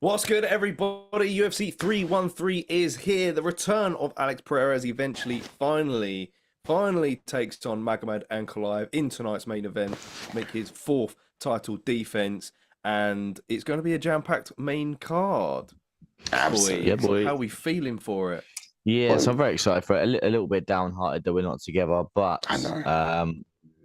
What's good, everybody? UFC 313 is here. The return of Alex Pereira as he eventually, finally takes on Magomed Ankalaev in tonight's main event, make his fourth title defense, and it's going to be a jam-packed main card. Absolutely, boys. boy. How are we feeling for it? Yeah, so I'm very excited for it. A little bit downhearted that we're not together, but I know.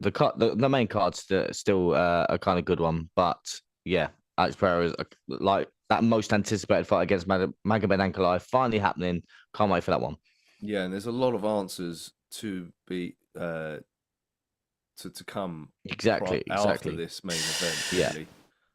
the main card's still a kind of good one. But yeah, Alex Pereira is like that most anticipated fight against Magomed Ankalaev finally happening. Can't wait for that one. Yeah, and there's a lot of answers to be to come Exactly. after this main event. Really.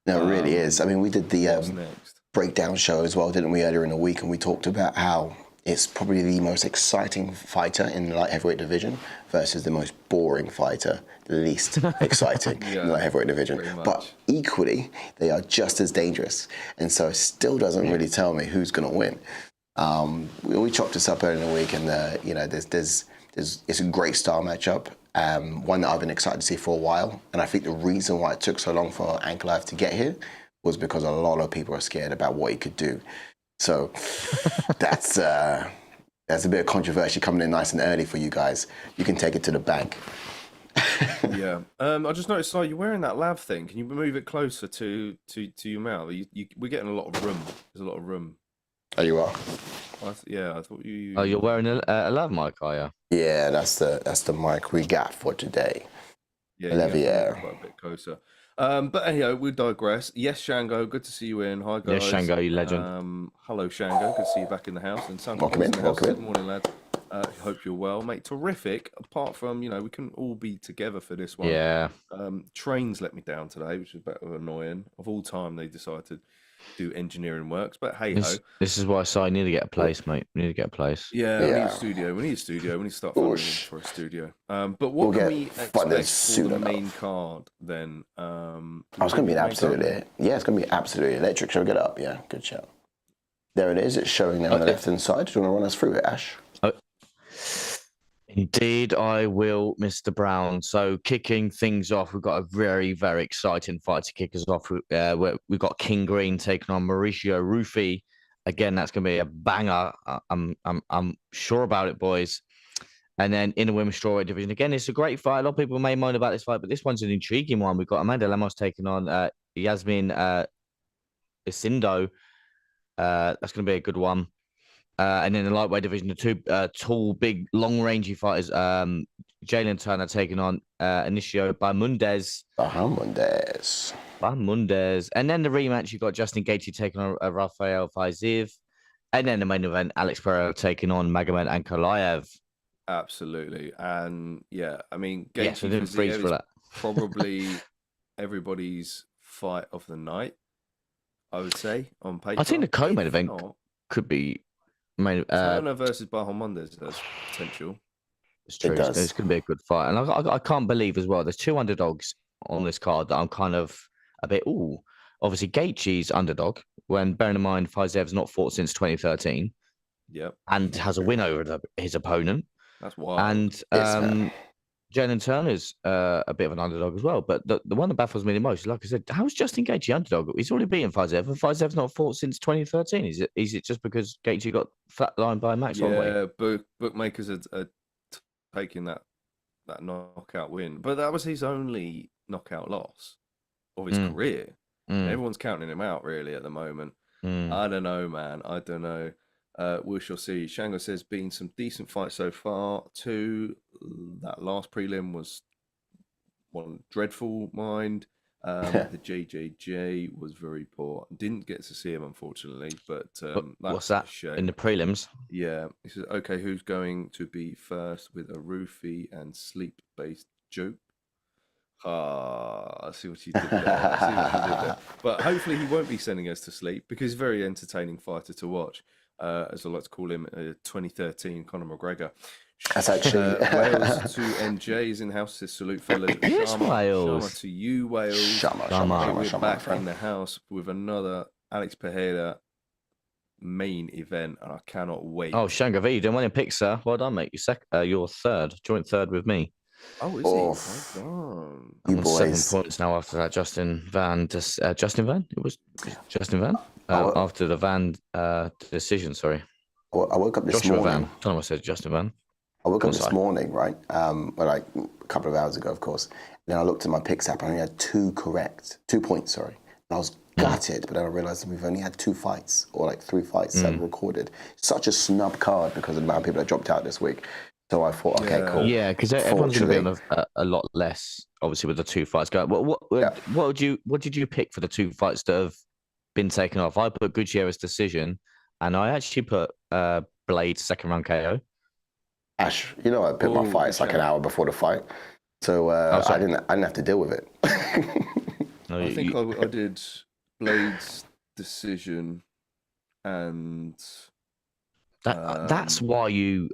No, it really is. I mean, we did the What's next? breakdown show as well, didn't we, earlier in the week? And we talked about how it's probably the most exciting fighter in the light heavyweight division versus the most boring fighter, the least exciting in the light heavyweight division. But equally, they are just as dangerous. And so it still doesn't really tell me who's going to win. We chopped this up earlier in the week, and it's a great style matchup. One that I've been excited to see for a while. And I think the reason why it took so long for Ankalaev to get here was because a lot of people are scared about what he could do. So that's a bit of controversy coming in nice and early for you guys. You can take it to the bank. Yeah. I just noticed, you're wearing that lav thing. Can you move it closer to your mouth? We're getting a lot of room. There's a lot of room. Oh, you are? I thought you. Oh, you're wearing a lav mic, are you? Yeah, that's the mic we got for today. Yeah, quite a bit closer. But anyhow, we digress. Yes, Shango, good to see you in. Hi, guys. Yes, Shango, you legend. Hello, Shango. Good to see you back in the house. And Sam, welcome in. Good morning, lad. Hope you're well, mate. Terrific. Apart from, we couldn't all be together for this one. Yeah. Trains let me down today, which is a bit annoying. Of all time, they decided to do engineering works, but hey ho. This is why I say I need to get a place, mate. We need to get a place. Yeah, we need a studio. We need a studio. We need to start fundraising for a studio. But what can we expect for the main card then? It's going to be it's going to be absolutely electric. Shall we get up? Yeah, good shout. There it is. It's showing there on the left-hand side. Do you want to run us through it, Ash? Indeed, I will, Mr. Brown. So, kicking things off, we've got a very, very exciting fight to kick us off. We've got King Green taking on Maurício Ruffy. Again, that's going to be a banger. I'm sure about it, boys. And then in the women's strawweight division, again, it's a great fight. A lot of people may moan about this fight, but this one's an intriguing one. We've got Amanda Lemos taking on Iasmin Lucindo. That's going to be a good one. And then in the lightweight division, the two tall, big, long-rangey fighters, Jalin Turner taking on Ignacio Bahamondes. And then the rematch, you've got Justin Gaethje taking on Rafael Fiziev. And then the main event, Alex Pereira taking on Magomed Ankalaev. Absolutely. And yeah, I mean, Gaethje Fiziev is probably everybody's fight of the night, I would say, on paper. I think the co-main event could be... Turner versus Bahamondes has potential. It's true. It's going to be a good fight. And I can't believe as well, there's two underdogs on this card that I'm kind of a bit, obviously Gaethje's underdog, when bearing in mind Fiziev's not fought since 2013. Yep. And has a win over his opponent. That's wild. And Jalin Turner's a bit of an underdog as well. But the one that baffles me the most, like I said, how is Justin Gaethje underdog? He's already beaten Fiziev, and Fiziev's not fought since 2013. Is it just because Gaethje got flatlined by Max Holloway? Yeah, bookmakers are taking that knockout win. But that was his only knockout loss of his career. Everyone's counting him out, really, at the moment. I don't know, man. I don't know. We shall see. Shango says, been some decent fights so far. That last prelim was one dreadful mind. The JJJ was very poor. Didn't get to see him, unfortunately. But what's that in the prelims? Yeah. He says, okay, who's going to be first with a roofie and sleep-based joke? I see what you did there. But hopefully he won't be sending us to sleep, because he's a very entertaining fighter to watch. As I like to call him, 2013 Conor McGregor. That's actually Wales to NJ is in house. Says salute, fellas. Yes, Wales. Shama to you, Wales. Shama, we're back in the house with another Alex Pereira main event, and I cannot wait. Oh, Shango V, you doing well in picks, sir. Well done, mate. You're third, joint third with me. Oh, is he? Oh, you boys. 7 points now after that. Justin Van. Justin Van? It was Justin Van? After the Van decision, sorry. I woke up this Joshua morning. Van. I don't know what I said, Justin Van. I woke up this morning, right? Like a couple of hours ago, of course. And then I looked at my picks app and I only had 2 points, sorry. And I was gutted, but then I realised that we've only had 2 fights, or like 3 fights that were recorded. Such a snub card because of the amount of people that dropped out this week. So I thought, okay, cool. Yeah, because everyone's going to be on a lot less, obviously, with the 2 fights going. What did you pick for the 2 fights that have been taken off? I put Gutierrez decision, and I actually put Blade second round KO. Ash, you know I picked my fights like an hour before the fight, so I didn't have to deal with it. I think I did Blade's decision, and that's why you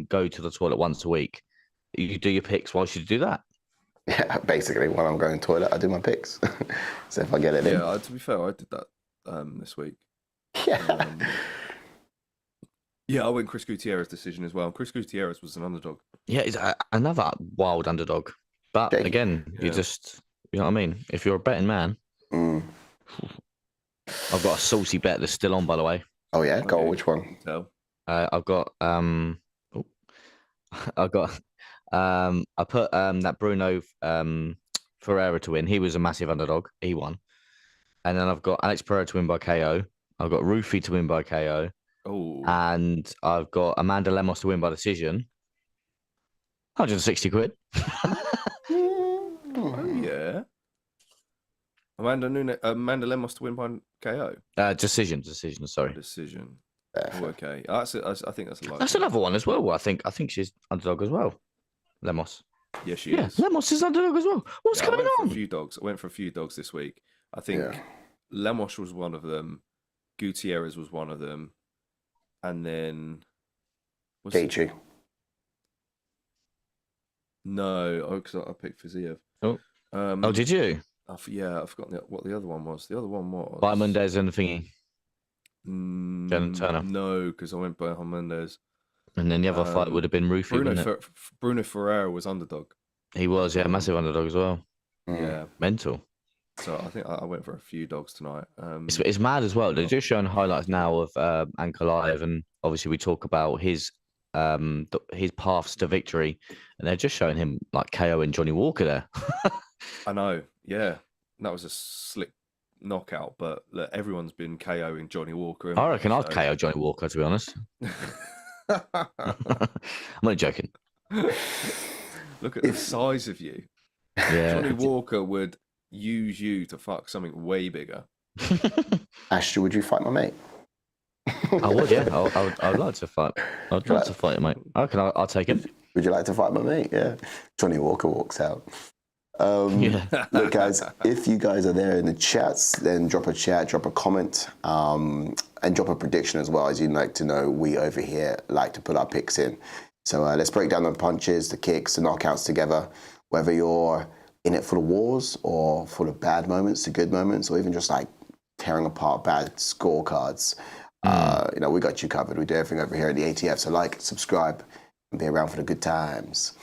go to the toilet once a week. You do your picks. Why should you do that? Yeah, basically, when I'm going to the toilet, I do my picks. So if I get it in. Yeah, to be fair, I did that this week. Yeah. Yeah, I went Chris Gutierrez decision as well. Chris Gutierrez was an underdog. Yeah, he's another wild underdog. But again, you just, you know what I mean? If you're a betting man, I've got a saucy bet that's still on, by the way. Oh, yeah? Go on, which one? I've got, I put that Bruno Pereira to win. He was a massive underdog. He won. And then I've got Alex Pereira to win by KO. I've got Ruffy to win by KO. Oh. And I've got Amanda Lemos to win by decision. 160 quid. Oh, yeah. Amanda Lemos to win by KO. Decision. Sorry. Decision. Oh, okay. I think that's a lot. That's another one as well. I think she's underdog as well. Lemos. Yeah, she is. Lemos is underdog as well. What's going on? I went for a few dogs this week. I think Lemos was one of them. Gutierrez was one of them. And then Gaethje. No, because I picked Fiziev. Oh, did you? I've forgotten what the other one was. The other one was Bahamondes and thingy. Turner. No, because I went Bahamondes. And then the other fight would have been Ruffy. Bruno Ferreira was underdog. He was, massive underdog as well. Yeah, mental. So I think I went for a few dogs tonight. It's mad as well. They're just showing highlights now of Ankalaev, and obviously we talk about his paths to victory, and they're just showing him like KO and Johnny Walker there. I know, yeah, that was a slick knockout, but look, everyone's been KOing Johnny Walker. I reckon I'd KO Johnny Walker, to be honest. I'm only joking. Look at the size of you. Yeah. Johnny Walker would use you to fuck something way bigger. Ashton, would you fight my mate? I would, yeah. I'd like to fight. I'd like to fight him, mate. I reckon I'll take it. Would you like to fight my mate? Yeah. Johnny Walker walks out. Look, guys, if you guys are there in the chats, then drop a chat, drop a comment, and drop a prediction as well. As you'd like to know, we over here like to put our picks in. So let's break down the punches, the kicks, the knockouts together. Whether you're in it for the wars or for the bad moments, the good moments, or even just like tearing apart bad scorecards. We got you covered. We do everything over here at the ATF. So like, subscribe, and be around for the good times.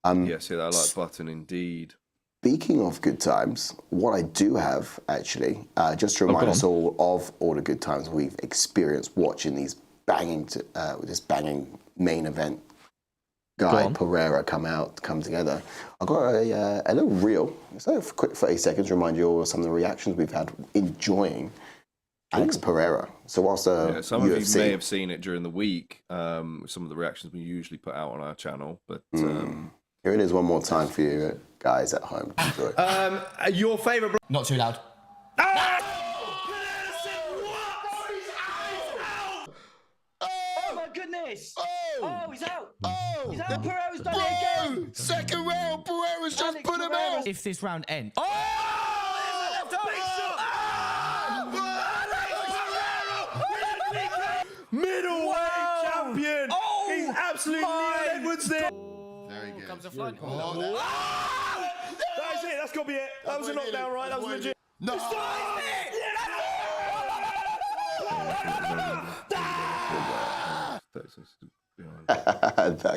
Yes, hit that like button indeed. Speaking of good times, what I do have actually, just to remind us all of all the good times we've experienced watching these this banging main event guy Pereira come together. I got a little reel. So a quick 30 seconds to remind you all of some of the reactions we've had enjoying Alex Pereira. So whilst some of you may have seen it during the week, some of the reactions we usually put out on our channel, but here it is one more time for you guys at home. Enjoy. Your favourite... Not too loud. Oh my goodness! Oh, he's out! Oh! He's out! Pereira's done it again! Second round, Pereira's just put him out! If this round ends... Middleweight champion! He's absolutely Leon Edwards there! Very good. Comes a flank. That's it, that's got to be it. That was a knockdown, right? That was legit. No!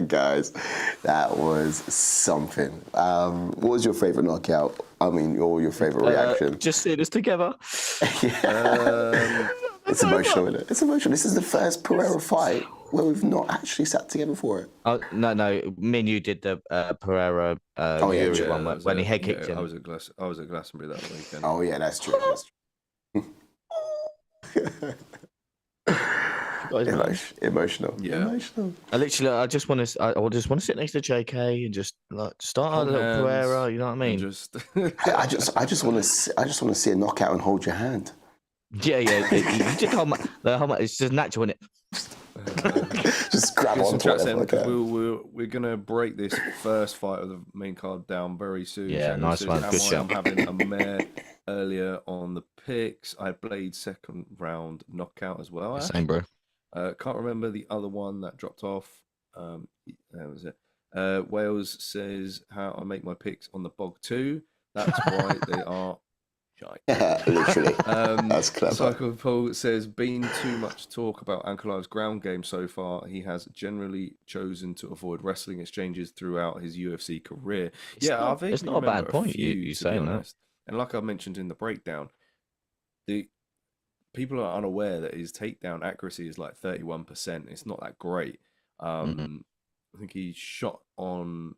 Guys, that was something. What was your favourite knockout? I mean, or your favourite reaction? Just seeing us together. It's emotional, isn't it? It's emotional. This is the first Pereira fight where we've not actually sat together for it. Oh no, me and you did the Pereira Yuri one when he head kicked him. I was at Glastonbury that weekend. Oh yeah, that's true. That's true. Emotional. Yeah. Emotional. I just want to sit next to JK and just like start a little Pereira. You know what I mean? I just want to see a knockout and hold your hand. Yeah. You just hold my, it's just natural, isn't it? Just grab on to it. We're gonna break this first fight of the main card down very soon. Yeah, nice one. Good show. I'm having a mare earlier on the picks. I played second round knockout as well. Same, bro. Can't remember the other one that dropped off. That was it. Wales says how I make my picks on the bog too. That's why they are. Literally. That's clever. Psycho Paul says, been too much talk about Ankalaev's ground game so far. He has generally chosen to avoid wrestling exchanges throughout his UFC career. It's not a bad point. You saying that? And like I mentioned in the breakdown, the people are unaware that his takedown accuracy is like 31%. It's not that great. I think he shot on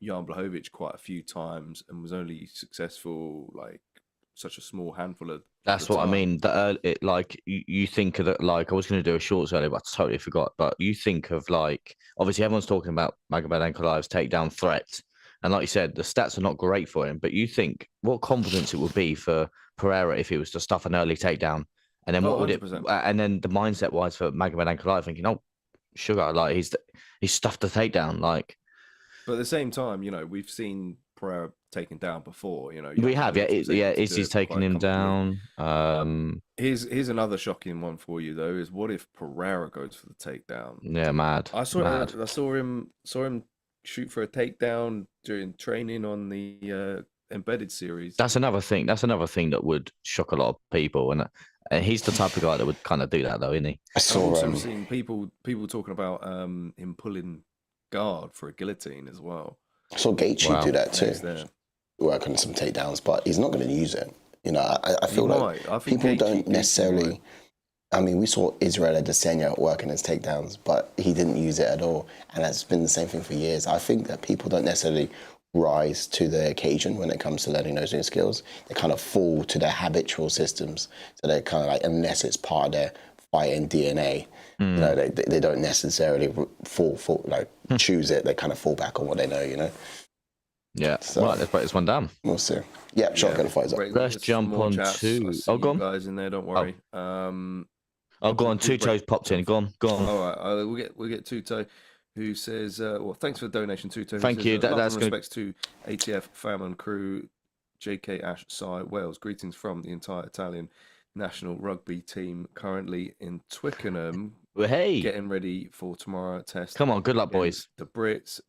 Jan Blachowicz quite a few times and was only successful like such a small handful of. That's what I mean. That you think of that. Like I was going to do a shorts earlier, but I totally forgot. But you think of like obviously everyone's talking about Magomed Ankalaev's takedown threat, and like you said, the stats are not great for him. But you think what confidence it would be for Pereira if he was to stuff an early takedown, and then what would it? And then the mindset wise for Magomed Ankalaev thinking, oh, sugar, like he's stuffed the takedown, like. But at the same time, we've seen Pereira taken down before. We have, Izzy's taken him down. Here's another shocking one for you though: is what if Pereira goes for the takedown? Yeah, mad. I saw him shoot for a takedown during training on the embedded series. That's another thing. That would shock a lot of people, and he's the type of guy that would kind of do that, though, isn't he? I've also seen people talking about him pulling guard for a guillotine as well. I saw Gaethje do that too. Work on some takedowns, but he's not going to use it. I feel like people don't necessarily. I mean, we saw Israel Adesanya working his takedowns, but he didn't use it at all, and that's been the same thing for years. I think that people don't necessarily rise to the occasion when it comes to learning those new skills. They kind of fall to their habitual systems, so they're kind of like, unless it's part of their fighting DNA, they don't necessarily choose it. They kind of fall back on what they know, Yeah. So, right, let's break this one down. We'll see. Yeah, shotgun fights up. Let's jump on two. Go on. Guys in there, don't worry. Go on. Two Toes popped in. Go on. All right, we'll get Tuto, who says, well, thanks for the donation, Tuto. Thank you. That's good. Respects to ATF fam and crew, JK Ash Sai Wales. Greetings from the entire Italian national rugby team currently in Twickenham. Well, hey, getting ready for tomorrow test. Come on, good luck, boys. The Brits.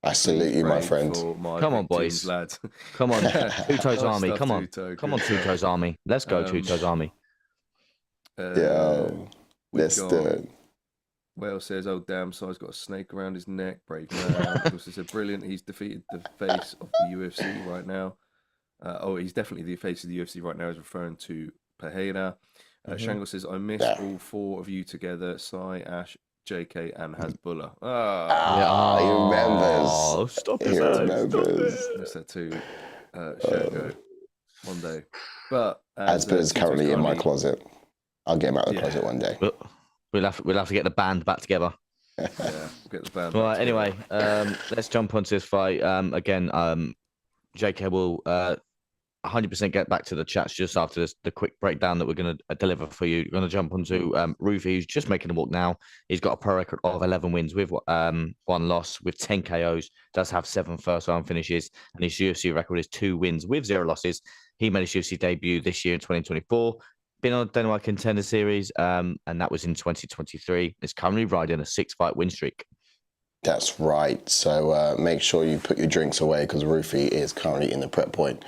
I salute you, my friend. Come on, boys. Lads. Come on, Two Toes Army. Come on, come on, Two Toes Army. Let's go, Two Toes Army. Let's do it. Wales says, "Oh damn, Sai's got a snake around his neck. Brave man." Also said, "Brilliant. He's defeated the face of the UFC right now." He's definitely the face of the UFC right now. He's referring to Pereira. Shango says, "I miss all four of you together: Sai, Ash, JK, and Hasbullah." He remembers. Oh, stop it. He remembers. Miss that too, Shango. One day, but Hasbullah's currently in my closet. I'll get him out of the closet one day. We'll have to get the band back together. Yeah, we'll get the band. Right. Anyway, let's jump onto this fight. Again, JK will 100% get back to the chats just after the quick breakdown that we're going to deliver for you. We're going to jump onto Ruffy, who's just making a walk now. He's got a pro record of 11 wins with one loss, with 10 KOs, does have 7 first-round finishes, and his UFC record is 2 wins with 0 losses. He made his UFC debut this year in 2024, been on the Dana White Contender Series, and that was in 2023. Is currently riding a 6-fight win streak. That's right. So make sure you put your drinks away because Ruffy is currently in the prep point.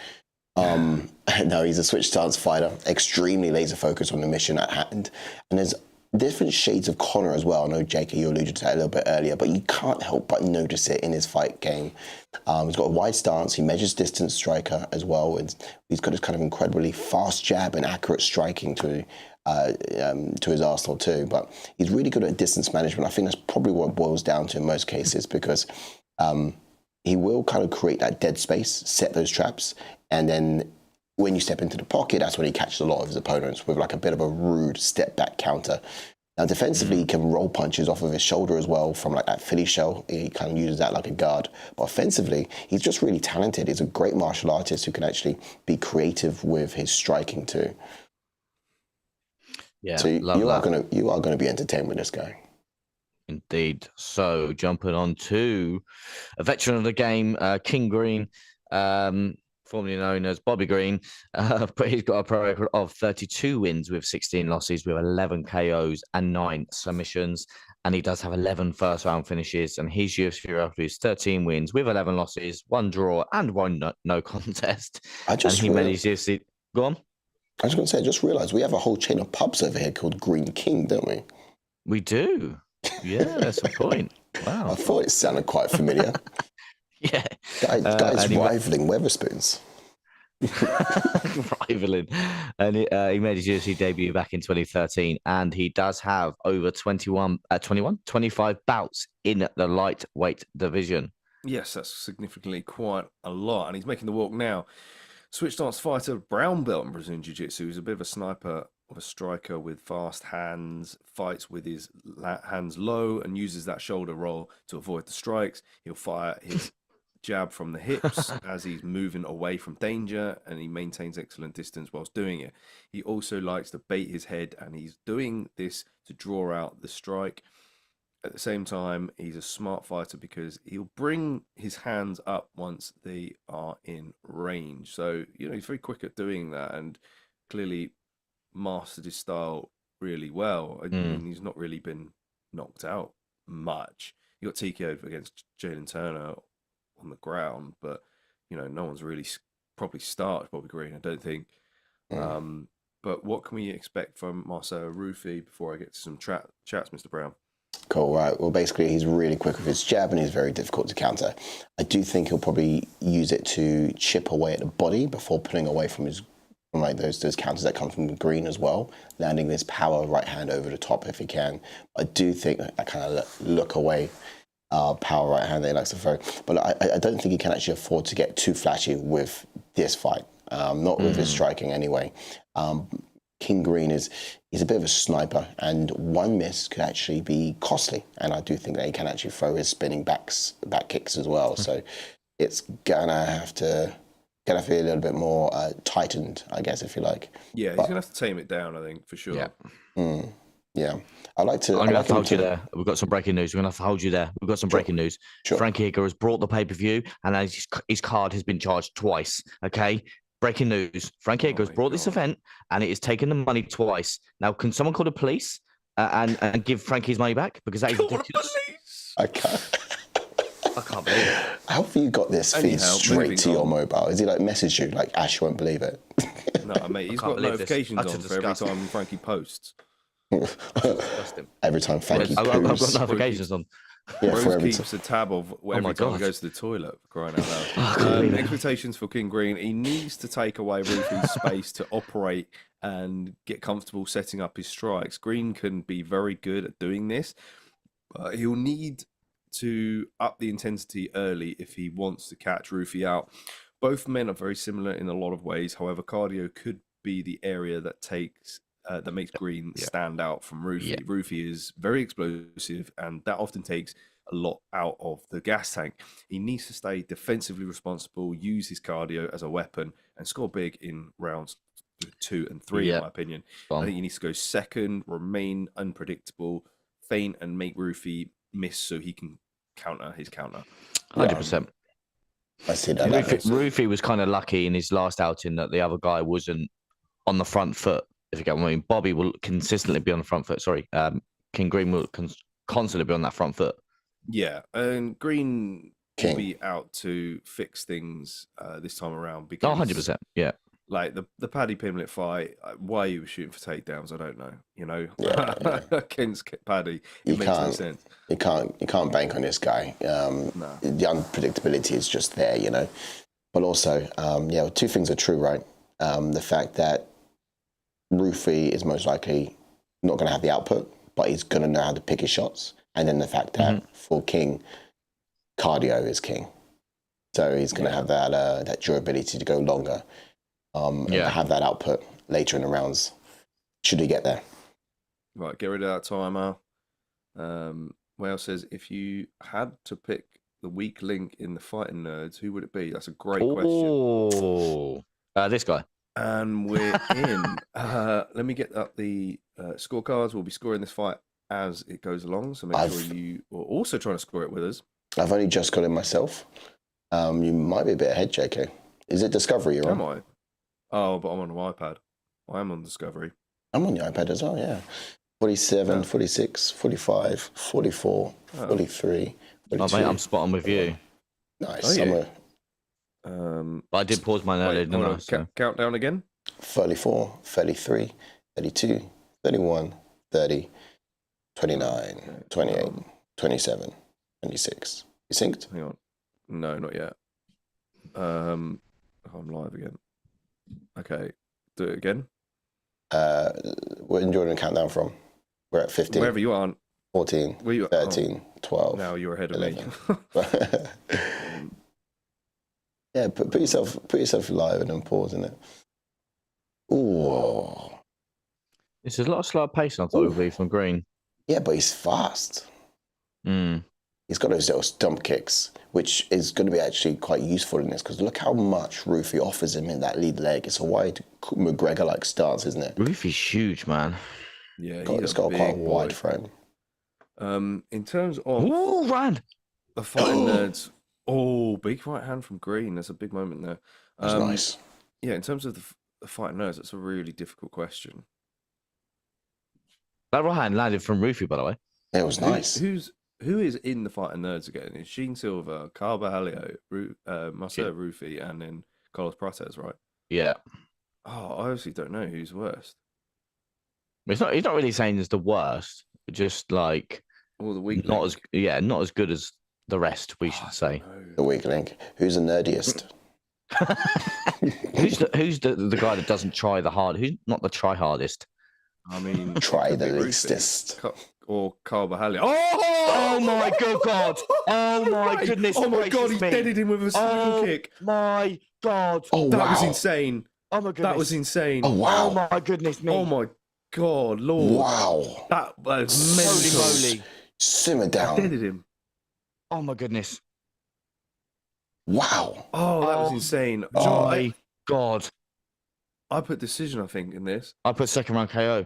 No, he's a switch stance fighter, extremely laser focused on the mission at hand. And there's different shades of Conor as well. I know, JK, you alluded to that a little bit earlier, but you can't help but notice it in his fight game. He's got a wide stance. He measures distance striker as well. And he's got this kind of incredibly fast jab and accurate striking to to his arsenal too. But he's really good at distance management. I think that's probably what it boils down to in most cases, because he will kind of create that dead space, set those traps, and then when you step into the pocket, that's when he catches a lot of his opponents with like a bit of a rude step back counter. Now, defensively, he can roll punches off of his shoulder as well from like that Philly shell. He kind of uses that like a guard. But offensively, he's just really talented. He's a great martial artist who can actually be creative with his striking too. Yeah, so you are gonna be entertained with this guy. Indeed. So jumping on to a veteran of the game, King Green, formerly known as Bobby Green, but he's got a pro record of 32 wins with 16 losses, with 11 KOs and 9 submissions. And he does have 11 first-round finishes. And his UFC record is 13 wins with 11 losses, 1 draw, and 1 no contest. Managed UFC. Go on. I was going to say, I just realised we have a whole chain of pubs over here called Green King, don't we? We do. Yeah, that's a point. Wow. I thought it sounded quite familiar. Yeah. Guys rivaling Weatherspoons. Rivaling. And he made his UFC debut back in 2013, and he does have over 25 bouts in the lightweight division. Yes, that's significantly quite a lot, and he's making the walk now. Switch stance fighter, brown belt in Brazilian Jiu-Jitsu. He's a bit of a sniper, of a striker with fast hands, fights with his hands low and uses that shoulder roll to avoid the strikes. He'll fire his jab from the hips as he's moving away from danger, and he maintains excellent distance whilst doing it. He also likes to bait his head, and he's doing this to draw out the strike. At the same time, he's a smart fighter because he'll bring his hands up once they are in range. So, he's very quick at doing that and clearly mastered his style really well. I mean, he's not really been knocked out much. He got TKO'd against Jalin Turner on the ground, but, no one's really properly started Bobby Green, I don't think. But what can we expect from Marcelo Ruffy before I get to some chats, Mr. Brown? Cool, right. Well, basically, he's really quick with his jab and he's very difficult to counter. I do think he'll probably use it to chip away at the body before pulling away from those counters that come from Green as well, landing this power right hand over the top if he can. I do think that kind of look away power right hand that he likes to throw. But I don't think he can actually afford to get too flashy with this fight, not with his striking anyway. King Green is a bit of a sniper, and one miss could actually be costly. And I do think that he can actually throw his spinning back kicks as well. So it's gonna have to be a little bit more tightened, I guess, if you like. Yeah, he's gonna have to tame it down, I think, for sure. Yeah. Yeah. I'm gonna have to hold you there. We've got some breaking news. We're gonna have to hold you there. We've got some breaking news. Sure. Frankie Edgar has brought the pay-per-view, and his card has been charged twice. Okay. Breaking news. Frankie Edgar has brought this event, and it has taken the money twice. Now, can someone call the police and give Frankie his money back? Because that is ridiculous. I can't believe it. How have you got this feed straight to your mobile? Is he messaged you like, Ash, you won't believe it? No, mate, he's got notifications on for every time Frankie posts. Every time Frankie posts. I've got notifications on. Yeah, Rose keeps a tab of every time he goes to the toilet, for crying out loud. Expectations for King Green. He needs to take away Ruffy's space to operate and get comfortable setting up his strikes. Green can be very good at doing this, but he'll need to up the intensity early if he wants to catch Ruffy out. Both men are very similar in a lot of ways. However, cardio could be the area that makes Green stand out from Ruffy. Yeah. Ruffy is very explosive, and that often takes a lot out of the gas tank. He needs to stay defensively responsible, use his cardio as a weapon, and score big in rounds 2 and 3, in my opinion. I think he needs to go second, remain unpredictable, feint, and make Ruffy miss so he can counter his counter. 100%. I see that. Ruffy was kind of lucky in his last outing that the other guy wasn't on the front foot. If you get what I mean, Bobby will consistently be on the front foot. King Green will constantly be on that front foot. Yeah, and Green will be out to fix things this time around because 100%. Yeah, like the Paddy Pimblett fight, why he was shooting for takedowns, I don't know. Against Paddy, it makes no sense. You can't bank on this guy. The unpredictability is just there, But also, two things are true, right? The fact that Ruffy is most likely not going to have the output, but he's going to know how to pick his shots. And then the fact that for King, cardio is king. So he's going to have that durability to go longer and have that output later in the rounds, should he get there. Right, get rid of that timer. Whale says, if you had to pick the weak link in the Fighting Nerds, who would it be? That's a great question. This guy. And we're in. Let me get up the scorecards. We'll be scoring this fight as it goes along. So make sure you are also trying to score it with us. I've only just got in myself. You might be a bit ahead, JK. Is it Discovery you're on? Am I? Oh, but I'm on an iPad. I am on Discovery. I'm on the iPad as well, yeah. 47, 46, 45, 44, 43, 42. Oh, mate, I'm spot on with you. Nice. But I did pause mine earlier, didn't I? So. Countdown again. 34, 33, 32, 31, 30, 29, 28, 27, 26. You synced? Hang on. No, not yet. I'm live again. Okay. Do it again. We're enjoying the countdown from. We're at 15. Wherever you are. 14, 13, 12. Now you're ahead of 11. me. Yeah, put yourself live and then pause in it. Ooh. This is a lot slower pace than I thought it would be from Green. Yeah, but he's fast. He's got those little stump kicks, which is going to be actually quite useful in this, because look how much Ruffy offers him in that lead leg. It's a wide McGregor-like stance, isn't it? Ruffy's huge, man. Yeah, he's got quite a wide frame. In terms of the Fighting Nerds, big right hand from Green. That's a big moment there. That's nice. Yeah, in terms of the Fighting Nerds, that's a really difficult question. That right hand landed from Ruffy, by the way. It was nice. Who is in the Fighting Nerds again? It's Sheen Silver, Carvalho, Marcelo Ruffy, and then Carlos Prates, right? Yeah. Oh, I honestly don't know who's worst. He's not really saying it's the worst, but just like the weak not link. not as good as the rest, we should say. The weak link. Who's the nerdiest? who's the guy that doesn't try the hard? Who's not the try hardest? I mean, try the leastest. Or Carvalho. Oh my good God! Oh my goodness! Oh my God! He deaded him with a single kick. My God! Oh, that was insane. Oh my goodness! That was insane. Oh wow! Oh my goodness me! Oh my God, Lord! Wow! That was mental. Holy moly! Simmer down. I deaded him. Oh my goodness! Wow! Oh, that was insane. Oh my God! I put decision, I think, in this. I put second round KO.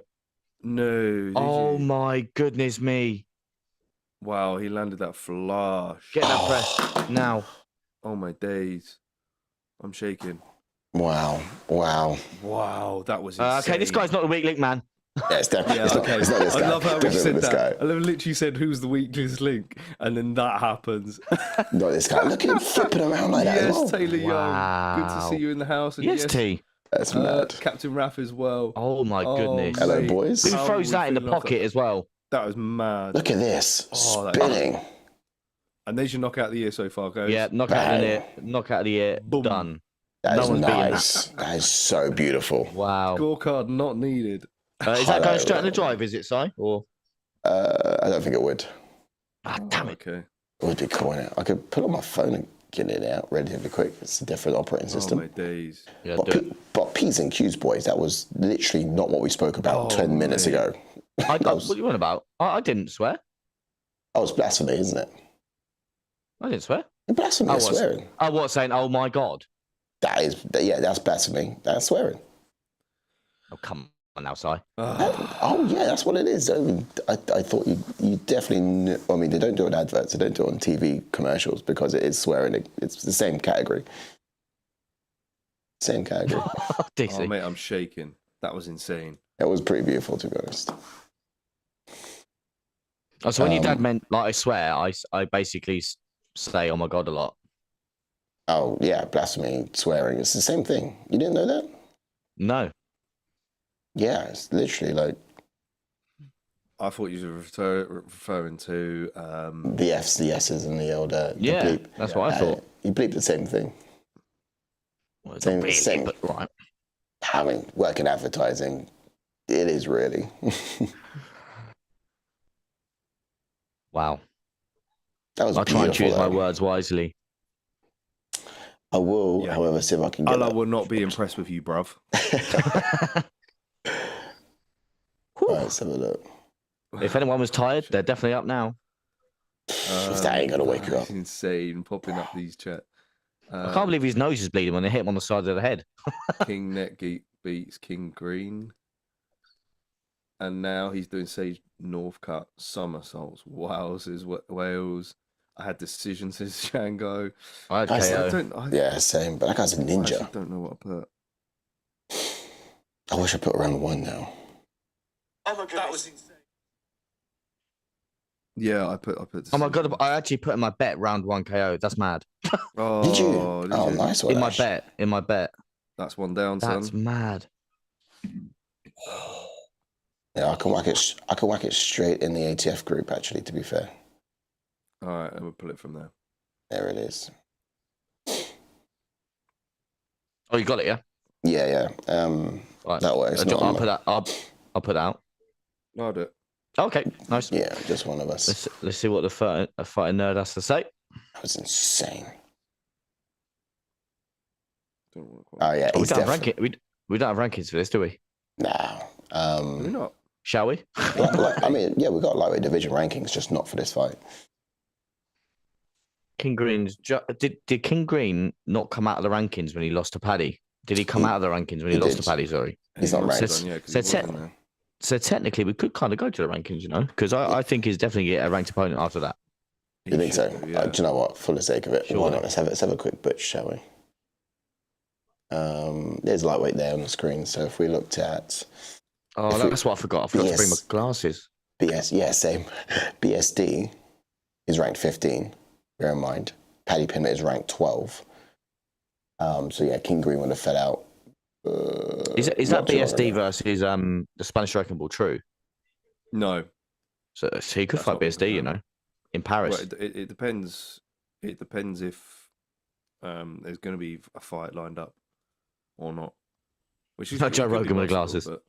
No. Oh you? my goodness me! Wow, he landed that flush. Get that press now. Oh my days. I'm shaking. Wow. Wow, that was insane. Okay, this guy's not the weak link, man. Yeah, it's definitely okay. It's not this guy. I love how we said that. Guy. I literally said who's the weakest link, and then that happens. Not this guy. Look at him flipping around like that. Yes, as well. Taylor Young. Good to see you in the house. And yes, T. That's mad. Captain Raph as well. Oh my goodness. Hello, boys. Who throws that in the pocket as well? That was mad. Look at this. Spinning. And there's your knockout of the year so far, guys. Yeah, knockout of the year. Knockout of the year. Boom. Done. That No is one's beating nice. That is so beautiful. Wow. Scorecard not needed. Is that going straight on the drive, is it, Si? Or I don't think it would. ah, damn it. Okay. It would be cool, innit? I could put it on my phone and get it out relatively quick. It's a different operating system. Oh my days. Yeah, But P's and Q's, boys, that was literally not what we spoke about 10 minutes ago. what are you on about? I didn't swear. Oh, it's blasphemy, isn't it? I didn't swear. Blasphemy is swearing. I was saying, oh my God. That's blasphemy. That's swearing. Oh, come on now, Si. Oh, yeah, that's what it is. I thought you definitely knew. I mean, they don't do it in adverts. They don't do it on TV commercials because it is swearing. It's the same category. Same category. Oh, mate, I'm shaking. That was insane. It was pretty beautiful, to be honest. Oh, so when your dad meant, like, I swear, I basically say, oh my God, a lot. Oh, yeah, blasphemy, swearing. It's the same thing. You didn't know that? No. Yeah, it's literally like... I thought you were referring to... the F's, the S's, and the older... Yeah, bleep. that's what I thought. You bleep the same thing. Well, Same, really, same. but right. I mean, work in advertising, It is really. Wow. That was I'll try and beautiful, choose my though. words wisely. I will, Yeah. however, see if I can get Allah that. will not be impressed with you, bruv. All right, let's have a look. If anyone was tired, they're definitely up now. That ain't gonna wake you up. It's insane, popping up these chat. I can't believe his nose is bleeding when they hit him on the side of the head. King Netgeek beats King Green. And now he's doing Sage Northcutt somersaults. Wowzers, Wales. I had decisions, says Shango. I had I KO. Yeah, same. But that guy's a I ninja. actually don't know what I put. I wish I put round 1 now. That was insane. Yeah, I put. Oh my god! decisions. I actually put in my bet round 1 KO. That's mad. Oh, Did you? did Oh, you? nice one. In my Ash. bet. In my bet. That's one down, That's son. mad. Yeah, I can whack it. I can whack it straight in the ATF group. Actually, to be fair, All right, and we'll pull it from there. there it is. Oh, you got it, yeah. Yeah. Right. That way. It's not I'll on put that. I'll put that out. No, I do it. Okay, nice. Yeah, just one of us. Let's see what the fighting nerd has to say. That was insane. Don't know what Oh yeah, Oh, we he's don't have definitely. we don't have rankings for this, do we? Nah. Do we not? Shall we? I mean, yeah, we got lightweight division rankings, just not for this fight. King Green's did King Green not come out of the rankings when he lost to Paddy? Did he come out of the rankings when he he lost did. to Paddy? Sorry. He's not must have ranked. done, yeah, 'cause So he was in there. So technically, we could kind of go to the rankings, you know, because I think he's definitely get a ranked opponent after that. You think so? should do, yeah. Do you know what? For the sake of it, Sure. why not? Let's have a quick butch, shall we? There's lightweight there on the screen. So if we looked at Oh, If we- that's what I forgot. I forgot to bring my Yes. glasses. BS, yeah, same. BSD is ranked 15. Bear in mind, Paddy Pimblett is ranked 12. So yeah, King Green would have fed out. Is that not too long BSD ago. versus the Spanish Wrecking Ball true? No. So he could That's fight not been BSD, you know, in Paris. Well, it depends. It depends if there's going to be a fight lined up or not. Which is Not Joe could be Rogan with possible, glasses. but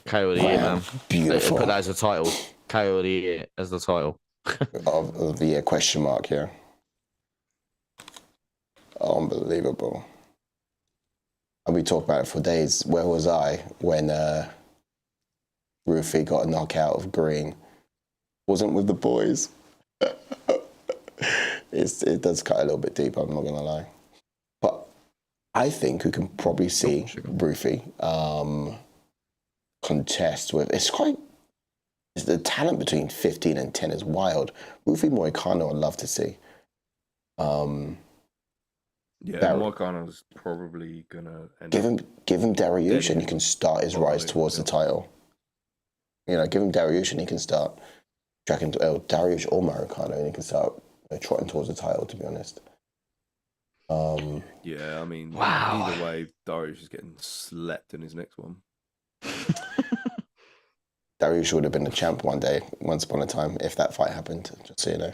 KO of the year, Wow, man. beautiful. Put that as a title. KO of the year as the title. of the year, question mark here. Unbelievable. And we talked about it for days. Where was I when Ruffy got a knockout of Green? Wasn't with the boys. It does cut a little bit deep, I'm not going to lie. But I think we can probably see Ruffy contest with... The talent between 15 and 10 is wild. Ruffy Moicano I'd love to see. yeah, Dar- Moicano's probably going to end Give up. him Dariush and he Then- can start his rise towards the title. You know, give him Dariush and he can start tracking to Dariush or Maricano and he can start trotting towards the title, to be honest. Yeah, I mean, Wow. either way, Darius is getting slept in his next one. Dariush would have been a champ one day, once upon a time, if that fight happened, just so you know.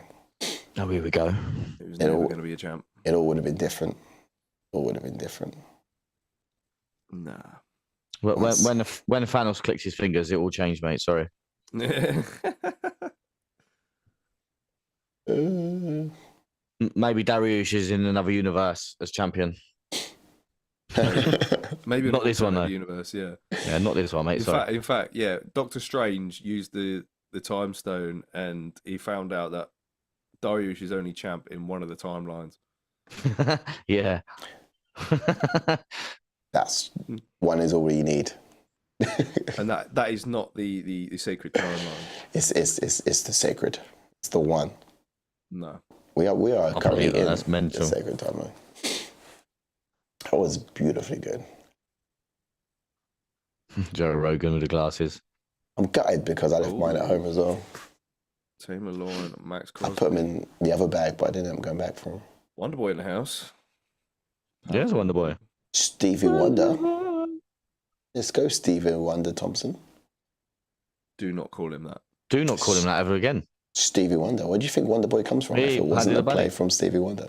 Oh, here we go. He was It never all- going to be a champ. It all would have been different. All would have been different. Nah. When Nice. when Thanos clicks his fingers, it will change, mate. Sorry. Maybe Dariush is in another universe as champion. Maybe Not an this one, alternate though. universe, yeah. Yeah, not this one, mate. Sorry. In fact, yeah. Doctor Strange used the time stone, and he found out that Darius is only champ in one of the timelines. Yeah. That's one is all you need. And that is not the sacred timeline. It's the sacred. It's the one. No. We are I'll currently believe that. in That's mental. the sacred timeline. That was beautifully good. Joe Rogan with the glasses. I'm gutted because I left mine at home as well. Taylor Lauren, Max I Crosby. put them in the other bag, but I didn't end up going back for them. Wonder Boy in the house. Yeah, it's Wonder Boy. Stevie Wonder. Let's go, Stevie Wonder Thompson. Do not call him that. Do not call him that ever again. Stevie Wonder. Where do you think Wonder Boy comes from? If it wasn't a play from Stevie Wonder.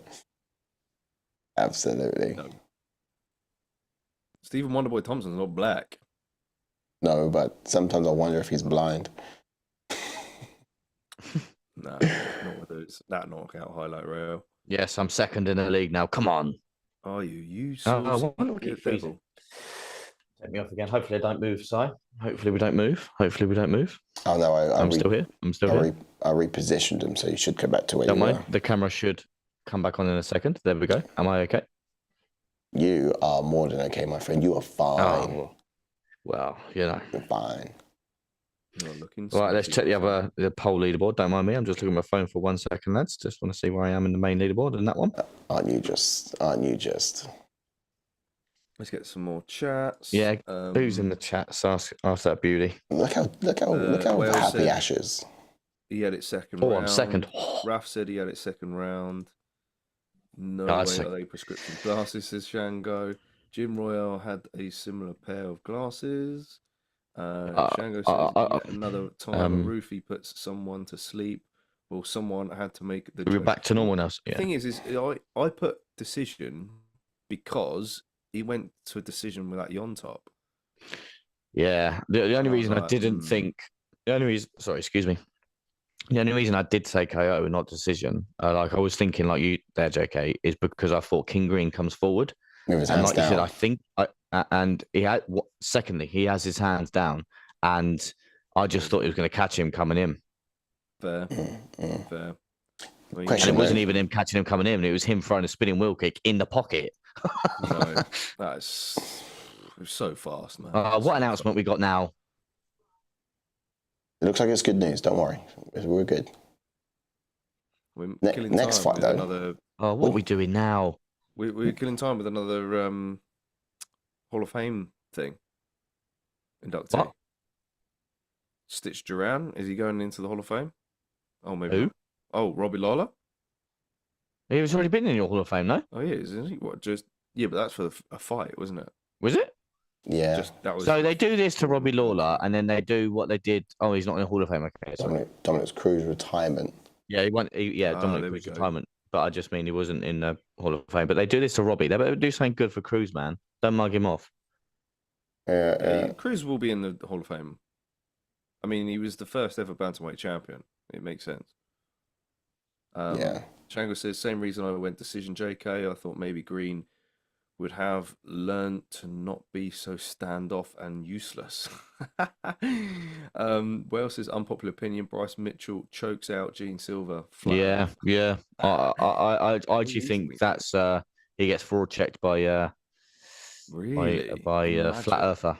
Absolutely. No. Stephen Wonderboy Thompson's not black. No, but sometimes I wonder if he's blind. No, not with those, that knockout highlight reel. Yes, I'm second in the league now. Come on. Are you? You I wonder what keeps freezing. Take me off again. Hopefully I don't move, Si. Hopefully we don't move. Oh no, I'm still here. I repositioned him, so you should come back to where Don't you mind. were. The camera should come back on in a second. There we go. Am I okay? You are more than okay, my friend. You are fine. Oh, well, you know. You're fine. Not looking. Right, let's check the poll leaderboard. Don't mind me. I'm just looking at my phone for 1 second, lads. Just want to see where I am in the main leaderboard in that one. Aren't you just? Let's get some more chats. Yeah, who's in the chats? Ask that beauty. Look how Wales happy said Ash is. He had it second Oh, round. I'm second. Raf said he had it second round. No No, way it's are they prescription glasses, says Shango. Jim Royale had a similar pair of glasses. Shango says yet another time Ruffy puts someone to sleep. Well, someone had to make the We're back to normal now. The Yeah. thing is I put decision because he went to a decision with that Yon top. Yeah. The only reason I like, didn't think. The only reason. Sorry, excuse me. The only reason I did say KO and not decision, like I was thinking like you there, JK, is because I thought King Green comes forward. With his And hands like you down. said, I think, and he had. Secondly, he has his hands down, and I just thought he was going to catch him coming in, Fair. Fair. Well, and Question it wasn't though. even him catching him coming in; it was him throwing a spinning wheel kick in the pocket. No, that's it was so fast, man. What announcement we got now? It looks like it's good news. Don't worry, we're good. We're Ne- killing next time fight, with though. another. What are we doing now? We're killing time with another Hall of Fame thing. Inductee. What? Stitch Duran, is he going into the Hall of Fame? Oh, maybe. Who? Not. Oh, Robbie Lawler. He was already been in your Hall of Fame, no? Oh, yeah, isn't he? What? Just yeah, but that's for a fight, wasn't it? Was it? Yeah. Just that was. So they do this to Robbie Lawler, and then they do what they did. Oh, he's not in the Hall of Fame. Okay, sorry. Dominic Cruz retirement. Yeah, he went. Dominic there we Cruz go. retirement. But I just mean he wasn't in the Hall of Fame. But they do this to Robbie. They better do something good for Cruz, man. Don't mug him off. Cruz will be in the Hall of Fame. I mean, he was the first ever bantamweight champion. It makes sense. Yeah. Shango says, same reason I went decision JK. I thought maybe Green would have learned to not be so standoff and useless. Wales says, unpopular opinion, Bryce Mitchell chokes out Gene Silver. Yeah. I actually think that's he gets fraud checked by Really? Flat Earther.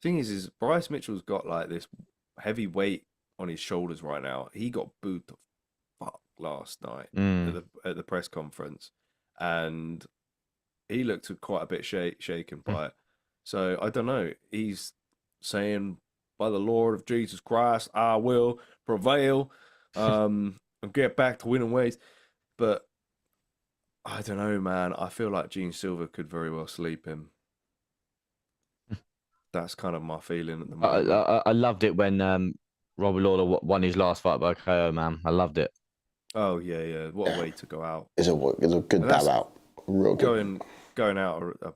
Thing is Bryce Mitchell's got like this heavy weight on his shoulders right now. He got booed the fuck last night at the press conference, and he looked quite a bit shaken by it. So I don't know. He's saying, "By the Lord of Jesus Christ, I will prevail and get back to winning ways." But I don't know, man. I feel like Gene Silver could very well sleep him. That's kind of my feeling at the moment. I loved it when Robbie Lawler won his last fight by KO, man. I loved it. Oh yeah. What a way to go out. It's a good bow out. Real good. Going out a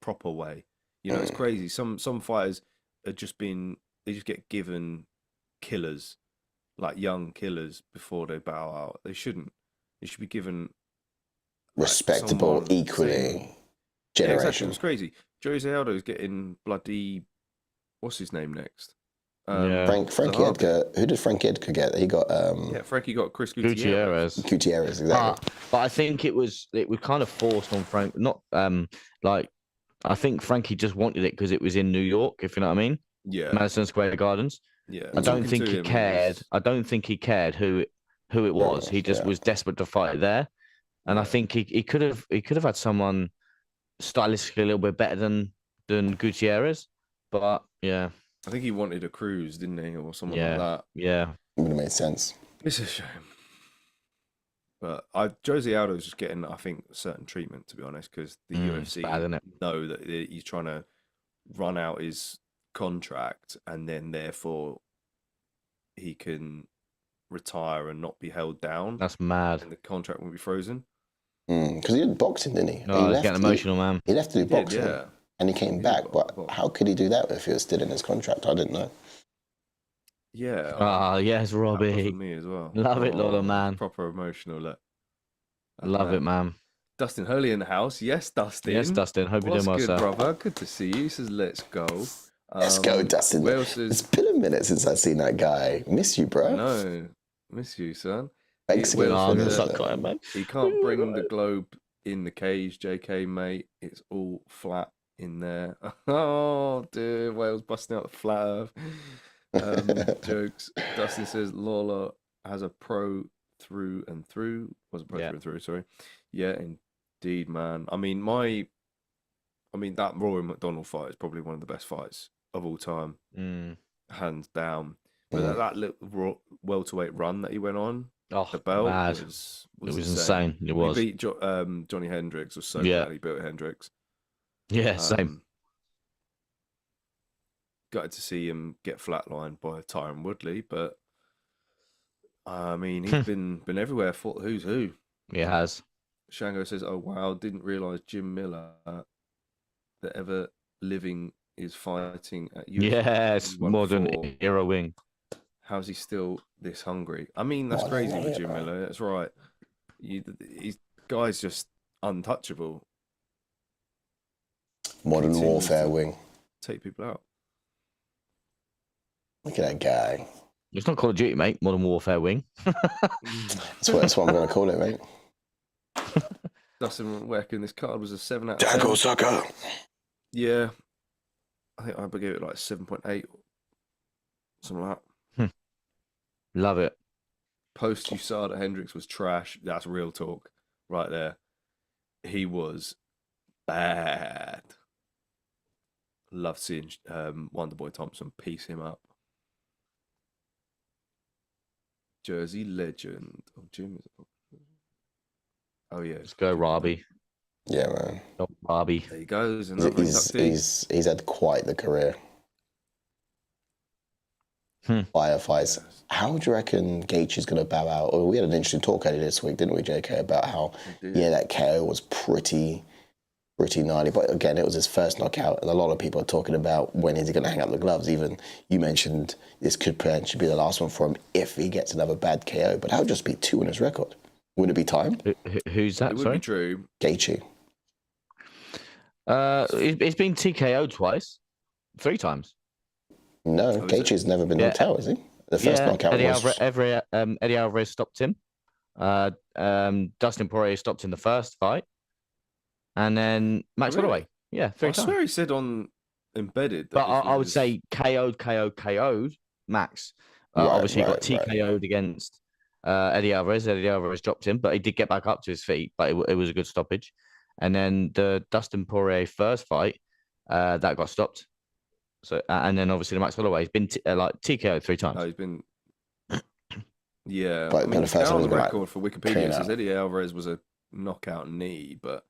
proper way. You know, it's crazy. Some fighters are they just get given killers, like young killers, before they bow out. They shouldn't. They should be given Respectable, someone equally saying- Yeah, generation. exactly. It's crazy. Jose Aldo's getting bloody. What's his name next? Yeah. Frankie Zahabi. Edgar. Who did Frankie Edgar get? He got Yeah, Frankie got Chris Gutierrez. Gutierrez, exactly. But I think it was kind of forced on Frank. Not like I think Frankie just wanted it because it was in New York, if you know what I mean. Yeah, Madison Square Gardens. yeah. I don't Talking think to he him cared. was- I don't think he cared who it was. He just was desperate to fight there, and I think he could have had someone stylistically a little bit better than Gutierrez, but yeah, I think he wanted a Cruz, didn't he, or someone Yeah. like that. yeah. It would have made sense. It's a shame. But Jose Aldo's just getting, I think, certain treatment, to be honest, because the UFC bad, isn't it? know that he's trying to run out his contract, and then therefore he can retire and not be held down. That's mad. And the contract won't be frozen. Because he did boxing, didn't he? No, he's getting emotional, man. He left to do boxing, yeah. and he came back. But how could he do that if he was still in his contract? I didn't know. Yeah. Yes, Robbie. For me as well. Love it, Lolo, man. Proper emotional. Look. Love it, man. Dustin Hurley in the house. Yes, Dustin. Yes, Dustin. Hope you're doing well, good, sir. brother? Good to see you. He says, let's go. Let's go, Dustin. It's been a minute since I've seen that guy. Miss you, bro. No, miss you, son. Thanks again. He can't bring the globe in the cage, JK, mate. It's all flat in there. Oh, dear. Wales busting out the flat earth. Jokes. Dustin says, Lawler has a pro through and through. Was a pro through and through, sorry. Yeah, indeed, man. I mean, that Rory McDonald fight is probably one of the best fights of all time, hands down. But that little welterweight run that he went on, the belt was insane. It was. He beat Johnny Hendricks. Was so glad he beat Hendricks. Yeah, same. Gutted to see him get flatlined by Tyron Woodley, but I mean, he's been everywhere. Fought who's who. He has. Shango says, "Oh wow, didn't realize Jim Miller, the ever living, is fighting at UFC." Yes, modern hero wing. How's he still this hungry? I mean, that's crazy with Jim Miller. That's right. He's guy's just untouchable. Modern warfare wing. Take people out. Look at that guy. It's not Call of Duty, mate. Modern warfare wing. That's what I'm going to call it, mate. Dustin reckon this card was a 7 out of 10. Jackal sucker. Yeah. I think I would give it like 7.8. Something like that. Love it. Post USADA Hendricks was trash. That's real talk right there. He was bad. Love seeing Wonderboy Thompson piece him up. Jersey legend. Oh, Jim. Oh, yeah. Let's go, Robbie. Yeah, man. Oh, Robbie. There he goes. He's had quite the career. Firefights. How do you reckon Gaethje is going to bow out? Or we had an interesting talk earlier this week, didn't we, JK, about how that KO was pretty gnarly. But again, it was his first knockout, and a lot of people are talking about when is he going to hang up the gloves. Even you mentioned this could potentially be the last one for him if he gets another bad KO. But that would just be 2 in his record. Would it be time? Who's that? It would be Drew. Gaethje. He's been TKO'd twice, 3 times. No, Gaethje's never been knocked out, has he? The first knockout Eddie Alvarez stopped him. Dustin Poirier stopped in the first fight. And then Max Holloway. Yeah, 3 times. I swear he said on Embedded. But I would say KO'd Max. Obviously, he got TKO'd against Eddie Alvarez. Eddie Alvarez dropped him, but he did get back up to his feet. But it was a good stoppage. And then the Dustin Poirier first fight, that got stopped. So and then obviously the Max Holloway has been TKO 3 times. Oh, he's been. Yeah, but I mean, the first on one the was record for Wikipedia says Eddie Alvarez was a knockout knee, but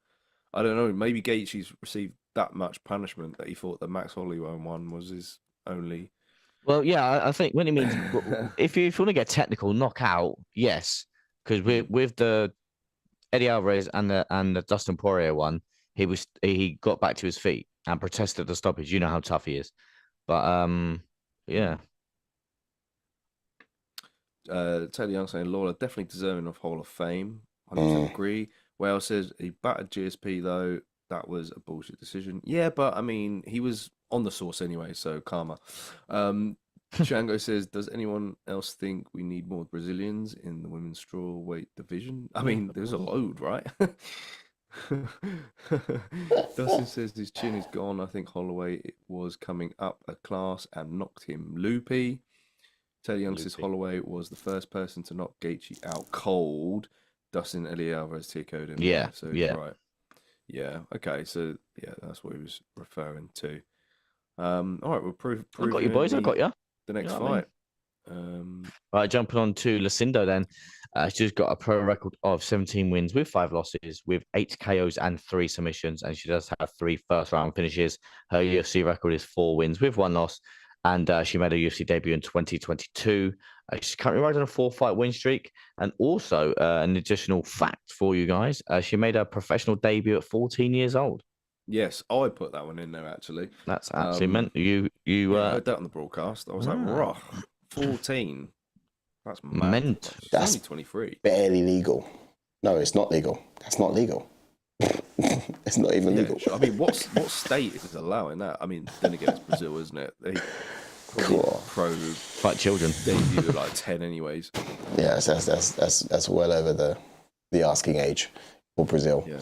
I don't know. Maybe Gaethje's received that much punishment that he thought the Max Holloway one was his only. Well, yeah, I think when he means if you want to get technical, knockout, yes, because with the Eddie Alvarez and the Dustin Poirier one, he got back to his feet and protested the stoppage. You know how tough he is, but yeah. Teddy Young saying Lawler definitely deserving of Hall of Fame. 100% agree. Wales says he battered GSP though. That was a bullshit decision. Yeah, but I mean he was on the sauce anyway, so karma. Shango says, does anyone else think we need more Brazilians in the women's strawweight division? I mean, there's a load, right? Dustin says his chin is gone. I think Holloway was coming up a class and knocked him loopy. Teddy Young says Holloway was the first person to knock Gaethje out cold. Dustin Eddie Alvarez TKO'd him. Yeah, so yeah. Right. Yeah, okay. So, yeah, that's what he was referring to. All right, we'll prove I got you, boys. I got you. The next fight. I mean? Right, jumping on to Lucindo then. She's got a pro record of 17 wins with 5 losses, with 8 KOs and 3 submissions, and she does have 3 first-round finishes. Her UFC record is 4 wins with 1 loss and she made her UFC debut in 2022. She's currently riding a 4-fight win streak. And also, an additional fact for you guys, she made her professional debut at 14 years old. Yes, I put that one in there actually. That's actually meant you I heard that on the broadcast. I was like, "Raw, 14. That's mad. Meant. She's That's only 23. barely legal. No, it's not legal. That's not legal. It's not even legal. I mean, what state is allowing that? I mean, then again, it's Brazil, isn't it? They Cool. pro Fight children. debut at like 10 anyways. Yeah, that's well over the asking age for Brazil. Yeah.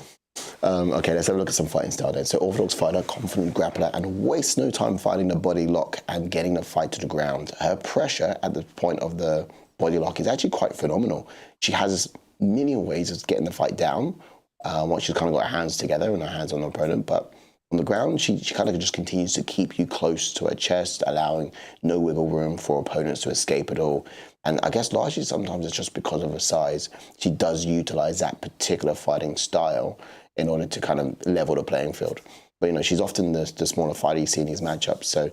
Okay, let's have a look at some fighting style then. So orthodox fighter, confident grappler, and wastes no time finding the body lock and getting the fight to the ground. Her pressure at the point of the body lock is actually quite phenomenal. She has a million ways of getting the fight down once she's kind of got her hands together and her hands on the opponent, but on the ground, she kind of just continues to keep you close to her chest, allowing no wiggle room for opponents to escape at all. And I guess largely sometimes it's just because of her size. She does utilize that particular fighting style in order to kind of level the playing field. But, you know, she's often the smaller fighter you see in these matchups. So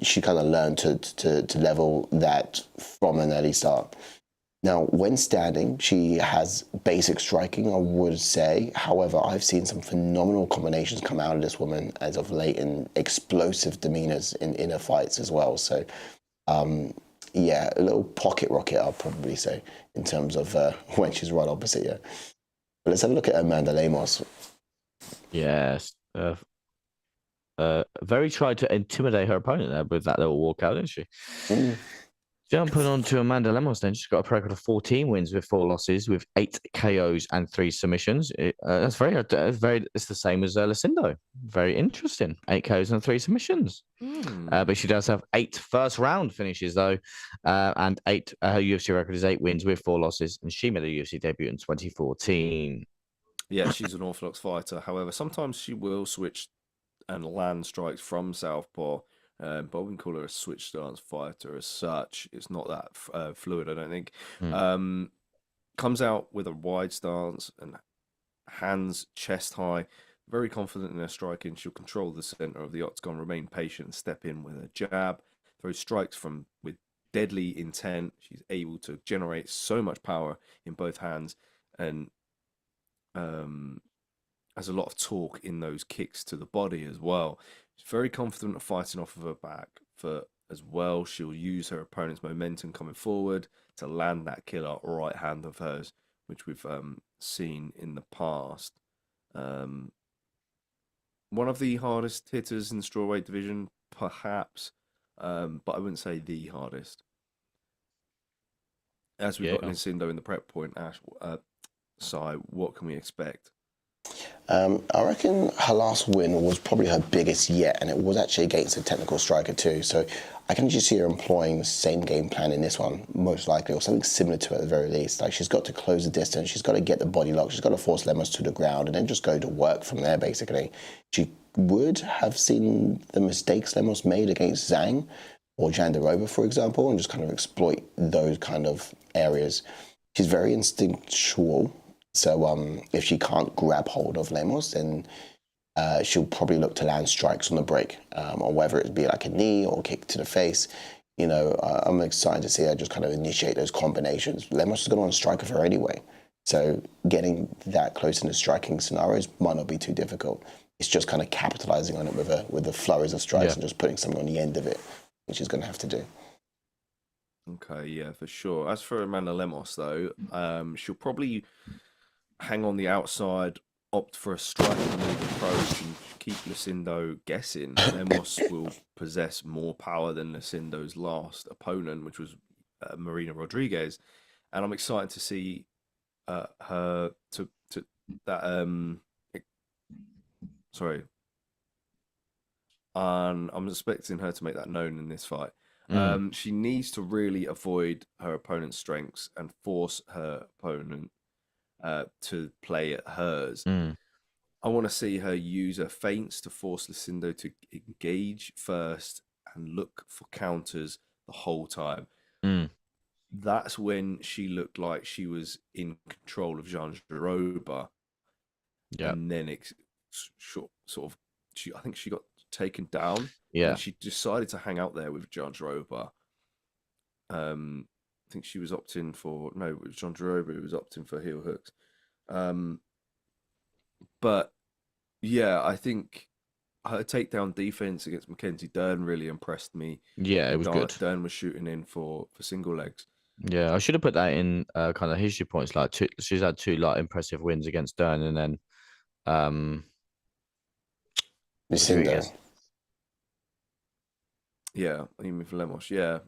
she kind of learned to level that from an early start. Now, when standing, she has basic striking, I would say. However, I've seen some phenomenal combinations come out of this woman as of late, and explosive demeanors in her fights as well. So, yeah, a little pocket rocket, I'll probably say, in terms of when she's right opposite you. But let's have a look at Amanda Lemos. Yes. Very tried to intimidate her opponent there with that little walkout, didn't she? Jumping on to Amanda Lemos, then she's got a record of 14 wins with 4 losses, with 8 KOs and 3 submissions. It's the same as Lucindo. Very interesting. 8 KOs and 3 submissions. But she does have 8 first-round finishes though, and 8. Her UFC record is 8 wins with 4 losses, and she made a UFC debut in 2014. Yeah, she's an orthodox fighter. However, sometimes she will switch and land strikes from southpaw. But I wouldn't call her a switch stance fighter as such. It's not that fluid, I don't think. Comes out with a wide stance and hands chest high. Very confident in her striking. She'll control the center of the octagon, remain patient, and step in with a jab. Throws strikes with deadly intent. She's able to generate so much power in both hands, and has a lot of torque in those kicks to the body as well. She's very confident of fighting off of her back foot as well. She'll use her opponent's momentum coming forward to land that killer right hand of hers, which we've seen in the past. One of the hardest hitters in the strawweight division, perhaps, but I wouldn't say the hardest. As we've got Lucindo in the prep point, Ash, Sai, what can we expect? I reckon her last win was probably her biggest yet, and it was actually against a technical striker too. So I can just see her employing the same game plan in this one, most likely, or something similar to it at the very least. Like, she's got to close the distance, she's got to get the body lock, she's got to force Lemos to the ground, and then just go to work from there, basically. She would have seen the mistakes Lemos made against Zhang or Jandiroba, for example, and just kind of exploit those kind of areas. She's very instinctual. So if she can't grab hold of Lemos, then she'll probably look to land strikes on the break, or whether it be like a knee or a kick to the face. You know, I'm excited to see her just kind of initiate those combinations. Lemos is going to want to strike with her anyway. So getting that close in the striking scenarios might not be too difficult. It's just kind of capitalizing on it with the flurries of strikes and just putting something on the end of it, which she's going to have to do. Okay, yeah, for sure. As for Amanda Lemos, though, she'll probably hang on the outside, opt for a striking move approach, and keep Lucindo guessing. Lemos will possess more power than Lucindo's last opponent, which was Marina Rodriguez, and I'm excited to see her to that. Sorry, I'm expecting her to make that known in this fight. She needs to really avoid her opponent's strengths and force her opponent to play at hers. I want to see her use her feints to force Lucindo to engage first and look for counters the whole time. That's when she looked like she was in control of Jandiroba. And then it sort of, I think she got taken down. Yeah. And she decided to hang out there with Jandiroba. I think she was opting for it was Jandiroba who was opting for heel hooks. But yeah, I think her takedown defense against Mackenzie Dern really impressed me. Yeah, it was good. Dern was shooting in for single legs. Yeah, I should have put that in kind of history points. Like she's had 2 like impressive wins against Dern, and then Lucindo. Yeah, even for Lemos. Yeah.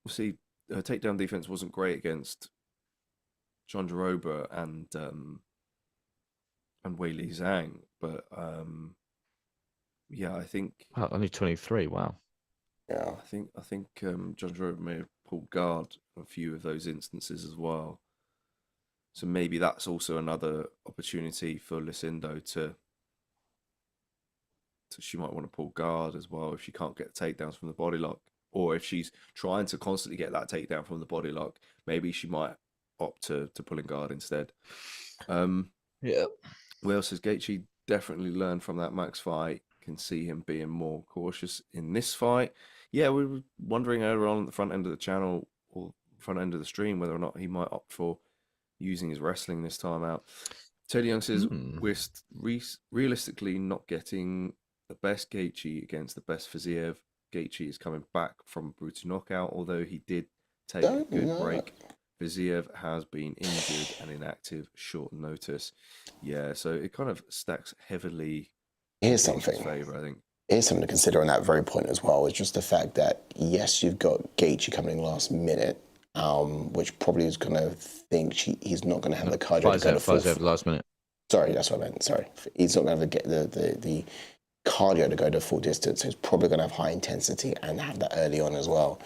See, her takedown defense wasn't great against Jandiroba and Weili Zhang, but yeah, I think only 23. Wow. Yeah. I think Jandiroba may have pulled guard in a few of those instances as well. So maybe that's also another opportunity for Lucindo to she might want to pull guard as well if she can't get takedowns from the body lock, or if she's trying to constantly get that takedown from the body lock, maybe she might opt to pulling guard instead. Yeah. Will says Gaethje definitely learned from that Max fight. Can see him being more cautious in this fight. Yeah, we were wondering earlier on at the front end of the channel or front end of the stream whether or not he might opt for using his wrestling this time out. Teddy Young says we're realistically not getting the best Gaethje against the best Fiziev. Gaethje is coming back from a brutal knockout, although he did take a good break. Fiziev has been injured and inactive short notice. Yeah, so it kind of stacks heavily. Here's something. Favor, I think. Here's something to consider on that very point as well. Is just the fact that yes, you've got Gaethje coming in last minute, which probably is going to think he's not going to have the cardio to go to full. Last minute. Sorry, that's what I meant. Sorry, he's not going to get the cardio to go to full distance. So he's probably going to have high intensity and have that early on as well.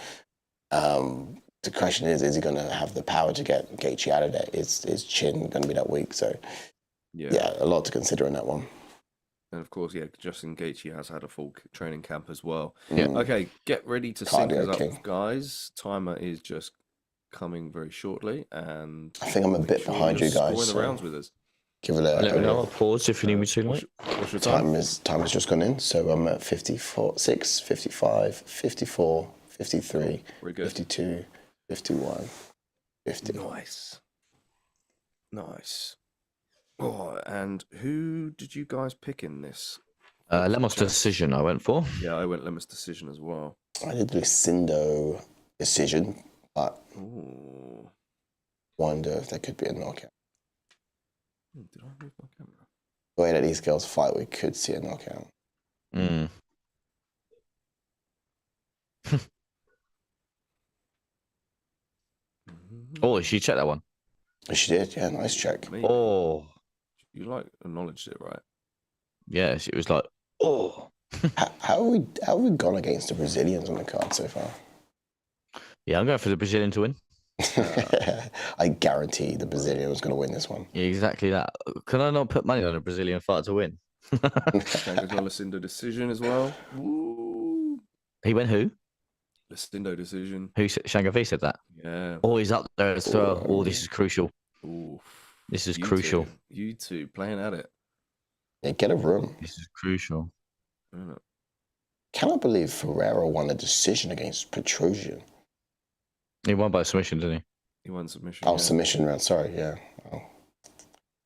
The question is he going to have the power to get Gaethje out of there? Is his chin going to be that weak? So yeah, a lot to consider in that one. And of course, yeah, Justin Gaethje has had a full training camp as well. Yeah. Okay, get ready to sync us up, guys. Timer is just coming very shortly, and I think I'm a bit behind you guys. Scoring the rounds with us. Give it Let me know. I'll pause if you need me to. What's your time? Time has just gone in, so I'm at 54, 6, 55, 54, 53, 52, 51, 50. Nice. Oh, and who did you guys pick in this? Lemos decision I went for. Yeah, I went Lemos decision as well. I did Lucindo decision, but wonder if there could be a knockout. Did I move my camera? The way that these girls fight, we could see a knockout. Oh, she checked that one. She did, yeah, nice check. Me. Oh, you like acknowledged it, right? yes, it was like, oh. How have we gone against the Brazilians on the card so far? Yeah, I'm going for the Brazilian to win. I guarantee the Brazilian was going to win this one. Yeah, exactly that. Can I not put money on a Brazilian fighter to win? Lucindo decision as well. Woo. He went who? Lucindo decision. Who said? Shangavi said that. Yeah. Oh, he's up there as well. Oh, this is crucial. Ooh. This is crucial. You two playing at it. Yeah, get a room. This is crucial. Cannot believe Pereira won a decision against Petrosian. He won by submission, didn't he? He won submission. Oh, yeah. Submission round. Sorry, yeah. Oh.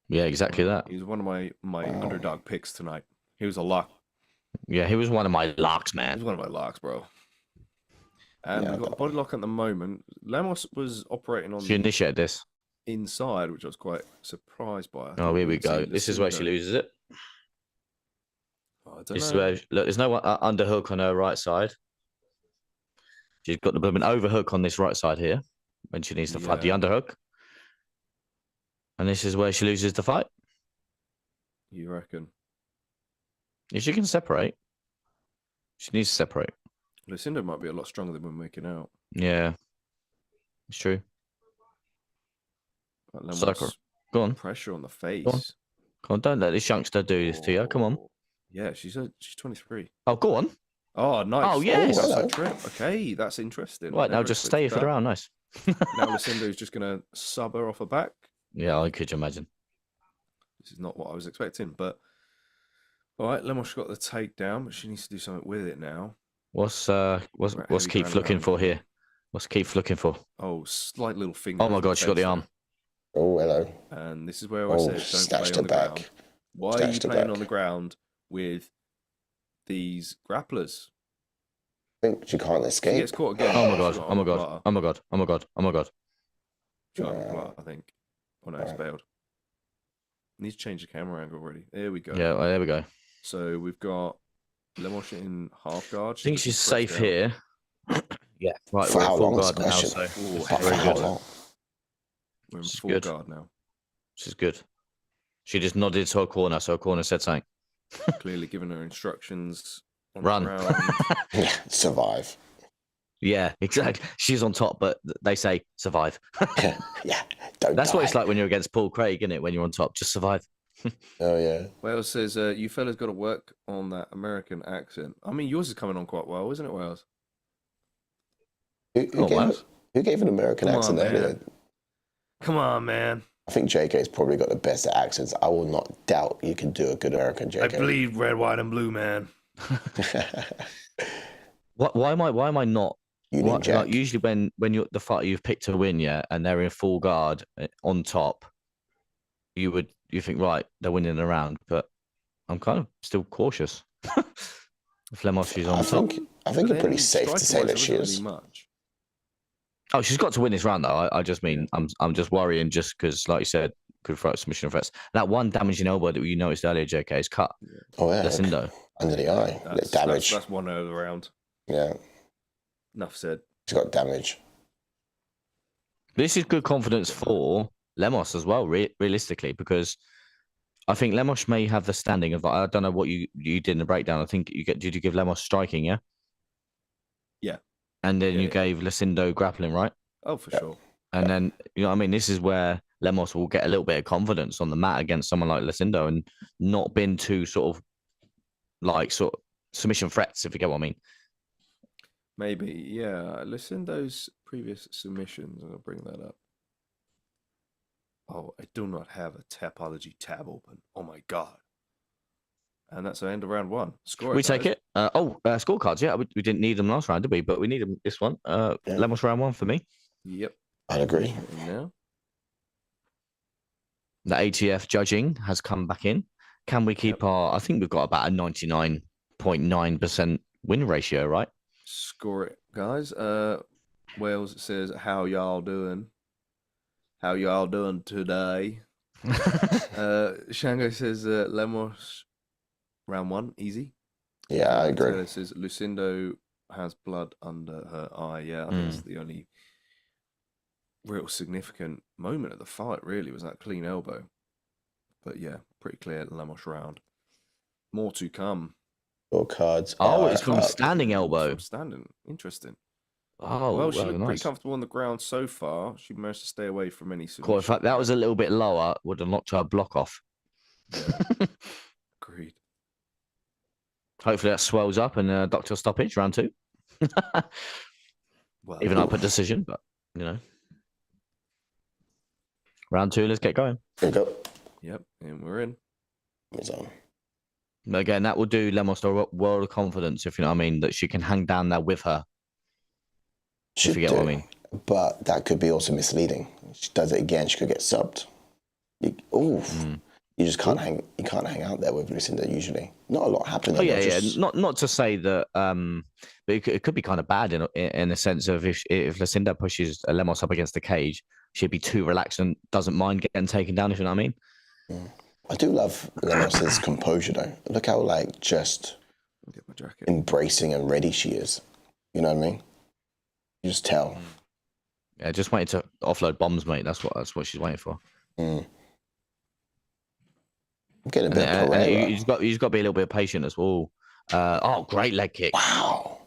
Yeah, exactly that. He was one of my underdog picks tonight. He was a lock. Yeah, he was one of my locks, man. He was one of my locks, bro. And we've got body lock at the moment. Lemos was operating on. She initiated this inside, which I was quite surprised by. Oh, here we go. This is where she loses it. Oh, I don't this know. Is where, look, there's no underhook on her right side. She's got the blooming overhook on this right side here when she needs to fight the underhook. And this is where she loses the fight. You reckon? If she can separate, she needs to separate. Lucindo might be a lot stronger than we're making out. Yeah, it's true. Sucker. Go on. Pressure on the face. Go on, don't let this youngster do this to you. Come on. Yeah, she's 23. Oh, go on. Oh, nice. Oh, yes. That's a trip. Okay, that's interesting. Right, now just stay for the round. Nice. Now Lucindo's just going to sub her off her back. Yeah, I could imagine. This is not what I was expecting, but All right, Lemos got the takedown, but she needs to do something with it now. What's Right, Keith heavy looking ground for and here? What's Keith looking for? Oh, slight little finger. Oh my off God, she got the chest arm. there. Oh, hello. And this is where I Oh, said, don't snatched play on her the back. ground. Why are you Snatched her playing back. on the ground with these grapplers? I think she can't She escape. gets caught again. Oh my She God! got Oh my on God! blotter. Oh my God! Oh my God! Oh my God! She got on blotter, I think. Oh no, it's bailed. Needs to change the camera angle already. There we go. Yeah, well, there we go. So we've got Lemos in half guard. I think she's safe here. Yeah. Right, For we're how in full long is guard the now, question? so For very how good. long? We're in This is full good. guard now. This is good. She just nodded to her corner, so her corner said something. Clearly giving her instructions on Run. the ground. Yeah, survive. Yeah, exactly. She's on top, but they say survive. Yeah, don't That's die. what it's like when you're against Paul Craig, isn't it? When you're on top, just survive. Oh, yeah. Wales says, you fellas got to work on that American accent. I mean, yours is coming on quite well, isn't it, Wales? Who gave an American Come on, accent man. earlier? Come on, man. I think JK's probably got the best at accents. I will not doubt you can do a good American I JK. bleed red, white, and blue, man. Why am I not? Union Jack. Like usually when you're the fighter you've picked to win, yeah, and they're in full guard on top, you think right, they're winning the round, but I'm kind of still cautious. If Lemos is on top, I think it's pretty safe to say that she is. Much. Oh, she's got to win this round though. I just mean I'm just worrying just because, like you said, good throat submission threats. That one damaging elbow that you noticed earlier, JK, is cut. Oh yeah, Lucindo. Under the eye, damage. That's one over the round. Yeah, Enough said. she's got damage. This is good confidence for Lemos as well, realistically, because I think Lemos may have the standing of. I don't know what you did in the breakdown. I think did you give Lemos striking? Yeah. Yeah. And then you gave Lucindo grappling, right? Oh, for sure. And then you know, what I mean, this is where Lemos will get a little bit of confidence on the mat against someone like Lucindo, and not been too sort of submission threats, if you get what I mean. Maybe, yeah. Lucindo's previous submissions. I'll bring that up. Oh, I do not have a Tapology tab open. Oh my god. And that's the end of round one. Score. We take it. Scorecards. Yeah, we didn't need them last round, did we? But we need them this one. Lemos round one for me. Yep. I'd agree. And now The ATF judging has come back in. Can we keep our? I think we've got about a 99.9% win ratio, right? score it, guys. Wales says, "How y'all doing? How y'all doing today?" Shango says, "Lemos round one, easy." Yeah, I agree. Taylor says Lucindo has blood under her eye. Yeah, I think it's the only real significant moment of the fight. Really, was that clean elbow. But yeah, pretty clear Lemos round. More to come. All cards. Oh, it's from up. standing elbow. From standing, interesting. Oh, Well, she looked pretty nice. comfortable on the ground so far. She managed to stay away from any Cool. In fact, that was a little bit lower. Would have knocked her block off. Yeah. Agreed. Hopefully that swells up and doctor stoppage round two. Well, Even up a decision, but you know. Round two, let's get going. There we go. Yep, and we're in. It's on. Again, that will do Lemos a world of confidence, if you know what I mean, that she can hang down there with her. Should If you get what I mean. But that could be also misleading. If she does it again, she could get subbed. You just can't hang. You can't hang out there with Lucinda usually. Not a lot happens. Oh yeah. Not to say that, but it could be kind of bad in a sense of if Lucinda pushes Lemos up against the cage, she'd be too relaxed and doesn't mind getting taken down. If you know what I mean. I do love Lemos's composure though. Look how just I'll get my jacket. embracing and ready she is. You know what I mean? You just tell. Yeah, just waiting to offload bombs, mate. That's what she's waiting for. I'm getting a bit of Pereira. You've got to be a little bit patient as well. Great leg kick. Wow.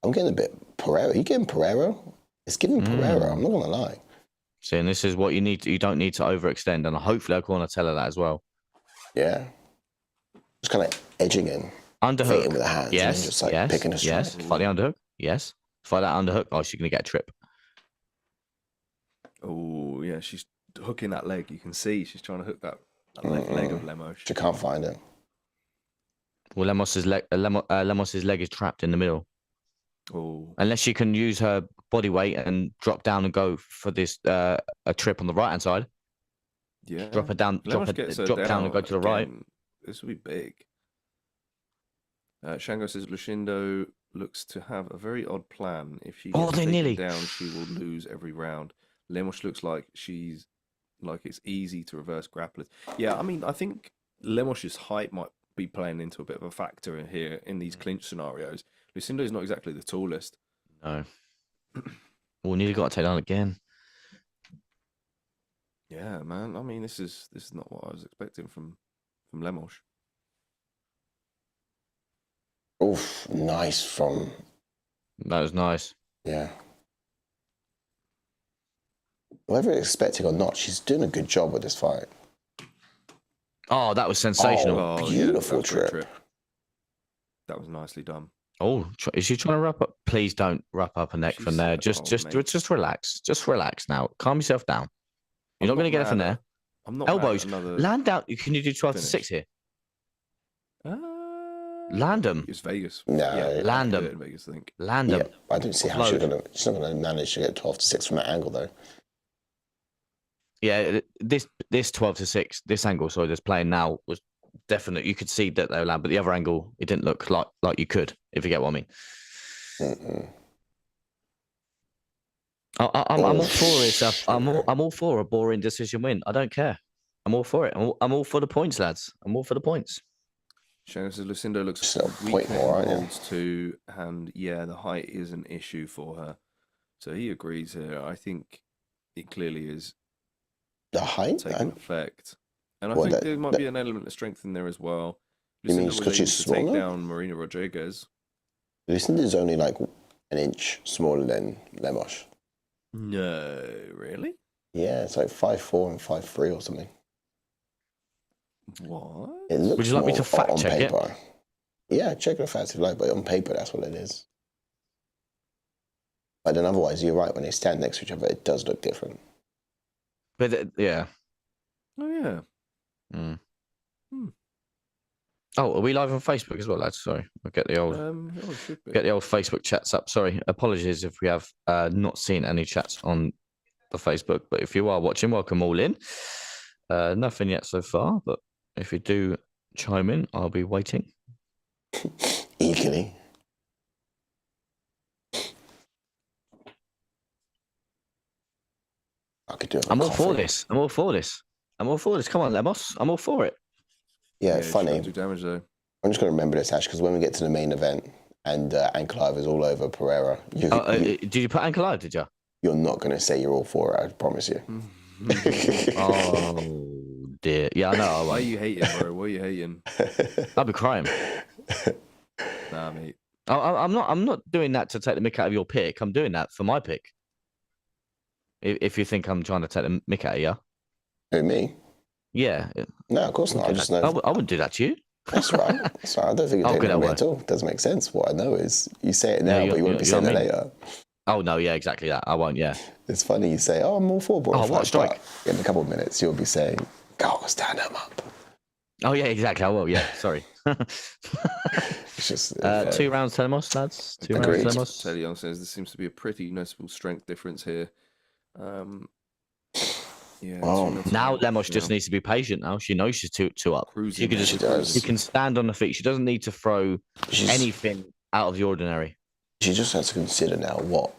I'm getting a bit Pereira. You getting Pereira? It's giving Pereira. I'm not gonna lie. See, and this is what you need. You don't need to overextend, and hopefully, I want to tell her that as well. Yeah. Just kind of edging in. Underhook. Faiting with the hands. Yes. And then just like picking a strike. Yes. Fight the underhook. Yes. Fight that underhook. Oh, she's gonna get a trip. Oh yeah, she's hooking that leg. You can see she's trying to hook that leg of Lemos. She can't find it. Well, Lemos's leg is trapped in the middle. Oh, Unless she can use her body weight and drop down and go for this a trip on the right hand side. yeah. Drop her down, drop down and go to the right. This would be big. Shango says Lucindo looks to have a very odd plan. If she gets taken down, she will lose every round. Lemos looks like it's easy to reverse grapplers. Yeah, I mean, I think Lemos's height might be playing into a bit of a factor in here in these clinch scenarios. Lucindo is not exactly the tallest. No. Well, nearly got to take down again. Yeah, man. I mean, this is not what I was expecting from Lemos. Oof, nice from. That was nice. Yeah. Whether it's expecting or not, she's doing a good job with this fight. Oh, that was sensational. Oh, beautiful trip. That was nicely done. Oh, is she trying to wrap up? Please don't wrap up her neck from there. Just relax. Just relax now. Calm yourself down. You're not going to get it from there. I'm not elbows. Land down. Can you do 12 to 6 here? Land them. It's Vegas. No, yeah, land them. Vegas, I think. Land them. I don't see how she's not going to manage to get 12 to 6 from that angle, though. Yeah, this 12 to 6, this angle, sorry, that's playing now was definite. You could see that they were land, but the other angle, it didn't look like you could, if you get what I mean. I'm all for it. I'm all for a boring decision win. I don't care. I'm all for it. I'm all for the points, lads. I'm all for the points. Shannon says Lucindo looks weak more, holds too, and yeah, the height is an issue for her. So he agrees here. I think it clearly is the height taking effect, and I think there might be an element of strength in there as well. You mean because she's smaller? Take down Marina Rodriguez. Lucindo is only like an inch smaller than Lemos. No, really? Yeah, it's like 5'4" and 5'3" or something. What? It looks Would you like me to fact check paper. It? Yeah, check the facts if you like, but on paper, that's what it is. But then otherwise, you're right. When they stand next to each other, it does look different. But yeah. Oh yeah. Oh, are we live on Facebook as well, lads? Sorry, I'll get the old Facebook chats up. Sorry, apologies if we have not seen any chats on the Facebook, but if you are watching, welcome all in. Nothing yet so far, but if you do chime in, I'll be waiting eagerly. I could do it. I'm all for this. I'm all for this. Come on, Lemos. I'm all for it. Yeah, funny. Do damage though. I'm just going to remember this, Ash, because when we get to the main event and Ankalaev is all over Pereira, did you put Ankalaev? Did you? You're not going to say you're all for it. I promise you. Oh dear. Yeah, I know. Why are you hating, bro? Why are you hating? I'll be crying. Nah, mate. I'm not doing that to take the mick out of your pick. I'm doing that for my pick. If you think I'm trying to take the mick out of you. Who, me? Yeah. No, of course not. I just know. I wouldn't do that to you. That's right. That's right. I don't think you're taking it at all. It doesn't make sense. What I know is you say it now, but you won't be saying it later. Oh, no, yeah, exactly that. I won't, yeah. It's funny you say, oh, I'm all for boring what strike? In a couple of minutes, you'll be saying, go, stand him up. Oh, yeah, exactly. I will, yeah. Sorry. It's just 2 rounds, Lemos, lads. 2 rounds, Lemos. Taylor Young says there seems to be a pretty noticeable strength difference here. Yeah. Now Lemos just needs to be patient. Now she knows she's two up. She can stand on the feet. She doesn't need to throw anything out of the ordinary. She just has to consider now what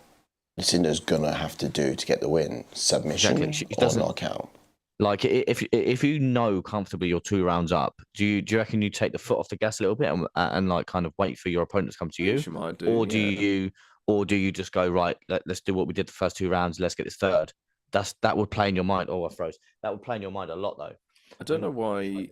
Lucindo's gonna have to do to get the win: submission or knockout. Like if you know comfortably you're 2 rounds up, do you reckon you take the foot off the gas a little bit and like kind of wait for your opponent to come to you, she might do, or do you just go right? Let's do what we did the first 2 rounds. Let's get this third. That would play in your mind. Oh, I froze. That would play in your mind a lot, though. I don't know why.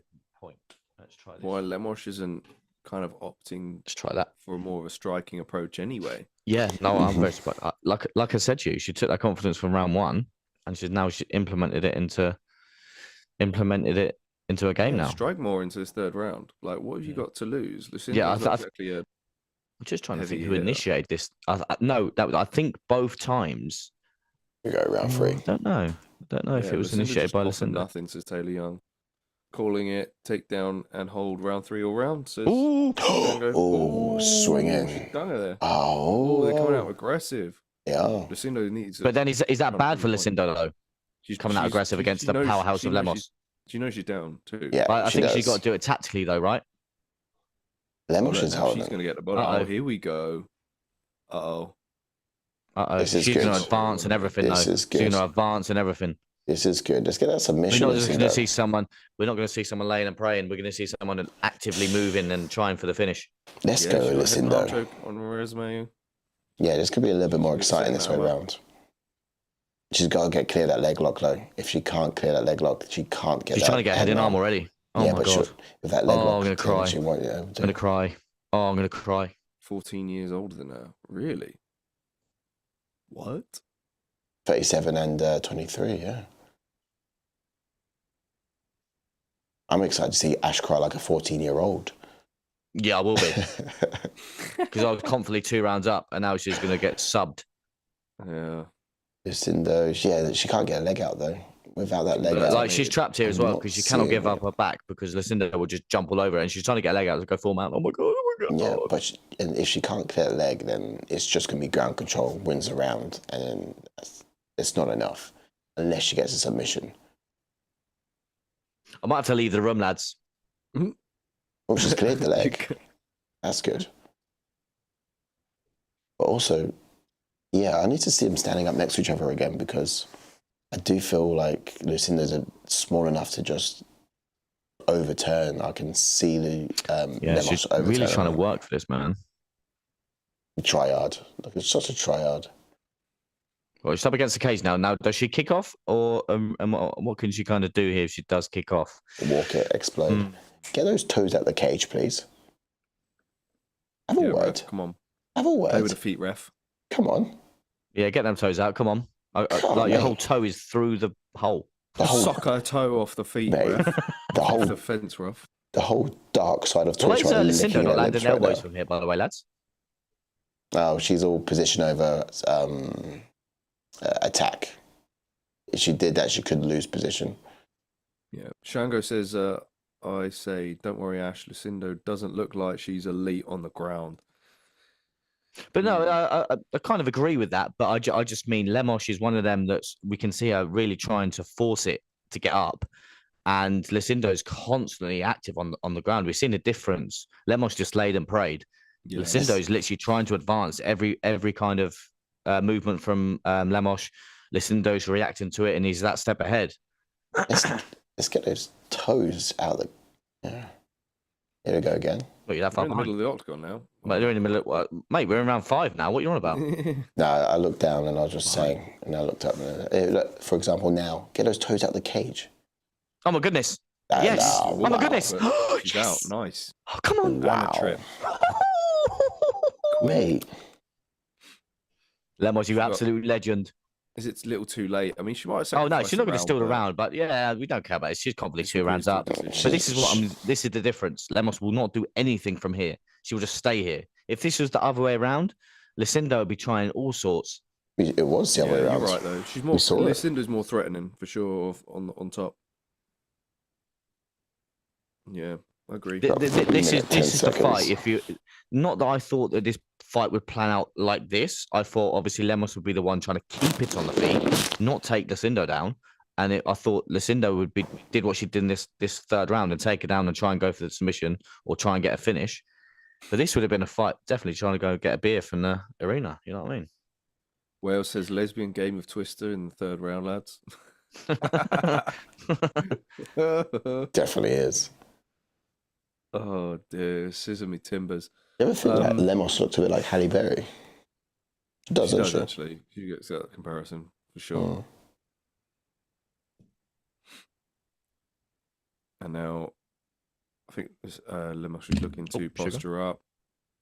Let's try this. Why Lemos isn't kind of opting. Let's try that for more of a striking approach, anyway. Yeah, no, I'm very surprised. Like I said to you, she took that confidence from round 1, and she implemented it into a game now. Strike more into this 3rd round. Like, what have you got to lose? I'm just trying to think who initiated this. I think both times. We go round 3. I don't know if it was initiated by Lucindo. Nothing, says Taylor Young. calling it takedown and hold round 3 all round. Says Ooh. Swinging. She done it there. Oh, They're coming out aggressive. Yeah. Lucindo needs. But then is that bad for Lucindo though? She's Coming out aggressive against the powerhouse of Lemos. She knows she's down too. Yeah, I think she's got to do it tactically though, right? Lemos is holding. She's going to get the bottom. Oh, here we go. Uh-oh. She's going to advance and everything though. She's going to advance and everything. This is good. Let's get that submission. We're not going to see someone. We're not going to see someone laying and praying. We're going to see someone actively moving and trying for the finish. Let's go, Lucindo. On her resume. Yeah, this could be a little bit more exciting this way around. She's got to get clear that leg lock though. If she can't clear that leg lock, she can't get. She's trying to get head in arm already. Oh yeah, my god! With that leg lock, I'm going to cry. I'm going to cry. Oh, I'm going to cry. 14 years older than her. Really? What? 37 and 23. Yeah. I'm excited to see Ash cry like a 14-year-old. Yeah, I will be. Because I was confidently 2 rounds up, and now she's going to get subbed. Yeah. Lucindo, yeah, she can't get a leg out though. Without that leg out. Like she's trapped here as well because she cannot give up her back because Lucindo will just jump all over her, and she's trying to get a leg out to go full mount. Oh my god! Oh my god! Yeah, but and if she can't clear the leg, then it's just going to be ground control, wins the round, and then it's not enough unless she gets a submission. I might have to leave the room, lads. Well, she's cleared the leg. That's good. But also, yeah, I need to see them standing up next to each other again because I do feel like Lucindo's small enough to just overturn. I can see the she's really trying to work for this, man. Triad. Look, it's such a triad. Well, she's up against the cage now. Now, does she kick off, or and what can she kind of do here if she does kick off? Walk it, explode. Get those toes out the cage, please. Have a word. Ref, come on. Have a word. Play with the feet, ref. Come on. Yeah, get them toes out. Come on. Like your whole toe is through the hole. Sock her toe off the feet, ref. Off the fence, ref. The whole dark side of Twitch. Why is Lucindo not landing elbows from here, by the way, lads? Oh, she's all position over attack. If she did that, she could lose position. Yeah. Shango says, I say, don't worry, Ash. Lucindo doesn't look like she's elite on the ground. But no, I kind of agree with that. But I just mean Lemos is one of them that we can see her really trying to force it to get up. And Lucindo's constantly active on the ground. We've seen a difference. Lemos just laid and prayed. Yes. Lucindo's literally trying to advance every kind of movement from Lemos. Lucindo's reacting to it, and he's that step ahead. Let's get those toes out of the... Yeah. Here we go again. Look, you're in the middle of the octagon now. Mate, they're in the middle of... Mate, we're in round 5 now. What are you on about? No, I looked down and I was just saying, and I looked up. And, look, for example, now, get those toes out of the cage. Oh, my goodness. Yes. Oh, my goodness. She's out. Nice. Oh, come on. Wow. Trip. Mate. Lemos, you absolute legend. Is it a little too late? I mean, she might have. Oh no, she's not going to steal the round, but yeah, we don't care about it. She's probably 2 rounds up. But this is the difference. Lemos will not do anything from here. She will just stay here. If this was the other way around, Lucindo would be trying all sorts. It was the other way around. You're right though. She's more. Lucindo's more threatening for sure on top. Yeah, I agree. This is the fight. If you, not that I thought that this fight would plan out like this. I thought obviously Lemos would be the one trying to keep it on the feet, not take Lucindo down. And I thought Lucindo did what she did in this 3rd round and take her down and try and go for the submission or try and get a finish. But this would have been a fight, definitely trying to go get a beer from the arena. You know what I mean? Wales says lesbian game of Twister in the 3rd round, lads. Definitely is. Oh dear, scissor me timbers. You ever think that Lemos looked a bit like Halle Berry? She does actually. She gets that comparison for sure. And now, I think Lemos is looking to posture up,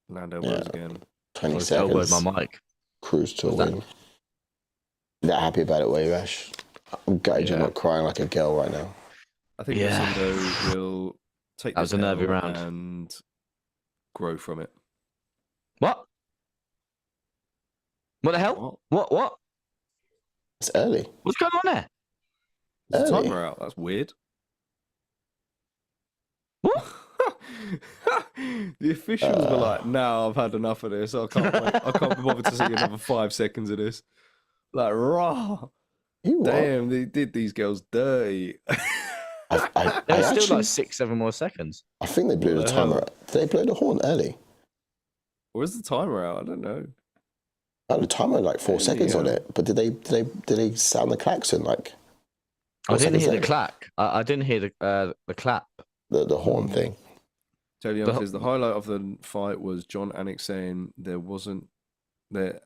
land elbows again. 20 seconds. Elbowed my mic. Cruise to a win. That happy about it, were you, Ash? I'm gutted you're not crying like a girl right now. I think Lucindo will take that was a nervy round and grow from it. What the hell? What? It's early. What's going on there? There's a timer out. That's weird. The officials were like, "No, I've had enough of this. I can't wait. I can't be bothered to see another 5 seconds of this." Like, raw. Damn, they did these girls dirty. There's still like 6-7 more seconds. I think they blew the timer out. Did they blow the horn early? Where's the timer out? I don't know. The timer had like 4 seconds on it, but did they sound the klaxon like? I didn't hear the clack. I didn't hear the clap. The horn thing. Tony Young says the highlight of the fight was John Anik saying there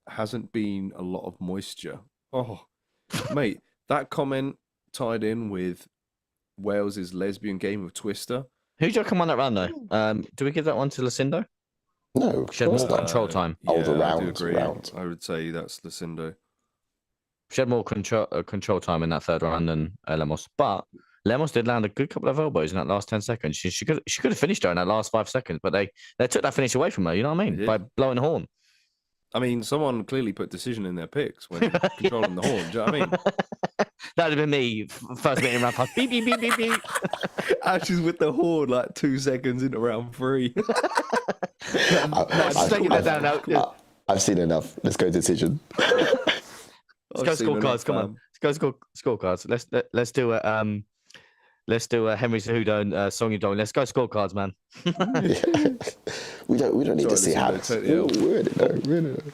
hasn't been a lot of moisture. Oh, mate, that comment tied in with Wales's lesbian game of Twister. Who do you come on that round though? Do we give that one to Lucindo? No, she had more control time. The round. round. I would say that's Lucindo. She had more control time in that third round than Lemos, but Lemos did land a good couple of elbows in that last 10 seconds. She could have finished her in that last 5 seconons, but they took that finish away from her. You know what I mean? By blowing the horn. I mean, someone clearly put decision in their picks when controlling the horn. Do you know what I mean? That would have been me first minute in round 5. Beep beep beep beep beep. Ashes with the horn like 2 seconds into round 3. I've seen enough. Let's go decision. Let's go scorecards. Come on. Let's go scorecards. Let's do a Henry Cejudo and Song Yudong. Let's go scorecards, man. We don't need to see how. We're in it.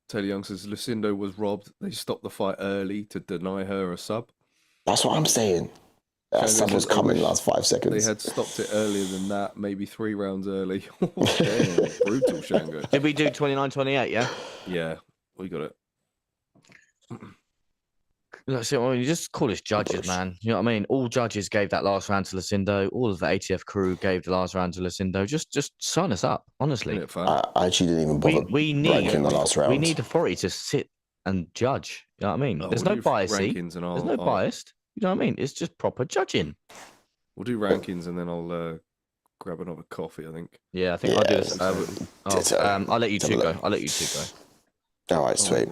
Taylor Young says Lucindo was robbed. They stopped the fight early to deny her a sub. That's what I'm saying. That sub was coming last 5 seconds. They had stopped it earlier than that, maybe 3 rounds early. Damn, brutal, Shango. Did we do 29-28, yeah? Yeah, we got it. Look, see, I mean, you just call this judges, man. You know what I mean? All judges gave that last round to Lucindo. All of the ATF crew gave the last round to Lucindo. Just sign us up, honestly. I actually didn't even bother ranking the last round. We need authority to sit and judge. You know what I mean? There's no bias. There's no bias. You know what I mean? It's just proper judging. We'll do rankings and then I'll grab another coffee, I think. Yeah, I think I'll do this. I'll let you two go. All right, sweet.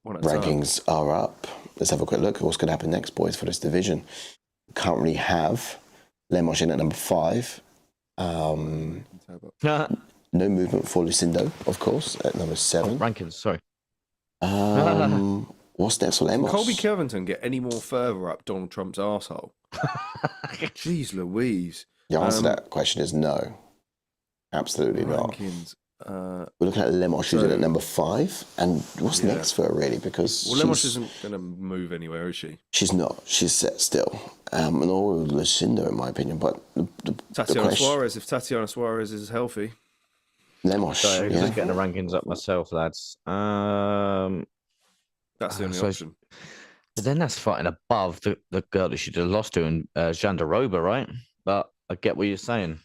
Rankings are up. Let's have a quick look at what's going to happen next, boys, for this division. Currently have Lemos in at number 5. No movement for Lucindo, of course, at number 7. Rankings, sorry. What's next for Lemos? Can Colby Covington get any more further up Donald Trump's arsehole? Jeez Louise. The answer to that question is no. Absolutely rankings. We're looking at Lemos, who's in at number 5. And what's next for her, really? Because Lemos isn't going to move anywhere, is she? She's not. She's set still. And all with Lucindo, in my opinion. But Tatiana Suarez, if Tatiana Suarez is healthy. Lemos, so just getting the rankings up myself, lads. That's the only option. But then that's fighting above the girl that she lost to in Jandaroba, right? But I get what you're saying.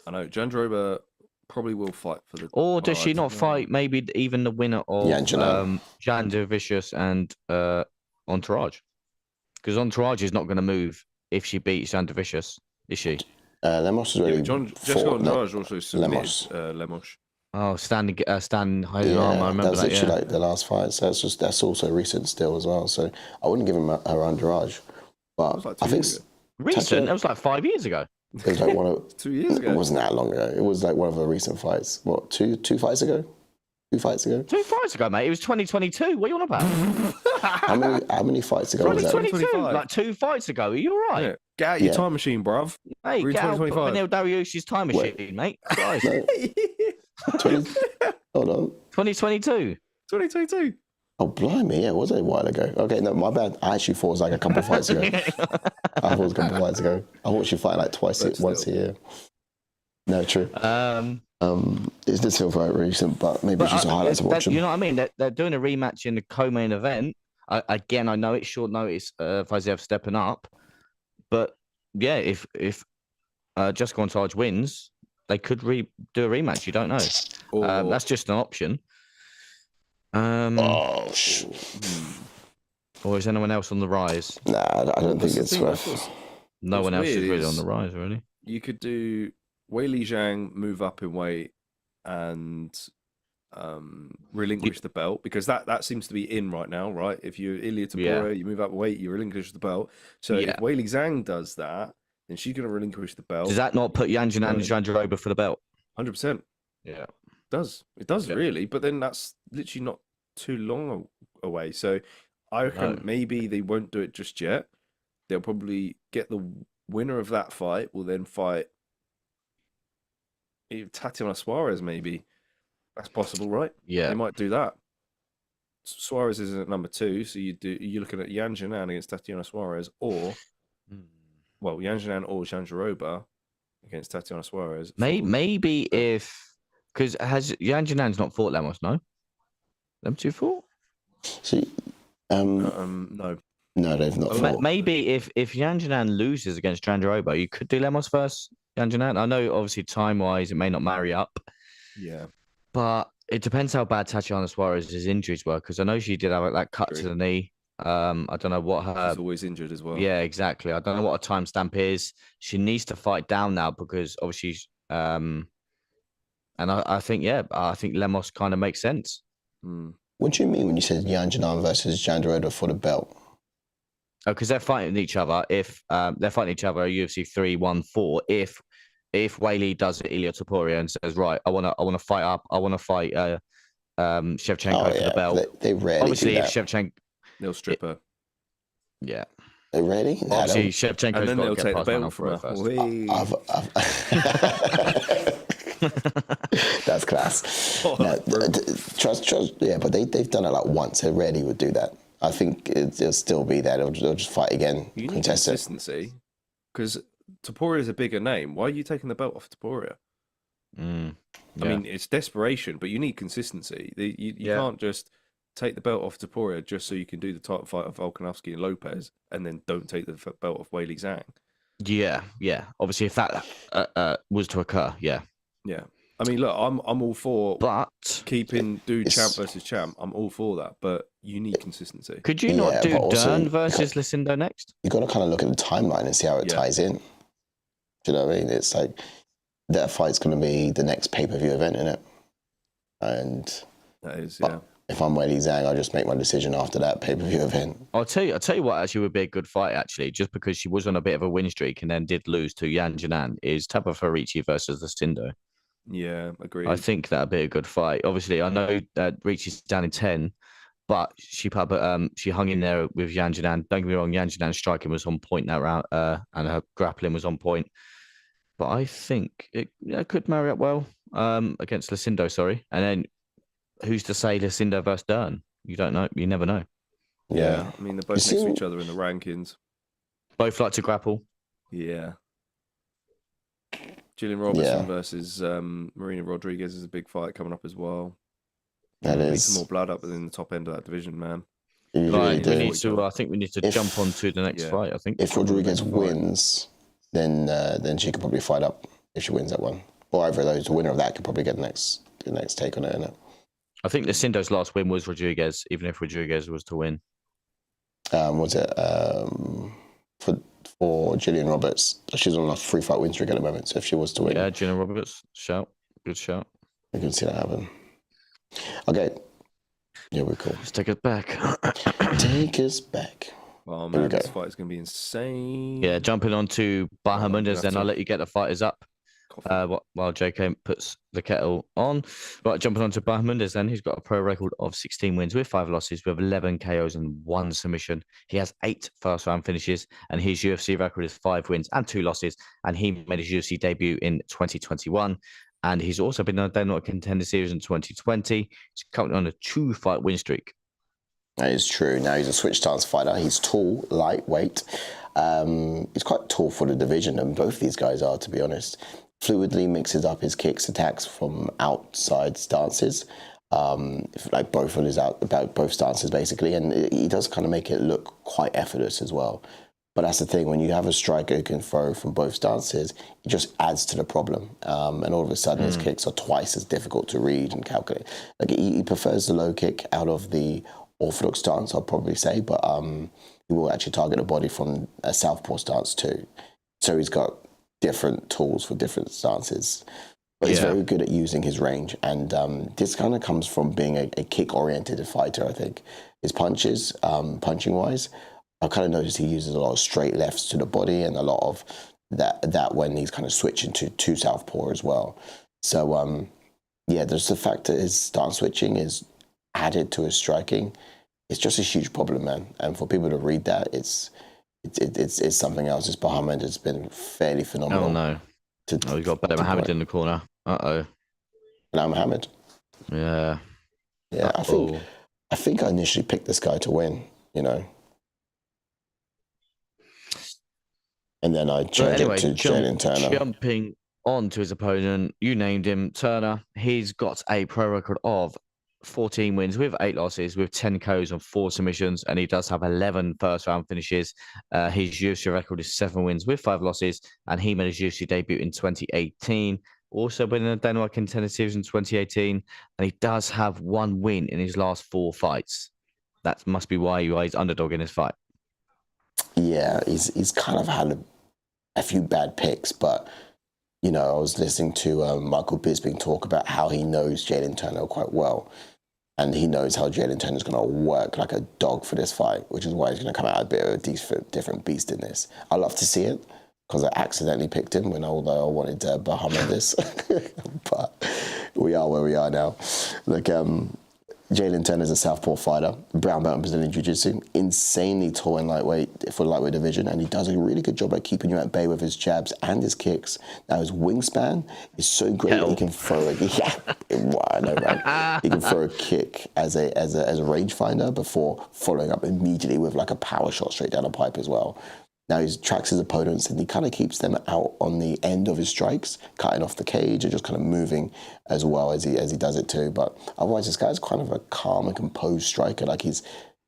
I know. Jandaroba probably will fight for the... Or does she not fight maybe even the winner of Jandaroba and Entourage? Because Entourage is not going to move if she beats Jandaroba, is she? Lemos is already Jessica Entourage also submitted Lemos. Oh, standing high arm. I remember that. Literally like the last fight. So that's also recent still as well. So I wouldn't give him her Entourage, but like I think recent. That was like 5 years ago. It was like one of 2 years ago. It wasn't that long ago. It was like one of the recent fights. What, two fights ago? 2 fights ago? 2 fights ago, mate. It was 2022. What are you on about? how many fights ago was that? 2022. Like 2 fights ago. Are you all right? Yeah. Get out your time machine, bruv. Hey, get out Neil Dariush's time machine, mate. Guys. Hold on. 2022. 2022. Oh, blimey. Yeah, it was a while ago. Okay, no, my bad. I actually thought it was like a couple of fights ago. I thought it was a couple of fights ago. I watched you fight like once a year. No, true. It's the silver recent, but maybe it's just a highlight to watch them. You know what I mean? They're doing a rematch in the co-main event. Again, I know it's short notice. Fiziev stepping up, but yeah, if Jessica Entourage wins, they could do a rematch. You don't know. That's just an option. Or is anyone else on the rise? Nah, I don't think it's worth. No one else is really on the rise, really. You could do Weili Zhang move up in weight and relinquish the belt, because that seems to be in right now, right? If you're Ilia Tabora, you move up weight, you relinquish the belt. So if Weili Zhang does that, then she's going to relinquish the belt. Does that not put Janjanan and Jandiroba for the belt? 100%. Yeah. It does really, but then that's literally not too long away. So I reckon maybe they won't do it just yet. They'll probably get the winner of that fight will then fight Tatiana Suarez, maybe. That's possible, right? Yeah. They might do that. Suarez is at number 2, so you're looking at Yan Jinan against Tatiana Suarez, or Yan Jinan or Jandiroba against Tatiana Suarez. Maybe if because Yan Janan's not fought Lemos, no? Them two fought? See, no. No, they've not fought. Maybe if Yan Janan loses against Jandiroba, you could do Lemos first, Yan Janan. I know obviously time-wise it may not marry up. Yeah. But it depends how bad Tatiana Suarez's injuries were, because I know she did have that cut to the knee. I don't know what her... She's always injured as well. Yeah, exactly. I don't know what her timestamp is. She needs to fight down now because obviously... and I think Lemos kind of makes sense. What do you mean when you said Yan Janan versus Jandiroba for the belt? Because they're fighting each other. If they're fighting each other at UFC 314, if Weili does it, Ilia Topuria, and says, right, I want to fight up. I want to fight Shevchenko for the belt. They rarely obviously do if that. Shevchenko, they'll strip her. They ready? Obviously Shevchenko's and then got they'll to take get the past belt one from her. That's class. Trust. Yeah, but they've done it like once. They rarely would do that. I think it'll still be there. They'll just fight again. You need contest consistency because Topuria is a bigger name. Why are you taking the belt off Topuria? I mean, it's desperation, but you need consistency. You can't just take the belt off Topuria just so you can do the title fight of Volkanovski and Lopez, and then don't take the belt off Weili Zhang. Yeah. Obviously, if that was to occur, yeah. I mean, look, I'm all for keeping champ versus champ. I'm all for that, but you need consistency. Could you not do Dern versus Lucindo next? You got to kind of look at the timeline and see how it ties in. Do you know what I mean? It's like that fight's going to be the next pay-per-view event, isn't it? And that is, if I'm Weili Zhang, I'll just make my decision after that pay-per-view event. I'll tell you what actually would be a good fight, actually, just because she was on a bit of a win streak and then did lose to Yan Janan, is Tabafaricci versus Lucindo. Yeah, agreed. I think that'd be a good fight. Obviously, I know that Ricci's down in 10, but she hung in there with Yan Janan. Don't get me wrong, Yan Janan's striking was on point that round, and her grappling was on point. But I think it could marry up well against Lucindo, sorry. And then who's to say Lucindo versus Dern? You don't know. You never know. Yeah. I mean, they're both next to each other in the rankings. Both like to grapple. Yeah. Gillian Robertson versus Marina Rodriguez is a big fight coming up as well. That Need is some more blood up in the top end of that division, man. I think we need to jump on to the next fight. I think if Rodriguez wins, then she could probably fight up if she wins that one. Or either of those, the winner of that could probably get the next take on it, innit? I think Lucindo's last win was Rodriguez, even if Rodriguez was to win. Was it for Gillian Roberts? She's on a 3-fight win streak at the moment, so if she was to win... Yeah, Gillian Roberts, good shout. I can see that happen. Okay. Yeah, we're cool. Let's take it back. Take us back. Oh, man, this fight is going to be insane. Yeah, jumping on to Bahamondes, then I'll let you get the fighters up. While JK puts the kettle on. Right, jumping on to Bahamondes then. He's got a pro record of 16 wins with 5 losses with 11 KOs and 1 submission. He has 8 first-round finishes, and his UFC record is 5 wins and 2 losses, and he made his UFC debut in 2021. And he's also been on a Contender Series in 2020. He's currently on a 2-fight win streak. That is true. Now he's a switch stance fighter. He's tall, lightweight. He's quite tall for the division, and both these guys are, to be honest. Fluidly mixes up his kicks, attacks from outside stances, like both stances basically, and he does kind of make it look quite effortless as well. But that's the thing, when you have a striker who can throw from both stances, it just adds to the problem. And all of a sudden his kicks are twice as difficult to read and calculate. Like he prefers the low kick out of the orthodox stance, I'll probably say, but he will actually target the body from a southpaw stance too. So he's got different tools for different stances, but he's very good at using his range, and this kind of comes from being a kick-oriented fighter. I think his punches, punching-wise, I've kind of noticed he uses a lot of straight lefts to the body and a lot of that when he's kind of switching to southpaw as well. So yeah, there's the fact that his stance switching is added to his striking. It's just a huge problem, man. And for people to read that, it's something else. This Bahamondes has been fairly phenomenal. Oh no! Oh, we got better Mohammed in the corner. Now Mohammed. Yeah. Yeah, I think I initially picked this guy to win, you know. And then I changed it to Jalin Turner. Jumping on to his opponent, you named him, Turner. He's got a pro record of 14 wins with 8 losses, with 10 KOs and 4 submissions, and he does have 11 first-round finishes. His UFC record is 7 wins with 5 losses, and he made his UFC debut in 2018. Also winning the Dana White Contender Series in 2018, and he does have 1 win in his last 4 fights. That must be why he's underdog in his fight. Yeah, he's kind of had a few bad picks, but you know, I was listening to Michael Bisping talk about how he knows Jalin Turner quite well, and he knows how Jalin Turner is going to work like a dog for this fight, which is why he's going to come out a bit of a different beast in this. I love to see it, because I accidentally picked him although I wanted Bahamondes. But we are where we are now. Look, Jalin Turner is a southpaw fighter, brown belt in Brazilian Jiu-Jitsu, insanely tall and lightweight for the lightweight division, and he does a really good job at keeping you at bay with his jabs and his kicks. Now, his wingspan is so great that he can throw I know, right? He can throw a kick as a rangefinder before following up immediately with like a power shot straight down the pipe as well. Now he tracks his opponents and he kind of keeps them out on the end of his strikes, cutting off the cage and just kind of moving as well as he does it too. But otherwise, this guy's kind of a calm and composed striker. Like his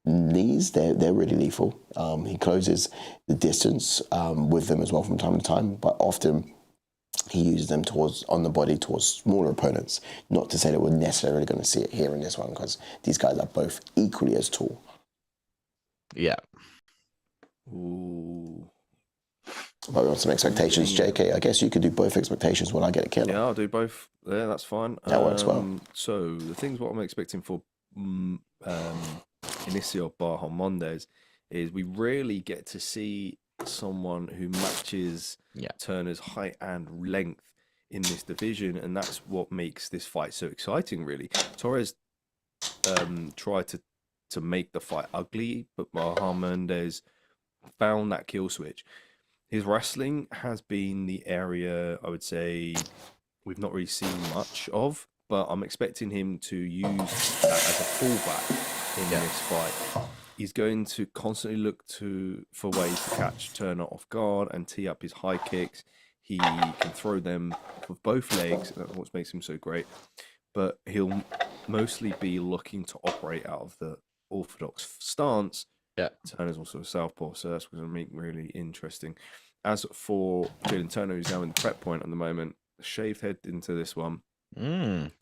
knees, they're really lethal. He closes the distance with them as well from time to time, but often he uses them on the body towards smaller opponents. Not to say that we're necessarily going to see it here in this one, because these guys are both equally as tall. Yeah. Ooh. Well, we want some expectations, JK. I guess you could do both expectations when I get a killer. Yeah, I'll do both. Yeah, that's fine. That works well. So the things what I'm expecting for Ignacio Bahamondes is we rarely get to see someone who matches Turner's height and length in this division, and that's what makes this fight so exciting, really. Torres tried to make the fight ugly, but Bahamondes found that kill switch. His wrestling has been the area I would say we've not really seen much of, but I'm expecting him to use that as a fallback in this fight. He's going to constantly look for ways to catch Turner off guard and tee up his high kicks. He can throw them with both legs. That's what makes him so great. But he'll mostly be looking to operate out of the orthodox stance. Yeah, Turner's also a southpaw, so that's going to make really interesting. As for Jalin Turner, who's now in the prep point at the moment, shaved head into this one.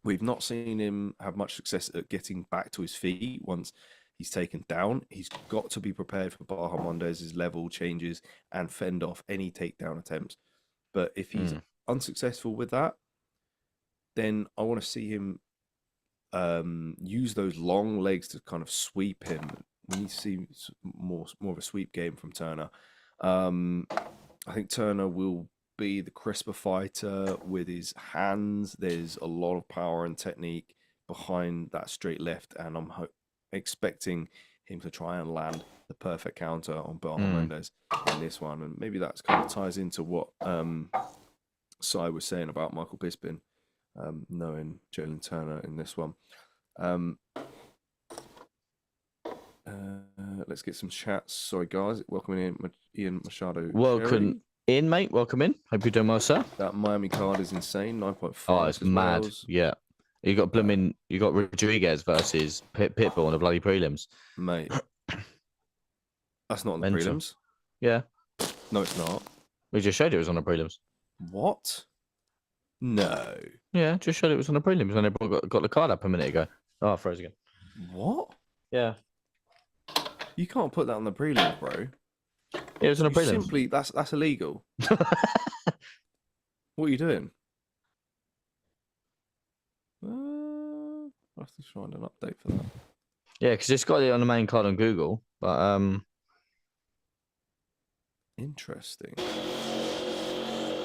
We've not seen him have much success at getting back to his feet once he's taken down. He's got to be prepared for Bahamondes' level changes and fend off any takedown attempts. But if he's unsuccessful with that, then I want to see him use those long legs to kind of sweep him. We need to see more of a sweep game from Turner. I think Turner will be the crisper fighter with his hands. There's a lot of power and technique behind that straight left, and I'm expecting him to try and land the perfect counter on Bahamondes in this one. And maybe that's kind of ties into what Sai was saying about Michael Bisping knowing Jalin Turner in this one. Let's get some chats. Sorry, guys. Welcome in, Ian Machado. Welcome in, mate. Welcome in. Hope you're doing well, sir. That Miami card is insane. 9.5. Oh, it's mad. Yeah. You got you got Rodriguez versus Pitbull on the bloody prelims. Mate. That's not on the prelims. Yeah. No, it's not. We just showed it was on the prelims. What? No. Yeah, just showed it was on the prelims when they got the card up a minute ago. Oh, I froze again. What? Yeah. You can't put that on the prelims, bro. Yeah, it was on the prelims. Simply, that's illegal. What are you doing? I have to find an update for that. Yeah, because it's got it on the main card on Google, but interesting.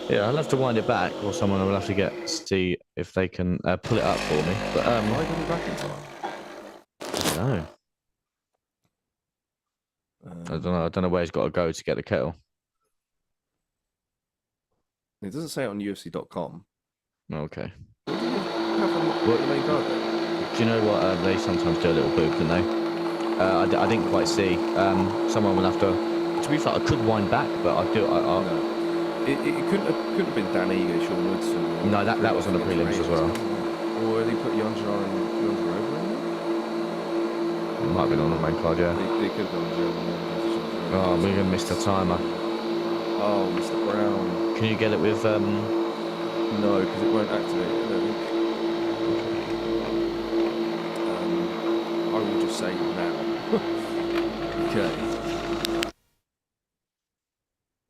Yeah, I'll have to wind it back, or someone will have to see if they can pull it up for me. But why got it back in time? no, I don't know. I don't know where he's got to go to get the kettle. It doesn't say it on UFC.com. Okay. Do you know what? They sometimes do a little boob, don't they? I didn't quite see. Someone will have to. To be fair, I could wind back, but I do. No. It couldn't have been Dan Ige, Sean Woodson. No, that was on the prelims as well. Or they put Yonjar over in it? Might have been on the main card, yeah. They could have done German. Oh, we're going to miss the timer. Oh, Mr. Brown. Can you get it with... No, because it won't activate, I don't think. I will just say now. Okay.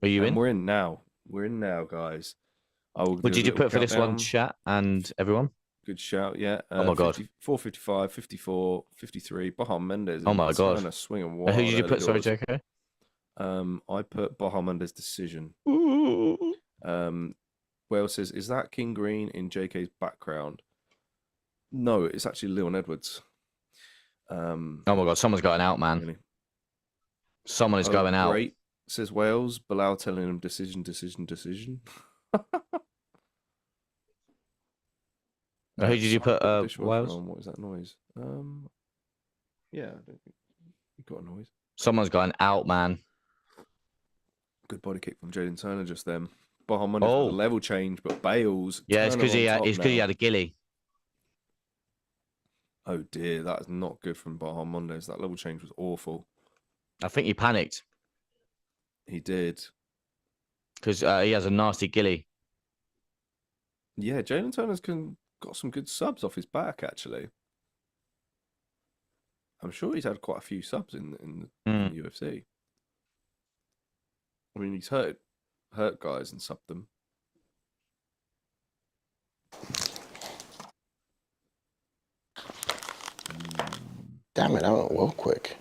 Are you in? We're in now. We're in now, guys. What did you put for this one, chat and everyone? Good shout, yeah. Oh my god. 455, 54, 53. Bahamondes. Oh my god. Swing who did you put? Sorry, JK. I put Bahamondes decision. Wales says, is that King Green in JK's background? No, it's actually Leon Edwards. Oh my god, someone's going out, man. Really? Someone is going out. Great, says Wales. Bilal telling him decision. Who did you put? Wales? What is that noise? Yeah, I don't think you got a noise. Someone's going out, man. Good body kick from Jaden Turner just then. Bahamondes with a level change, but Bales. Yeah, it's because he had a ghillie. Oh dear, that is not good from Bahamondes. That level change was awful. I think he panicked. He did. Because he has a nasty ghillie. Yeah, Jalen Turner's got some good subs off his back, actually. I'm sure he's had quite a few subs in the UFC. I mean, he's hurt guys and subbed them. Damn it, I went well quick.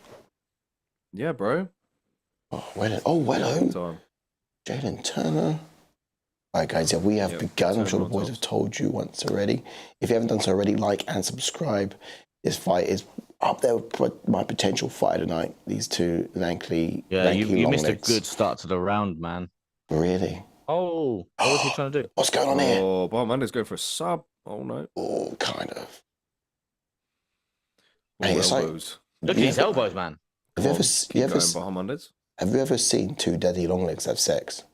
Yeah, bro. Oh, hello. Jalen Turner. All right, guys, we have begun. I'm sure the boys have told you once already. If you haven't done so already, like and subscribe. This fight is up there with my potential fight tonight. These two lanky you missed legs. A good start to the round, man. Really? Oh, what was he trying to do? What's going on here? Oh, Bahamondes going for a sub. Oh, no. Oh, kind of. Hey, it's elbows. Look at his elbows, man. Have you ever seen two daddy long legs have sex?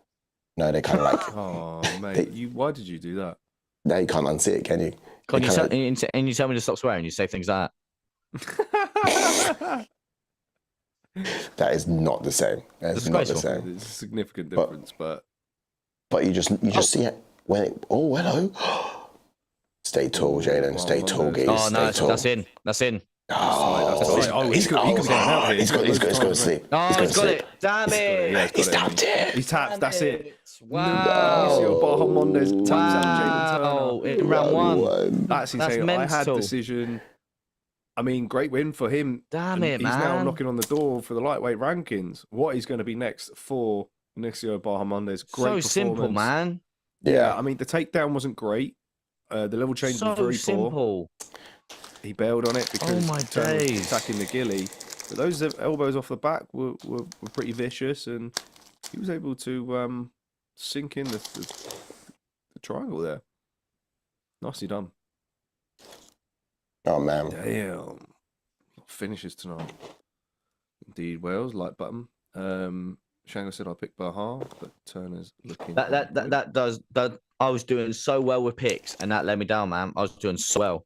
No, they kind of like... Oh, mate, why did you do that? Now you can't unsee it, can you? And you tell me to stop swearing, you say things like that. That is not the same. That's not the same. There's a significant difference, but you just see it when it... Oh, hello. Stay tall, Jalen. Stay tall, Gee. Oh, no, that's in. Oh, he's going out here. He's got to sleep. Oh, he's got it. Damn it. He's tapped it. He taps. That's it. Wow. Bahamondes taps out Jalen Turner. In round one. That's insane. I had decision. I mean, great win for him. Damn it, man. He's now knocking on the door for the lightweight rankings. What is going to be next for Ignacio Bahamondes? Great so simple, man. Yeah, I mean, the takedown wasn't great. The level change was very poor. He bailed on it because Turner was attacking the ghillie. But those elbows off the back were pretty vicious, and he was able to sink in the triangle there. Nicely done. Oh, man. Damn. Finishes tonight. Indeed, Wales, like button. Shango said I picked Baha, but Turner's looking... That I was doing so well with picks, and that let me down, man. I was doing so well.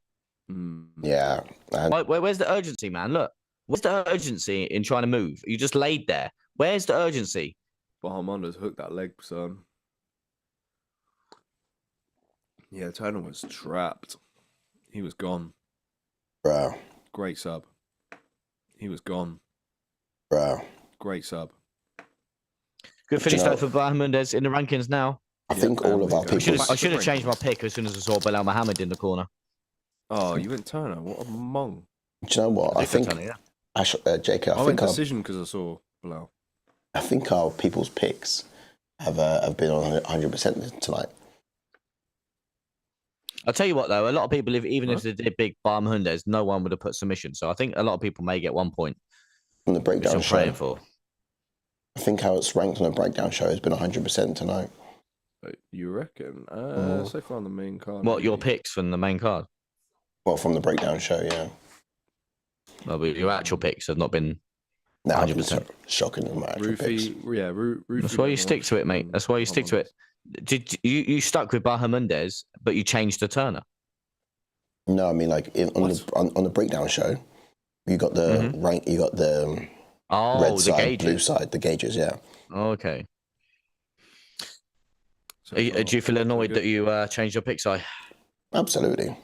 Yeah. Where's the urgency, man? Look, where's the urgency in trying to move? You just laid there. Where's the urgency? Bahamondes hooked that leg, son. Yeah, Turner was trapped. He was gone. Bro. Great sub. He was gone. Bro. Great sub. Good finish for Bahamondes in the rankings now. I think all of our people... I should have changed my pick as soon as I saw Bilal Muhammad in the corner. Oh, you went Turner. What a mong. Do you know what? I think... Turner, yeah. JK, I went decision because I saw Bilal. I think our people's picks have been on 100% tonight. I'll tell you what, though, a lot of people, even if they did big Bahamondes, no one would have put submission. So I think a lot of people may get 1 point. From the breakdown I'm show. praying for. I think how it's ranked on the breakdown show has been 100% tonight. You reckon? So far on the main card. What, your picks from the main card? Well, from the breakdown show, yeah. Well, but your actual picks have not been No, 100%. Shocking in my actual picks. Rufy. That's why you stick to it, mate. That's why you stick to it. Did you stuck with Bahamondes, but you changed the Turner? No, I mean like on the breakdown show, you got the rank, you got the red the side, gauges. blue side, the gauges, yeah. Okay. So Do you feel annoyed that you changed your pick, Si? Absolutely.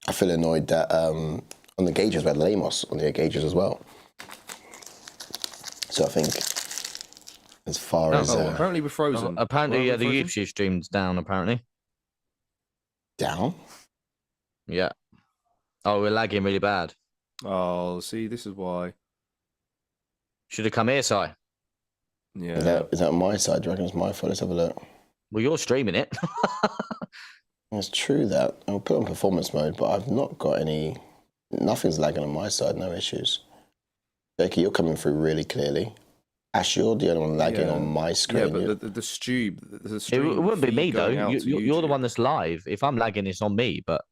I feel annoyed that on the gauges we had Lemos on the gauges as well. So I think as far as apparently we're frozen. Apparently, Well, the frozen? YouTube stream's down. Apparently, down. yeah. Oh, we're lagging really bad. Oh, see, this is why. Should have come here, Si. Yeah. Is that on my side? Do you reckon it's my fault? Let's have a look. Well, you're streaming it. It's true that I'll put it on performance mode, but I've not got any. Nothing's lagging on my side. No issues. Jakey, you're coming through really clearly. Ash, you're the only one lagging on my screen. Yeah, but the stream. It wouldn't be me though. You're the one that's live. If I'm lagging, it's on me. But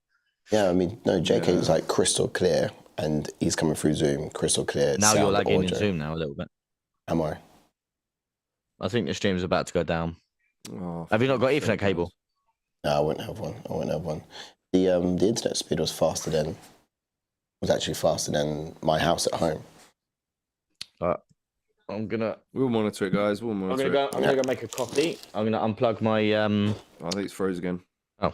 yeah, I mean, no, JK is like crystal clear, and he's coming through Zoom, crystal clear. Now you're lagging audio. in Zoom now a little bit. Am I? I think the stream's about to go down. Oh, Have you not got Ethernet cable? No, I wouldn't have one. The internet speed was actually faster than my house at home. I'm gonna. We'll monitor it, guys. We'll monitor it. I'm gonna go make a coffee. I'm gonna unplug my. I think it's froze again. Oh.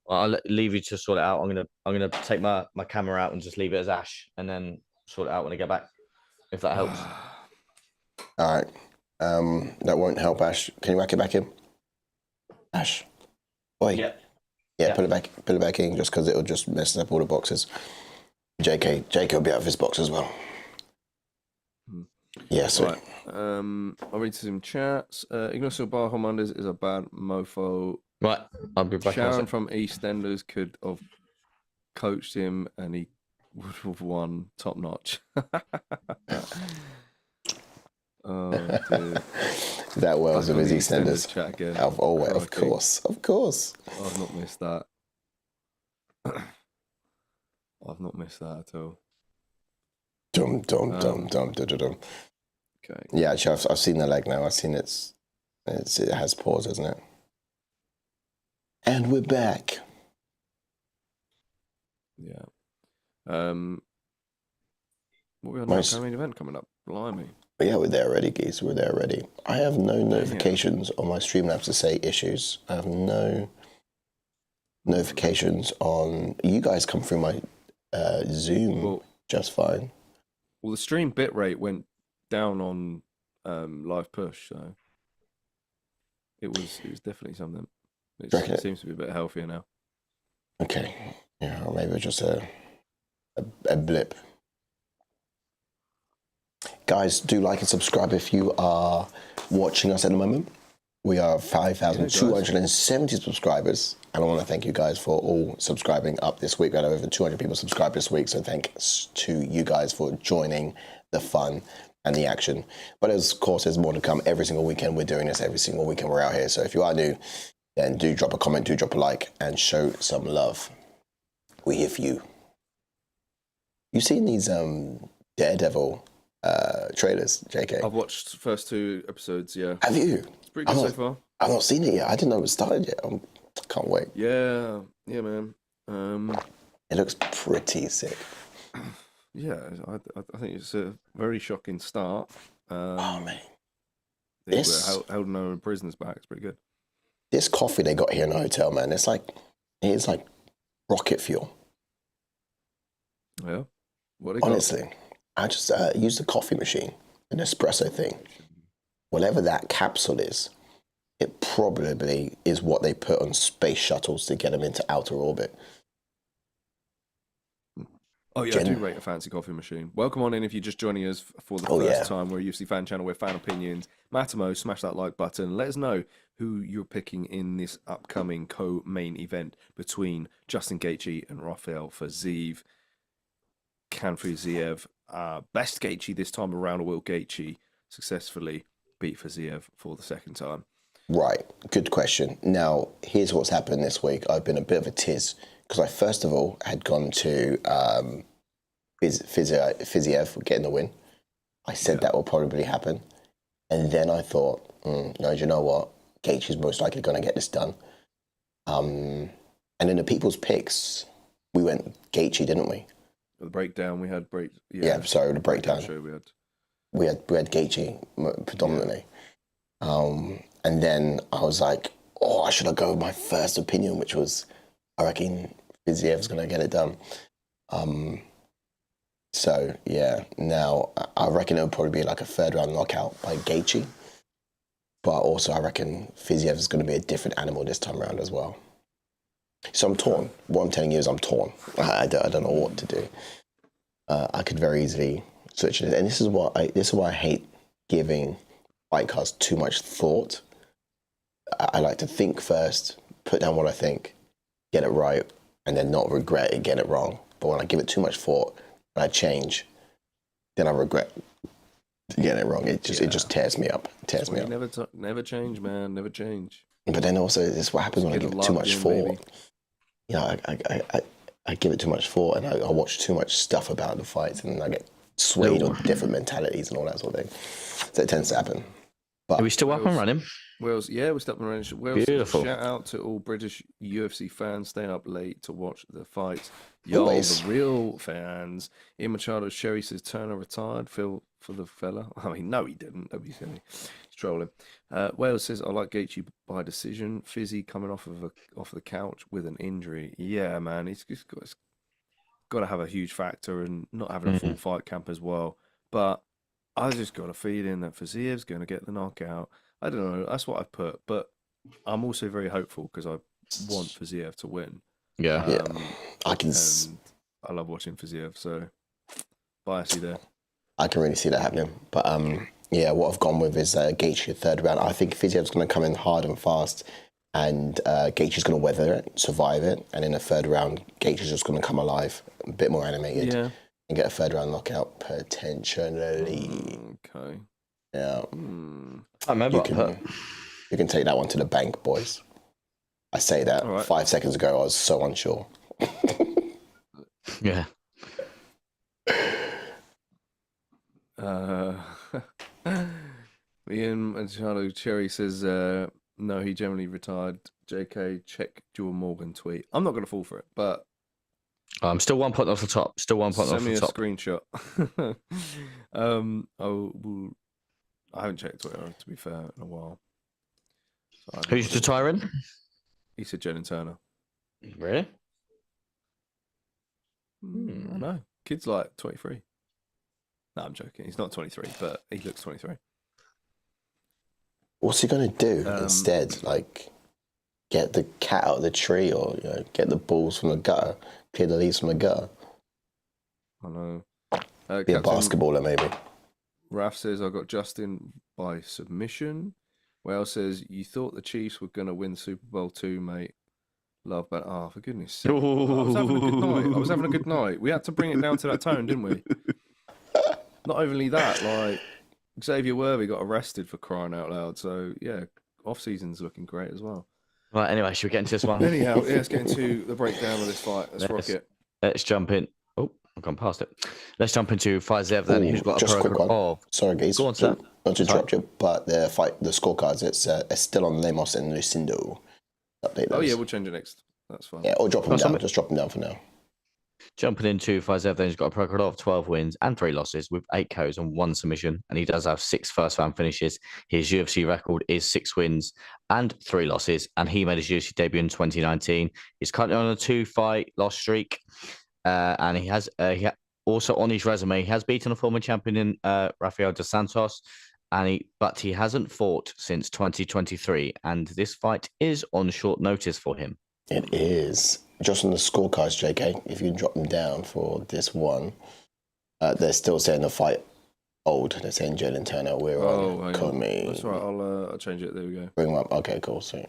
Well, I'll leave you to sort it out. I'm gonna take my camera out and just leave it as Ash, and then sort it out when I get back. If that helps. All right. That won't help, Ash. Can you whack it back in? Ash. Oi. Yeah. Put it back in, just because it'll just mess up all the boxes. JK will be out of his box as well. Yeah, so Right. I'll read some chats. Ignacio Bahamondes is a bad mofo. Right, I'll be back. Sharon from EastEnders could have coached him, and he would have won top notch. Oh, dude. that was of his EastEnders. Chat again. Of course. I've not missed that. I've not missed that at all. Dum. Okay. Yeah, actually, I've seen the leg now. I've seen it has pause, hasn't it? And we're back. Yeah. What we on now? Main event coming up. Blimey. Yeah, we're there already, geez. We're there already. I have no notifications on my Streamlabs to say issues. I have no notifications on. You guys come through my Zoom just fine. Well, the stream bitrate went down on live push, so it was definitely something. It seems to be a bit healthier now. Okay, yeah, or maybe just a blip. Guys, do like and subscribe if you are watching us at the moment. We are 5,270 subscribers, and I want to thank you guys for all subscribing up this week. We had over 200 people subscribe this week, so thanks to you guys for joining the fun and the action. But of course, there's more to come. Every single weekend we're doing this. Every single weekend we're out here. So if you are new, then do drop a comment, do drop a like, and show some love. We're here for you. You've seen these Daredevil trailers, JK? I've watched the first 2 episodes, yeah. Have you? It's pretty good so far. I've not seen it yet. I didn't know it started yet. I can't wait. Yeah, man. It looks pretty sick. Yeah, I think it's a very shocking start. Oh, man. We're holding our prisoners back. It's pretty good. This coffee they got here in the hotel, man, it's like rocket fuel. Yeah. What honestly, I just used the coffee machine, an espresso thing. Whatever that capsule is, it probably is what they put on space shuttles to get them into outer orbit. Oh, yeah, I do rate a fancy coffee machine. Welcome on in if you're just joining us for the first time. We're a UFC fan channel. We're fan opinions. Matamo, smash that like button. Let us know who you're picking in this upcoming co-main event between Justin Gaethje and Rafael Fiziev. Can Fiziev, best Gaethje this time around, or will Gaethje successfully beat Fiziev for the second time? Right, good question. Now, here's what's happened this week. I've been a bit of a tiz because I first of all had gone to Fiziev getting the win. I said that will probably happen. And then I thought, no, you know what? Gaethje's most likely going to get this done. And in the people's picks, we went Gaethje, didn't we? The breakdown, we had the breakdown. Show We had Gaethje predominantly. And then I was like, oh, should I go with my first opinion, which was, I reckon Fiziev's going to get it done. So, yeah, now I reckon it'll probably be like a third round knockout by Gaethje. But also I reckon Fiziev is going to be a different animal this time around as well. So I'm torn. What I'm telling you is I'm torn. I don't know what to do. I could very easily switch it. And this is why I hate giving fight cards too much thought. I like to think first, put down what I think, get it right, and then not regret it, get it wrong. But when I give it too much thought and I change, then I regret getting it wrong. It just tears me up. Never change, man. Never change. But then also, this is what happens when I give it too much thought. You know, I give it too much thought, and I watch too much stuff about the fights, and I get swayed on different mentalities and all that sort of thing. So it tends to happen. But are we still up and running? Wales, yeah, we're still up and running. Wales, beautiful. Shout out to all British UFC fans staying up late to watch the fights. Y'all, the real fans. Ian Machado Sherry says Turner retired. Phil for the fella. I mean, no, he didn't. Don't be silly. He's trolling. Wales says I like Gaethje by decision. Fizzy coming off the couch with an injury. Yeah, man, he's got to have a huge factor, and not having a full fight camp as well. But I just got a feeling that Fiziev's going to get the knockout. I don't know. That's what I put, but I'm also very hopeful because I want Fiziev to win. Yeah, I can. I love watching Fiziev, so biasy there. I can really see that happening. But yeah, what I've gone with is Gaethje third round. I think Fiziev's going to come in hard and fast, and Gaethje's going to weather it, survive it, and in the third round, Gaethje's just going to come alive, a bit more animated, and get a third round knockout potentially. Okay. Yeah. I remember you can take that one to the bank, boys. I say that 5 seconds ago. I was so unsure. Yeah. Ian Machado Cherry says no, he generally retired. JK, check Joel Morgan tweet. I'm not going to fall for it, but I'm still 1 point off the top. Still 1 point off the top. Send me a screenshot. I haven't checked Twitter, to be fair, in a while. So who's retiring? He said Jen and Turner. Really? I know. Kid's like 23. No, I'm joking. He's not 23, but he looks 23. What's he going to do instead? Like, get the cat out of the tree, or get the balls from the gutter, clear the leaves from the gutter? I know. Be a basketballer, maybe. Raf says, I got Justin by submission. Wales says, you thought the Chiefs were going to win Super Bowl 2, mate. Love, but for goodness sake. I was having a good night. We had to bring it down to that tone, didn't we? Not only that, like, Xavier Worthy got arrested for crying out loud. So, yeah, off-season's looking great as well. Right, anyway, should we get into this one? Anyhow, let's get into the breakdown of this fight. Let's rock it. Let's jump in. Oh, I've gone past it. Let's jump into Fiziev then. Who's got just a quick one. Sorry, guys. Go on, sir. Not to interrupt you, but the scorecards, it's still on Lemos and Lucindo. Update those. Oh, yeah, we'll change it next. That's fine. Yeah, or drop them down. Just drop them down for now. Jumping into Fiziev, then he's got a pro record of 12 wins and 3 losses with 8 KOs and 1 submission, and he does have 6 first-round finishes. His UFC record is 6 wins and 3 losses, and he made his UFC debut in 2019. He's currently on a 2-fight loss streak, and he has also on his resume, he has beaten a former champion in Rafael dos Santos, but he hasn't fought since 2023, and this fight is on short notice for him. It is. just on the scorecards, JK, if you can drop them down for this one, they're still saying the fight old. They're saying Jalin Turner. We're on Comey. That's right. I'll change it. There we go. Bring them up. Okay, cool. Sweet.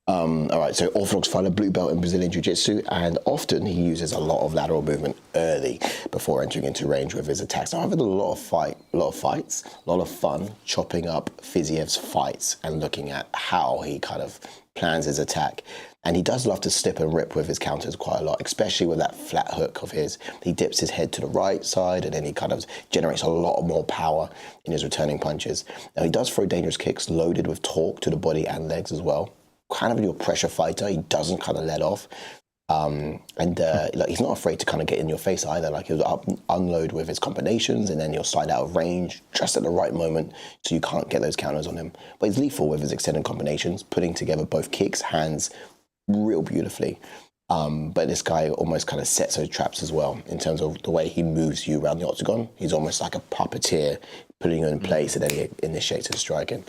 All right, so orthodox fighter, blue belt in Brazilian Jiu-Jitsu, and often he uses a lot of lateral movement early before entering into range with his attacks. I've had a lot of fights, a lot of fun chopping up Fiziev's fights and looking at how he kind of plans his attack. And he does love to slip and rip with his counters quite a lot, especially with that flat hook of his. He dips his head to the right side and then he kind of generates a lot more power in his returning punches. Now, he does throw dangerous kicks loaded with torque to the body and legs as well. Kind of your pressure fighter. He doesn't kind of let off. Like he's not afraid to kind of get in your face either. Like he'll unload with his combinations and then he'll slide out of range just at the right moment so you can't get those counters on him. But he's lethal with his extended combinations, putting together both kicks, hands, real beautifully. But this guy almost kind of sets those traps as well in terms of the way he moves you around the octagon. He's almost like a puppeteer, putting you in place and then he initiates his striking.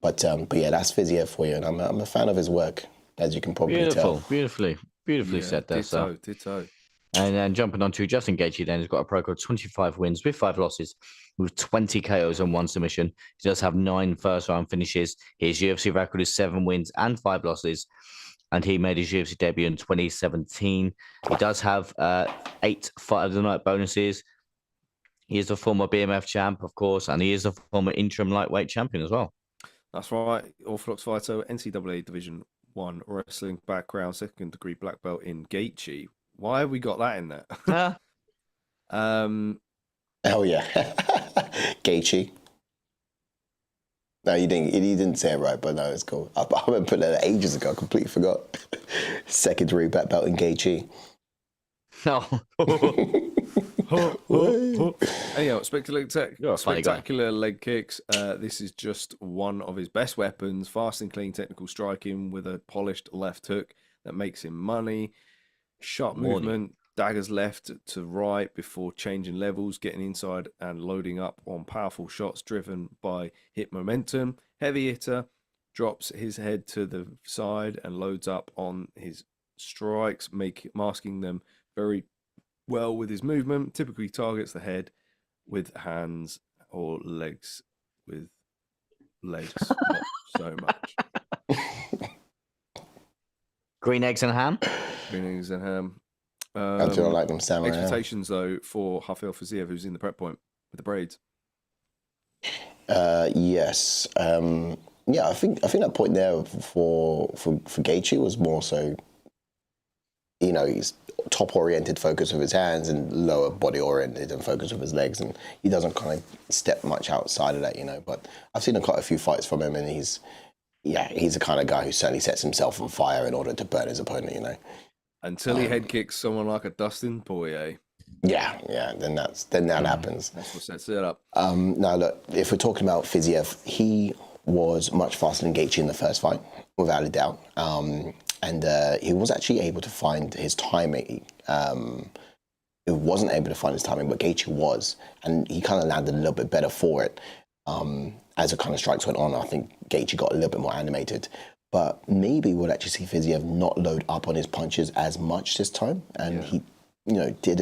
But yeah, that's Fiziev for you, and I'm a fan of his work, as you can probably tell. Beautifully said there. Ditto. And then jumping on to Justin Gaethje, then he's got a pro called 25 wins with 5 losses, with 20 KOs and 1 submission. He does have 9 first-round finishes. His UFC record is 7 wins and 5 losses, and he made his UFC debut in 2017. He does have 8 Fight of the Night bonuses. He is a former BMF champ, of course, and he is a former interim lightweight champion as well. That's right. Orthodox fighter, NCAA Division 1 wrestling background, 2nd degree black belt in Gaethje. Why have we got that in there? Oh yeah, Gaethje. No, you didn't say it right, but no, it's cool. I've been putting that ages ago. I completely forgot. 2nd degree black belt in Gaethje. No. Anyhow, spectacular leg kicks. This is just one of his best weapons. Fast and clean technical striking with a polished left hook that makes him money. Sharp movement, daggers left to right before changing levels, getting inside and loading up on powerful shots driven by hip momentum. Heavy hitter, drops his head to the side and loads up on his strikes, masking them very well with his movement. Typically targets the head with hands or legs with legs, not so much. Green eggs and ham. Green eggs and ham. I do like them samurai. Expectations though for Rafael Fiziev, who's in the prep point with the braids. Yes. Yeah, I think that point there for Gaethje was more so, you know, he's top oriented focus with his hands and lower body oriented and focus with his legs, and he doesn't kind of step much outside of that, you know. But I've seen quite a few fights from him, and he's the kind of guy who certainly sets himself on fire in order to burn his opponent, you know. Until he head kicks someone like a Dustin Poirier. Yeah, then that happens. That's what sets it up. Now look, if we're talking about Fiziev, he was much faster than Gaethje in the first fight, without a doubt. And he was actually able to find his timing. He wasn't able to find his timing, but Gaethje was, and he kind of landed a little bit better for it. As the kind of strikes went on, I think Gaethje got a little bit more animated. But maybe we'll actually see Fiziev not load up on his punches as much this time, and he, you know, did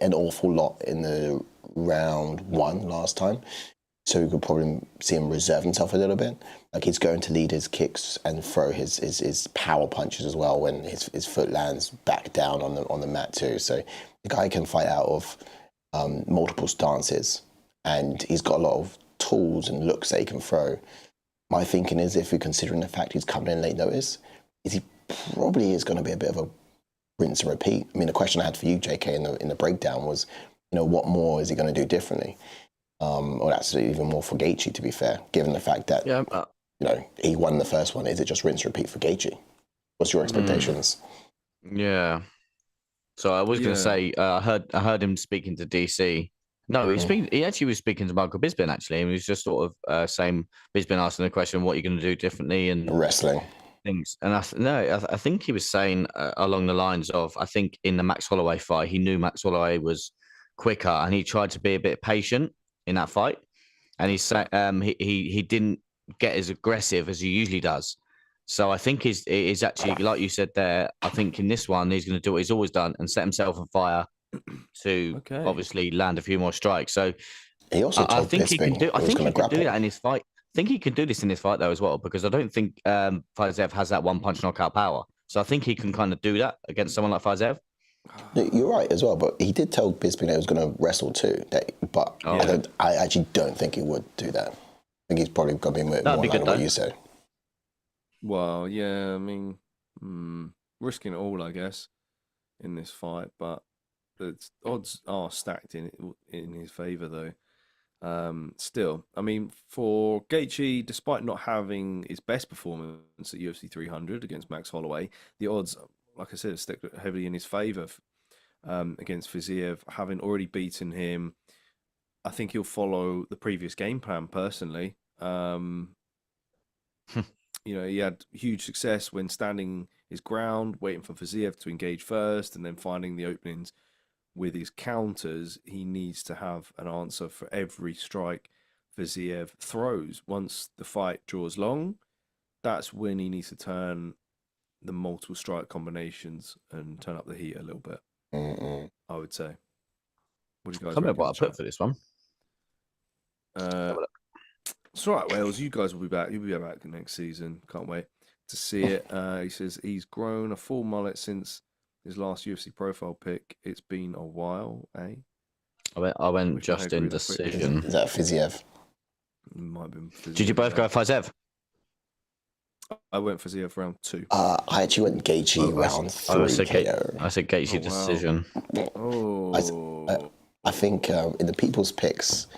an awful lot in the round 1 last time. So we could probably see him reserve himself a little bit. Like he's going to lead his kicks and throw his power punches as well when his foot lands back down on the mat too. So the guy can fight out of multiple stances, and he's got a lot of tools and looks that he can throw. My thinking is, if we're considering the fact he's coming in late notice, he probably is going to be a bit of a rinse and repeat. I mean, the question I had for you, JK, in the breakdown was, you know, what more is he going to do differently? Or that's even more for Gaethje, to be fair, given the fact that, you know, he won the first one. Is it just rinse and repeat for Gaethje? What's your expectations? Yeah. So I was going to say, I heard him speaking to DC. No, he actually was speaking to Michael Bisping, actually. And he was just sort of saying, Bisping asking the question, what are you going to do differently? And wrestling. Things. And I think he was saying along the lines of, I think in the Max Holloway fight, he knew Max Holloway was quicker and he tried to be a bit patient in that fight. And he said he didn't get as aggressive as he usually does. So I think is actually, like you said there, I think in this one, he's going to do what he's always done and set himself on fire to obviously land a few more strikes. So he also I think he can do. I think he can do that in his fight. I think he can do this in his fight though as well, because I don't think Fiziev has that one punch knockout power. So I think he can kind of do that against someone like Fiziev. You're right as well, but he did tell Bisping that he was going to wrestle too. But I actually don't think he would do that. I think he's probably going to be more like what you said. Well, yeah, I mean, risking it all, I guess, in this fight, but the odds are stacked in his favour, though. Still, I mean, for Gaethje, despite not having his best performance at UFC 300 against Max Holloway, the odds, like I said, are stacked heavily in his favour against Fiziev, having already beaten him. I think he'll follow the previous game plan, personally. You know, he had huge success when standing his ground, waiting for Fiziev to engage first, and then finding the openings with his counters. He needs to have an answer for every strike Fiziev throws. Once the fight draws long, that's when he needs to turn the multiple strike combinations and turn up the heat a little bit. I would say. What do you guys I remember what I put for this one. It's all right, Wales. You guys will be back. You'll be back next season. Can't wait to see it. He says he's grown a full mullet since his last UFC profile pick. It's been a while, eh? I went just in decision. Is that Fiziev? Might have been Fiziev. Did you both go Fiziev? I went Fiziev round 2. I actually went Gaethje round 3. I said Gaethje decision. Oh. I think in the people's picks.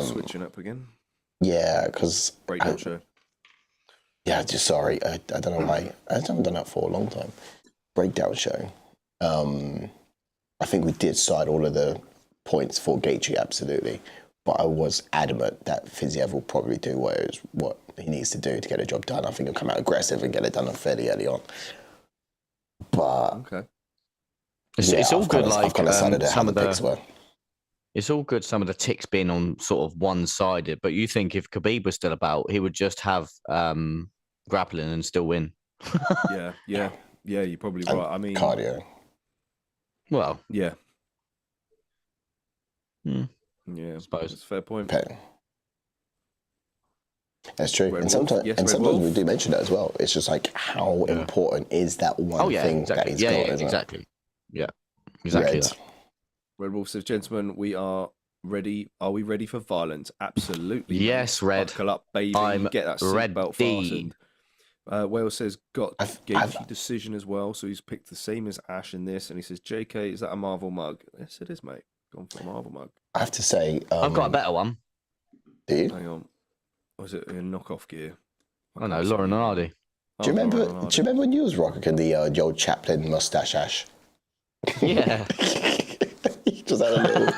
Switching up again. Yeah, because breakdown show. Yeah, just sorry. I don't know why. I haven't done that for a long time. Breakdown show. I think we did side all of the points for Gaethje, absolutely. But I was adamant that Fiziev will probably do what he needs to do to get a job done. I think he'll come out aggressive and get it done fairly early on. But it's all good. Like some of the picks were. It's all good, some of the ticks being on sort of one-sided, but you think if Khabib was still about, he would just have grappling and still win. Yeah, you're probably right. I mean, cardio. Well, yeah. Yeah, I suppose it's a fair point. That's true. And sometimes we do mention that as well. It's just like, how important is that one thing that he's got? Exactly. Yeah, exactly. Red Wolf says, gentlemen, we are ready. Are we ready for violence? Absolutely. Yes, Red. Buckle up, baby. I'm Get that seatbelt fastened. Wales says, got Gaethje decision as well. So he's picked the same as Ash in this. And he says, JK, is that a Marvel mug? Yes, it is, mate. Gone for a Marvel mug. I have to say... I've got a better one. Do you? Hang on. Or is it in knockoff gear? I know, Lauren and Hardy. Do you remember when you was rocking the old Chaplin mustache, Ash? Yeah. Just had a little...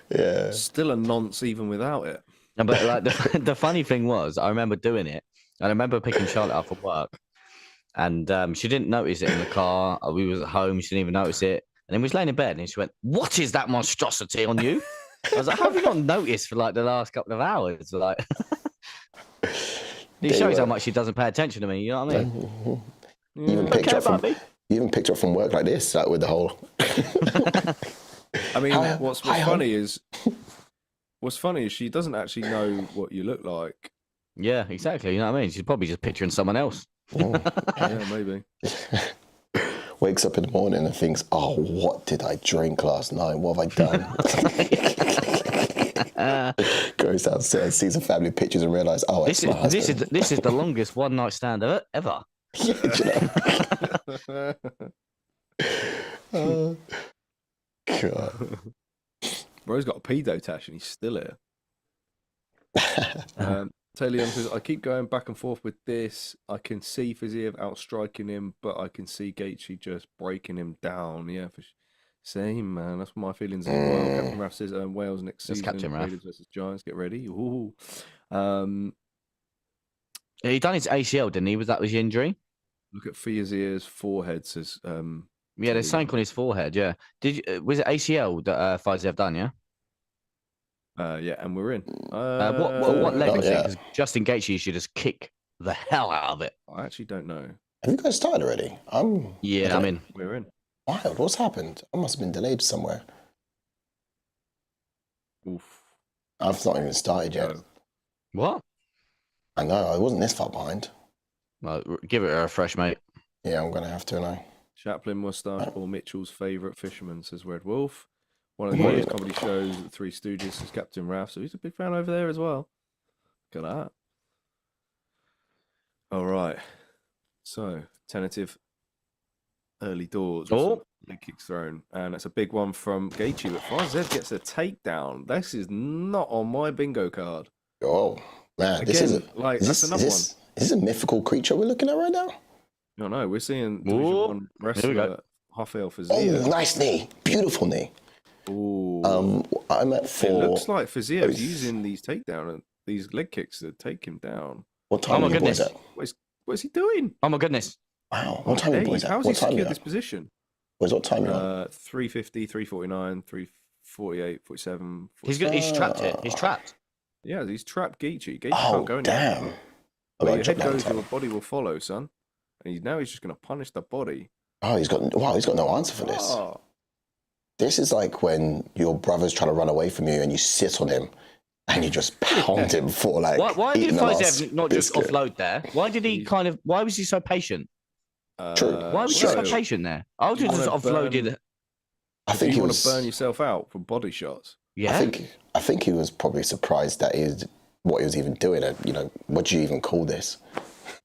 Yeah. Still a nonce even without it. No, but like the funny thing was, I remember doing it, and I remember picking Charlotte up from work, and she didn't notice it in the car. We was at home, she didn't even notice it, and then we was laying in bed, and she went, "What is that monstrosity on you?" I was like, "How have you not noticed for like the last couple of hours?" Like, it shows how much she doesn't pay attention to me. You know what I mean? You even picked her up from work like this, like with the whole. I mean, what's funny is she doesn't actually know what you look like. Yeah, exactly. You know what I mean? She's probably just picturing someone else. Yeah, maybe. Wakes up in the morning and thinks, "Oh, what did I drink last night? What have I done?" Goes downstairs, sees the family pictures, and realizes, "Oh, it's my husband." This is the longest one night stand ever. Yeah, oh, God. Bro's got a pedo tash and he's still here. Taylor Young says, I keep going back and forth with this. I can see Fiziev outstriking him, but I can see Gaethje just breaking him down. Yeah, same, man. That's my feelings as well. Captain Raph says, Wales next season. Captain Raph. Raiders versus Giants. Get ready. Ooh. He done his ACL, didn't he? That was his injury? Look at Fiziev's forehead, says... yeah, there's something on his forehead, yeah. Was it ACL that Fiziev done, yeah? Yeah, and we're in. What leg not is it? yet. Because Justin Gaethje should just kick the hell out of it. I actually don't know. Have you guys started already? Yeah, I'm in. We're in. Wild. What's happened? I must have been delayed somewhere. Oof. I've not even started yet. Go. What? I know. I wasn't this far behind. Well, give it a refresh, mate. Yeah, I'm gonna have to now. Chaplin Mustache, Paul Mitchell's favourite fisherman, says Red Wolf. One of the greatest comedy shows, The Three Stooges, is Captain Ralph, so he's a big fan over there as well. Look at that. All right. So, tentative early doors. with some leg kicks thrown. And it's a big one from Gaethje, but Fiziev gets a takedown. This is not on my bingo card. Oh, man. This Again, is like, is that's this, another one. is this a mythical creature we're looking at right now? No, we're seeing Division Ooh, 1 here we go. wrestler Rafael Fiziev. Oh, nice knee. Beautiful knee. Ooh. I'm at It 4. looks like Fiziev's using these takedown and these leg kicks to take him down. What time Oh, are my you boys goodness. at? What is he doing? Oh my goodness. Wow. What time are you boys at? How has he What time are you secured this at? position? What time are you on? 350, 349, 348, 47. He's trapped here. He's trapped. Yeah, he's trapped Gaethje. Gaethje Oh, can't go anywhere. damn. Where Oh, your drop head down goes, time. your body will follow, son. And now he's just going to punish the body. Oh, he's got no answer for this. Oh, This is like when your brother's trying to run away from you and you sit on him and you just pound him for like. Why did eating the last Fiziev not just biscuit. offload there? Why did he why was he so patient? True. Why was he so patient there? I would have just offloaded. I think you he want was. to burn yourself out for body shots. Yeah. I think he was probably surprised that what he was even doing. And, what do you even call this?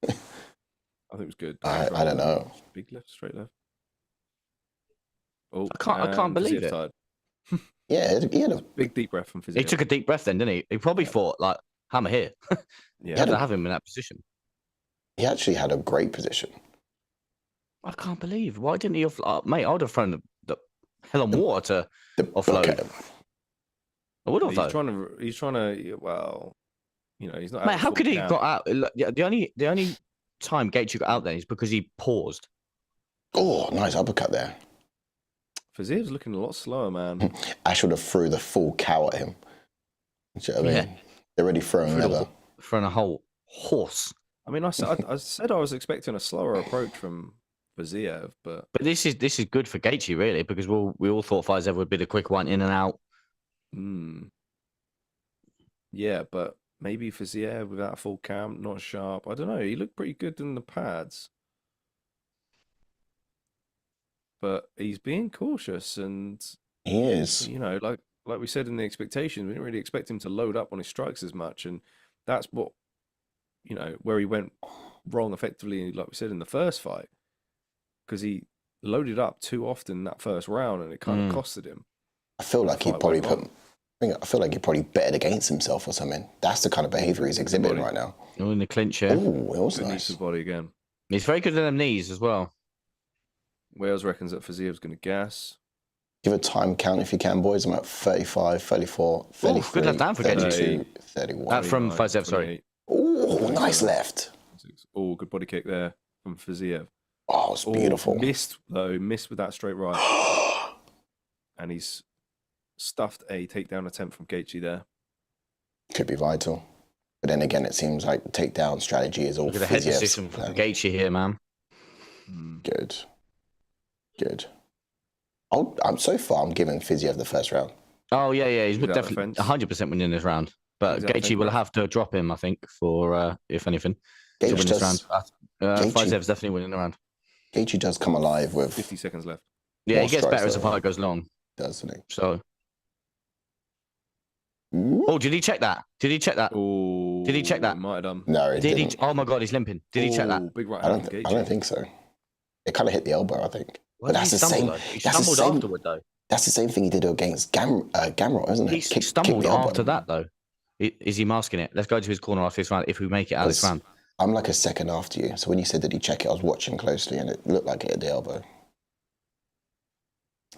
I think it was good. I don't know. Big left, straight left. Oh, I can't and believe Fiziev it. tied. Yeah, he had a Big deep breath from Fiziev. He took a deep breath then, didn't he? He probably thought, like, hammer here. Yeah. Had to have him in that position. he actually had a great position. I can't believe. Why didn't he mate, I would have thrown the hell on water to The offload. bucket. I would have He's though. trying to, well, he's not. Mate, how could he got got out? The only time Gaethje got out there is because he paused. Oh, nice uppercut there. Fiziev's looking a lot slower, man. I should have threw the full cow at him. Do you know what I mean? Yeah. They're already throwing leather. Throwing a whole horse. I mean, I said I was expecting a slower approach from Fiziev, but But this is good for Gaethje, really, because we all thought Fiziev would be the quick one in and out. Yeah, but maybe Fiziev without a full cam, not sharp. I don't know. He looked pretty good in the pads, but he's being cautious, and He is. like we said in the expectations, we didn't really expect him to load up on his strikes as much, and that's what where he went wrong effectively, like we said in the first fight, because he loaded up too often in that first round, and it kind of costed him. I feel like he fight probably went I feel like he probably betted against himself or something. That's the kind of behavior he's exhibiting right now. Oh, in the clinch here. Oh, it was Good knees nice. to the body again. He's very good at them knees as well. Wales reckons that Fiziev's going to gas. Give a time count if you can, boys. I'm at 35, 34, 33, good left hand for Gaethje. 32, 31. That from 29, Fiziev, sorry. 28, Oh, nice left. 26. Oh, good body kick there from Fiziev. Oh, it's beautiful. Missed with that straight right. And he's stuffed a takedown attempt from Gaethje there. Could be vital. But then again, it seems like takedown strategy is all Look at the head Fiziev's position for plan. Gaethje here, man. Good. Good. So far, I'm giving Fiziev the first round. Oh, yeah. He's Without definitely offense. 100% winning this round. But Without Gaethje will have to drop him, I think, for, if anything, to win this round. Gaethje- Fizev's definitely winning the round. Gaethje does come alive with 50 seconds left. Yeah, More he gets strikes better as the though. fight goes long. doesn't he? So, Ooh. oh, did he check that? Oh, Did he check that? Might have done. No, it Did he? didn't. Oh my God, he's limping. Did he check that? Ooh, Big right I hand don't. from I don't Gaethje. think so. It kind of hit the elbow, I think. Why But did that's he the stumble, same. though? He That's the stumbled same. afterward, though. That's the same thing he did against Gamrot, isn't it? He stumbled after that, though. Is he masking it? Let's go to his corner after this round if we make it out of this round. I'm like a second after you. So when you said that he check it, I was watching closely and it looked like it hit the elbow.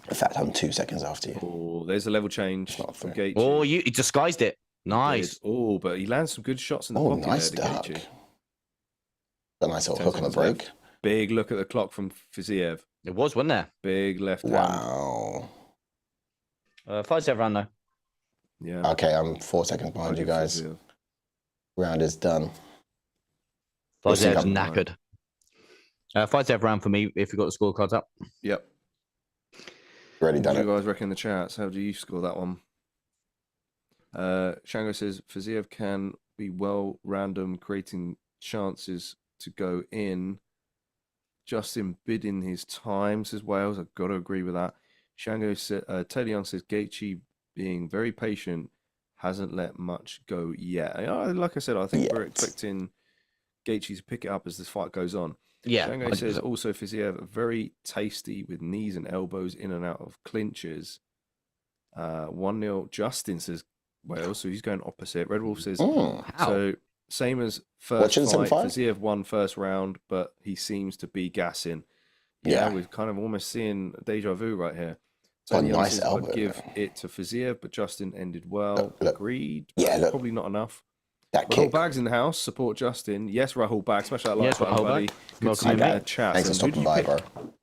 In fact, I'm 2 seconds after you. Oh, there's a level change Not from fair. Gaethje. Oh, he disguised it. Nice. Oh, but he lands some good shots in the Oh, pocket nice there, to duck. Gaethje. A nice little 10 hook on the seconds break. left. Big look at the clock from Fiziev. It was, wasn't there? Big left hand. Wow. 5-7 round, though. Yeah. Okay, I'm 4 seconds behind you guys. Fiziev. Round is done. Fiziev's I'm knackered. 5-7 round for me if you got the scorecards up. Yep. Already What done do it. you guys reckon in the chats? How do you score that one? Shango says Fiziev can be well random, creating chances to go in. Justin bidding his time, says Wales. I've got to agree with that. Shango said, Taylor Young says Gaethje being very patient, hasn't let much go yet. Like I said, I think we're expecting Gaethje to pick it up as this fight goes on. Yeah. Shango says also Fiziev very tasty with knees and elbows in and out of clinches. 1-0. Justin says Wales, so he's going opposite. Red Wolf says so same as first fight. Fiziev won first round, but he seems to be gassing. Yeah, we're kind of almost seeing deja vu right here. So nice elbow. I'd give it to Fiziev, but Justin ended well. Look. Agreed. Yeah, look. Probably not enough. That Rahul kick. Bag's in the house. Support Justin. Yes, Rahul Bag. Smash that like button, buddy. Good to see you in the chat. Thanks for stopping by, bro.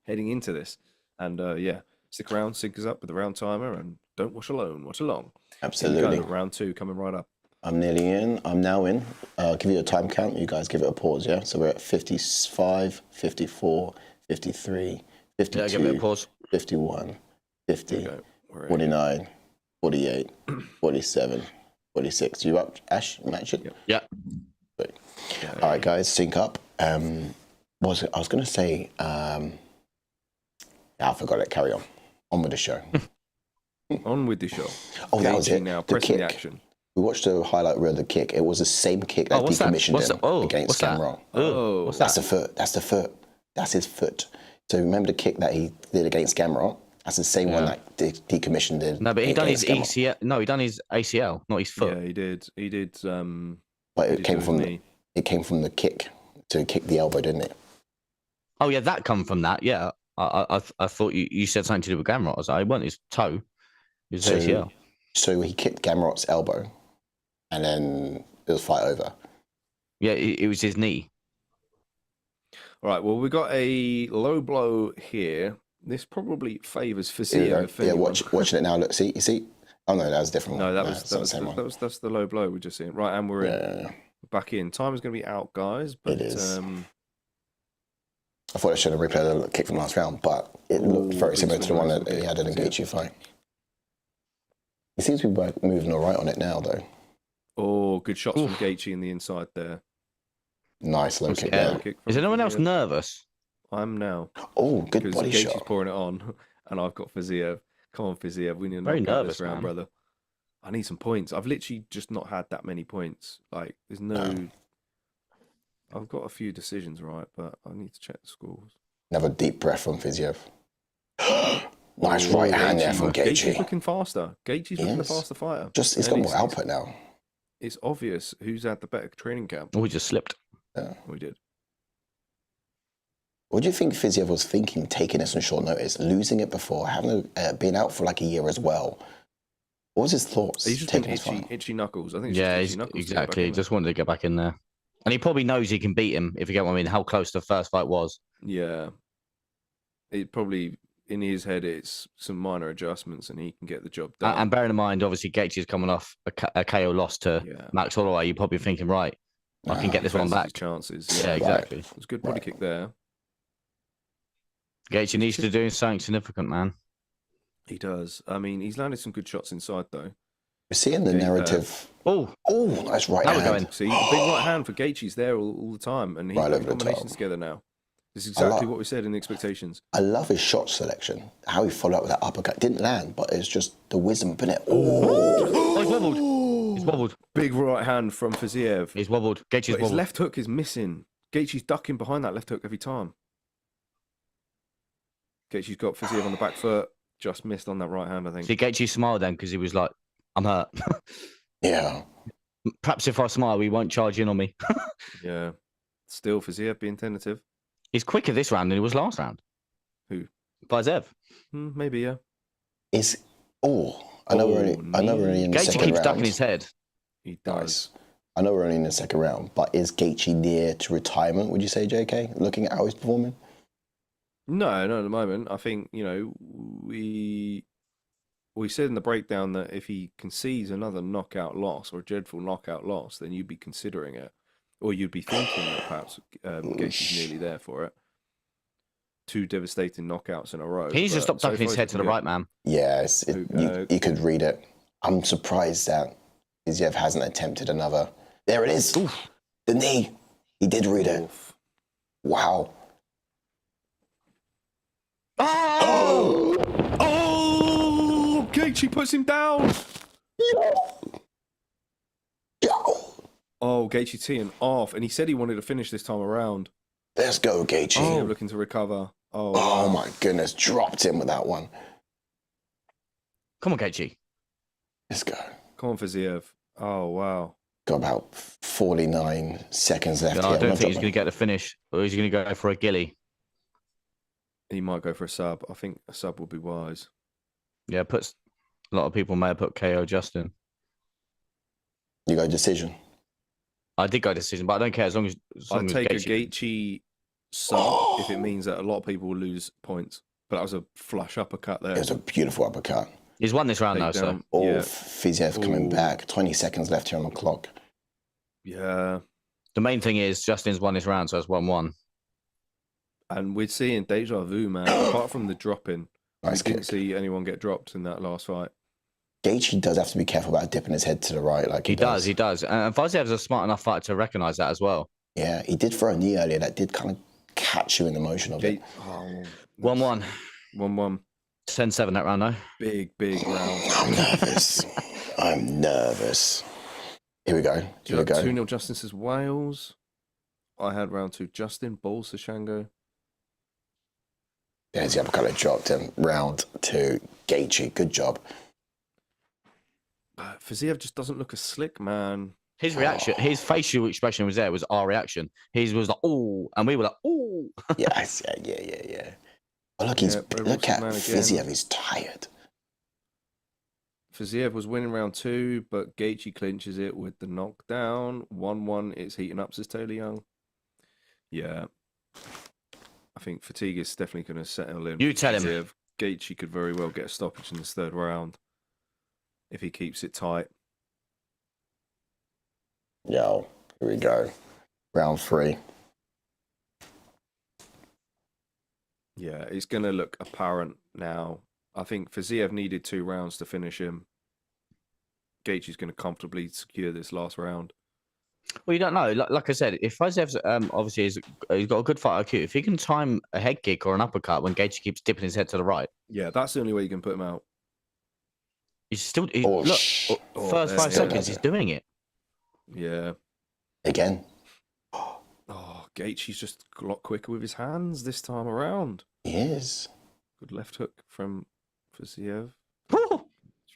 Heading into this. And yeah, stick around, sync us up with the round timer, and don't watch alone, watch along. Absolutely. Round 2 coming right up. I'm nearly in. I'm now in. I'll give you a time count. You guys give it a pause, yeah? So we're at 55, 54, 53, 52, Yeah, give it a pause. 51, 50, 49, 48, 47, 46. You up, Ash? Match it? Yeah. Good. All right, guys, sync up. I was going to say, I forgot it. Carry on. On with the show. On with the show. Oh, that was it. Now, the pressing kick. the action. We watched the highlight reel of the kick. It was the same kick that decommissioned him against Cameron. Oh, that's the foot. That's the foot. That's his foot. So remember the kick that he did against Gamrot? That's the same one that decommissioned him. No, but he done his ACL. No, he done his ACL, not his foot. Yeah, he did. He did. But it came from the kick to kick the elbow, didn't it? Oh yeah, that come from that. Yeah, I thought you said something to do with Gamrot. I was like, it wasn't his toe. It was ACL. So he kicked Gamrot's elbow, and then it was fight over. Yeah, it was his knee. All right. Well, we got a low blow here. This probably favours Fiziev. Yeah, watching it now. Look, see, you see. Oh no, that was a different one. No, that's the low blow we're just seeing. Right, and we're in. Back in. Time is going to be out, guys. But, it is. I thought I should have replayed the kick from last round, but it looked very similar to the one that he had in the Gaethje fight. He seems to be moving all right on it now, though. Oh, good shots from Gaethje in the inside there. Nice low kick there. Is anyone else nervous? I'm now. Oh, good body shot. Gaethje's pouring it on, and I've got Fiziev. Come on, Fiziev. We need to knock out this round, brother. I need some points. I've literally just not had that many points. Like, there's no... I've got a few decisions right, but I need to check the scores. Another deep breath from Fiziev. Nice right hand there from Gaethje. Gaethje's looking faster. Gaethje's looking the faster fighter. He's got more output now. It's obvious who's had the better training camp. Oh, we just slipped. Yeah. We did. What do you think Fiziev was thinking, taking this on short notice, losing it before, having been out for like a year as well? What was his thoughts? He's just been itchy knuckles. I think. Exactly. He just wanted to get back in there, and he probably knows he can beat him if you get what I mean. How close the first fight was. Yeah. It probably in his head it's some minor adjustments, and he can get the job done. And bearing in mind, obviously, Gaethje's coming off a KO loss to Max Holloway. You're probably thinking, right, I can get this one back. Chances. Yeah, exactly. It was a good body kick there. Gaethje needs to do something significant, man. He does. I mean, he's landed some good shots inside, though. We're seeing the narrative. Nice right hand. See, big right hand for Gaethje's there all the time, and he's putting combinations together now. This is exactly what we said in the expectations. I love his shot selection. How he followed up with that uppercut. Didn't land, but it's just the wisdom putting it. Oh, he's wobbled. He's wobbled. Big right hand from Fiziev. He's wobbled. Gaethje's wobbled. His left hook is missing. Gaethje's ducking behind that left hook every time. Gaethje's got Fiziev on the back foot. Just missed on that right hand, I think. See, Gaethje smiled then because he was like, I'm hurt. Yeah. Perhaps if I smile, he won't charge in on me. Yeah. Still, Fiziev being tentative. He's quicker this round than he was last round. Who? Fiziev. Maybe, yeah. I know we're only in the Gaethje second keeps round. ducking his head. He does. I know we're only in the second round, but is Gaethje near to retirement, would you say, JK, looking at how he's performing? No, not at the moment. I think, we we said in the breakdown that if he concedes another knockout loss or a dreadful knockout loss, then you'd be considering it, or you'd be thinking that perhaps Gaethje's nearly there for it. 2 devastating knockouts in a row. He needs to stop ducking his head to the right, man. Yes, you could read it. I'm surprised that Fiziev hasn't attempted another. There it is. Oof. The knee. He did read it. Wow. Oh! Oh! Gaethje puts him down. Oh, Gaethje teeing off, and he said he wanted to finish this time around. Let's go, Gaethje. Oh, looking to recover. Oh my goodness, dropped him with that one. Come on, Gaethje. Let's go. Come on, Fiziev. Oh, wow. Got about 49 seconds left. I don't think he's going to get the finish, or he's going to go for a gilly. He might go for a sub. I think a sub would be wise. Yeah, a lot of people may have put KO Justin. You go decision. I did go decision, but I don't care as long as I'd take a Gaethje sub if it means that a lot of people will lose points. But that was a flush uppercut there. It was a beautiful uppercut. He's won this round, though, so. Oh, yeah. Fiziev coming back. 20 seconds left here on the clock. Yeah. The main thing is Justin's won this round, so it's 1-1. And we're seeing deja vu, man. Apart from the dropping, Nice we didn't kick. see anyone get dropped in that last fight. Gaethje does have to be careful about dipping his head to the right. Like He does. And Fiziev's a smart enough fighter to recognise that as well. Yeah, he did throw a knee earlier that did kind of catch you in the motion of it. 1-1. 1-1. 10-7 that round, though. Big round. I'm nervous. I'm nervous. Here we go. Here we go. 2-0 Justin says Wales. I had round 2. Justin, balls to Shango. There's the uppercut that dropped him. Round 2. Gaethje, good job. Fiziev just doesn't look as slick, man. His reaction, his facial expression was there, was our reaction. His was like, oh, and we were like, oh. Yes, yeah. Oh, look, look at Fiziev, he's tired. Fiziev was winning round 2, but Gaethje clinches it with the knockdown. 1-1, it's heating up, says Taylor Young. Yeah. I think fatigue is definitely going to settle in. You tell him. Gaethje could very well get a stoppage in this 3rd round if he keeps it tight. Yo, here we go. Round 3. Yeah, it's going to look apparent now. I think Fiziev needed 2 rounds to finish him. Gaethje's going to comfortably secure this last round. Well, you don't know. Like I said, if Fiziev's obviously he's got a good fight IQ, if he can time a head kick or an uppercut when Gaethje keeps dipping his head to the right, yeah, that's the only way you can put him out. he's still first 5 seconds he's doing it. Yeah. Again. Oh, Gaethje's just a lot quicker with his hands this time around. He is. Good left hook from Fiziev.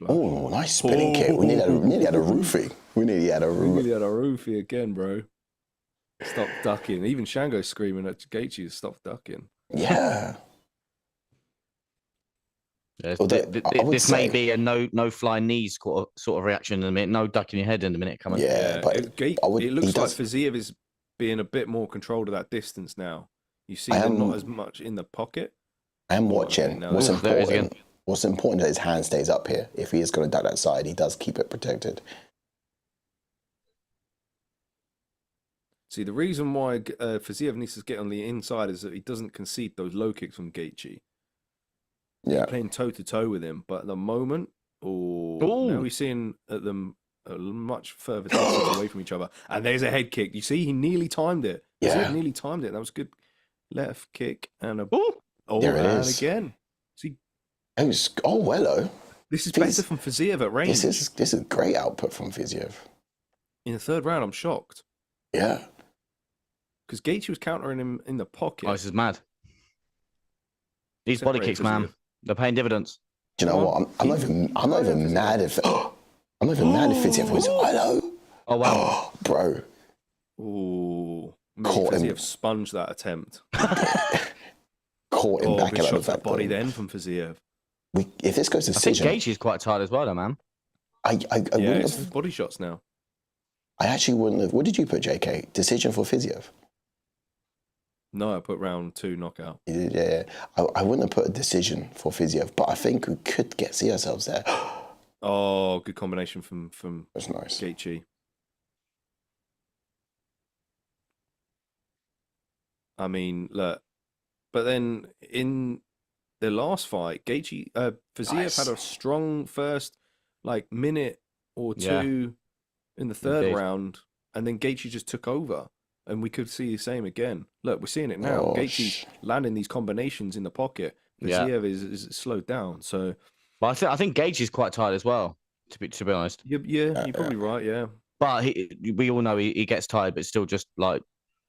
Oh, nice spinning kick. We nearly had a roofie. We nearly had a roofie again, bro. Stop ducking. Even Shango screaming at Gaethje to stop ducking. Yeah. This may be a no fly knees sort of reaction in a minute. No ducking your head in a minute coming. Yeah, but it looks like Fiziev is being a bit more controlled of that distance now. You see him not as much in the pocket. I am watching. What's important that his hand stays up here. If he is going to duck that side, he does keep it protected. See, the reason why Fiziev needs to get on the inside is that he doesn't concede those low kicks from Gaethje. Yeah. Playing toe-to-toe with him. But at the moment, now we're seeing them a much further distance away from each other. And there's a head kick. You see, he nearly timed it. Yeah. Fiziev nearly timed it. That was a good left kick and a... there it is. Again. See, hello. This is better from Fiziev at range. This is great output from Fiziev. In the 3rd round, I'm shocked. Yeah. Because Gaethje was countering him in the pocket. Oh, this is mad. These body kicks, man, they're paying dividends. Do you know what? I'm not even mad if Fiziev was hello. Oh wow, bro. Ooh, caught him. Fiziev sponged that attempt. Caught him back shot that body then from Fiziev. If this goes to decision, I think Gaethje's quite tired as well, though, man. I wouldn't have body shots now. I actually wouldn't have. What did you put, JK? Decision for Fiziev. No, I put round 2 knockout. Yeah. I wouldn't have put a decision for Fiziev, but I think we could see ourselves there. Oh, good combination from That's nice. Gaethje. I mean, look, but then in the last fight, Fiziev had a strong first minute or two in the third round, and then Gaethje just took over, and we could see the same again. Look, we're seeing it now. Gaethje's landing these combinations in the pocket. Fiziev is slowed down. So, but I think Gaethje is quite tired as well. To be honest. Yeah, you're probably right. Yeah, but we all know he gets tired, but still just like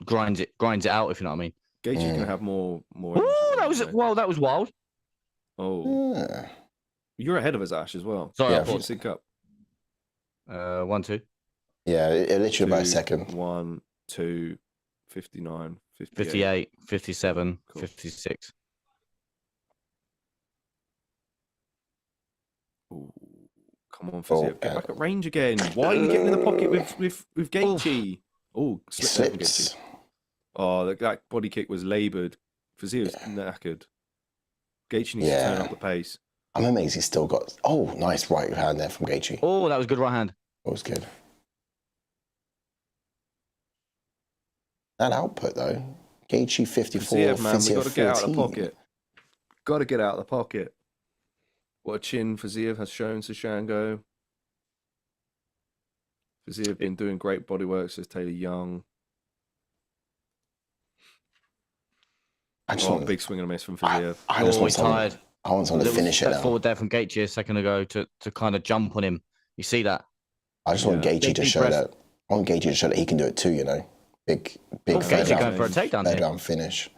grinds it out. If you know what I mean. Gaethje can have more. Oh, that was wild. Oh, you're ahead of us, Ash, as well. Sorry, I thought sync up. 1, 2. Yeah, it literally about a second. 1, 2, 59, 58, 57, Cool. 56. Ooh, come on, Fiziev, get back at range again. Why are you getting in the pocket with Gaethje? Oh, Slips. Oh, that body kick was laboured. Fiziev's knackered. Gaethje needs to turn up the pace. I'm amazed he's still got... Oh, nice right hand there from Gaethje. Oh, that was good right hand. That was good. That output, though. Gaethje 54, Fiziev, man, we got to get out of the 14. pocket. Got to get out of the pocket. What a chin Fiziev has shown to Shango. Fiziev been doing great body work, says Taylor Young. Big swing and a miss from Fiziev. I just want tired. I want someone to finish it now. Forward there from Gaethje a second ago to kind of jump on him. You see that? I just want Gaethje to show that. I want Gaethje to show that he can do it too, you know. Big Gaethje going for a takedown here. Down finish.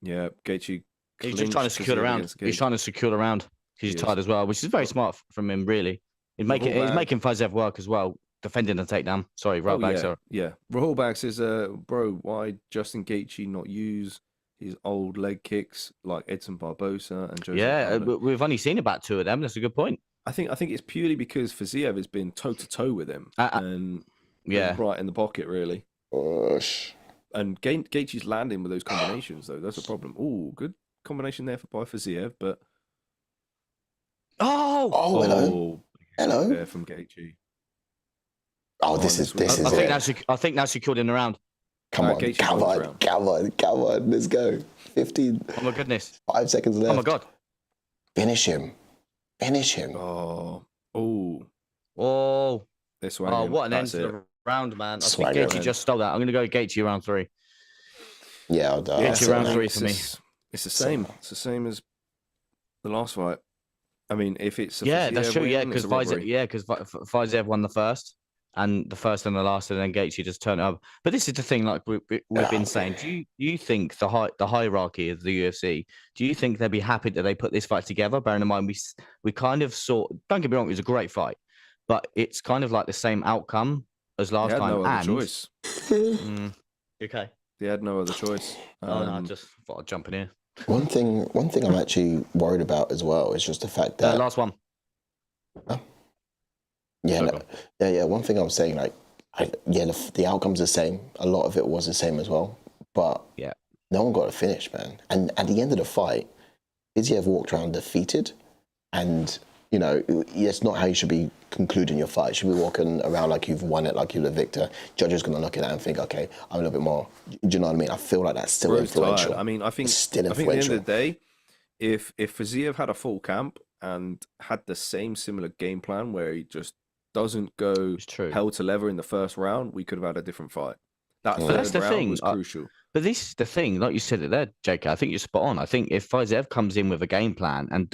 Yeah, Gaethje. He's just trying to secure the round. He's trying to secure the round. He's tired as well, which is very smart from him, really. He's making Fiziev work as well, defending the takedown. Sorry, right back, sorry. Yeah, Rahul Bag says, bro, why Justin Gaethje not use his old leg kicks like Edson Barbosa and Joseph? Yeah, we've only seen about 2 of them. That's a good point. I think it's purely because Fiziev has been toe to toe with him and right in the pocket, really. Gosh. And Gaethje's landing with those combinations, though. That's a problem. Oh, good combination there by Fiziev, but hello. There from Gaethje. This is I think that's secured in the round. Come on, let's go. 15. Oh my goodness. 5 seconds left. Oh my god. Finish him. Oh. This one. Oh, what an end to the round, man. I think Gaethje just stole that. I'm going to go Gaethje round 3. Yeah, I'll do. Gaethje round 3 for me. It's the same. It's the same as the last fight. I mean, if it's that's true. Because Fiziev won the first, and the last, and then Gaethje just turned it up. But this is the thing, like we've been saying. Do you think the hierarchy of the UFC? Do you think they'd be happy that they put this fight together? Bearing in mind, we kind of saw. Don't get me wrong, it was a great fight, but it's kind of like the same outcome as last time. No other choice. Okay. They had no other choice. I just thought I'd jump in here. One thing I'm actually worried about as well is just the fact that last one. Huh? One thing I'm saying, the outcome's the same. A lot of it was the same as well, but no one got a finish, man. And at the end of the fight, Fiziev walked around defeated, and you know, it's not how you should be concluding your fight. You should be walking around like you've won it, like you're the victor. Judges gonna look at that and think, okay, I'm a little bit more. Do you know what I mean? I feel like that's still influential. I mean, I think it's still influential. I think at the end of the day, if Fiziev had a full camp and had the similar game plan where he just doesn't go hell to leather in the first round, we could have had a different fight. That third round was crucial. But this is the thing, like you said it there, JK, I think you're spot on. I think if Fiziev comes in with a game plan and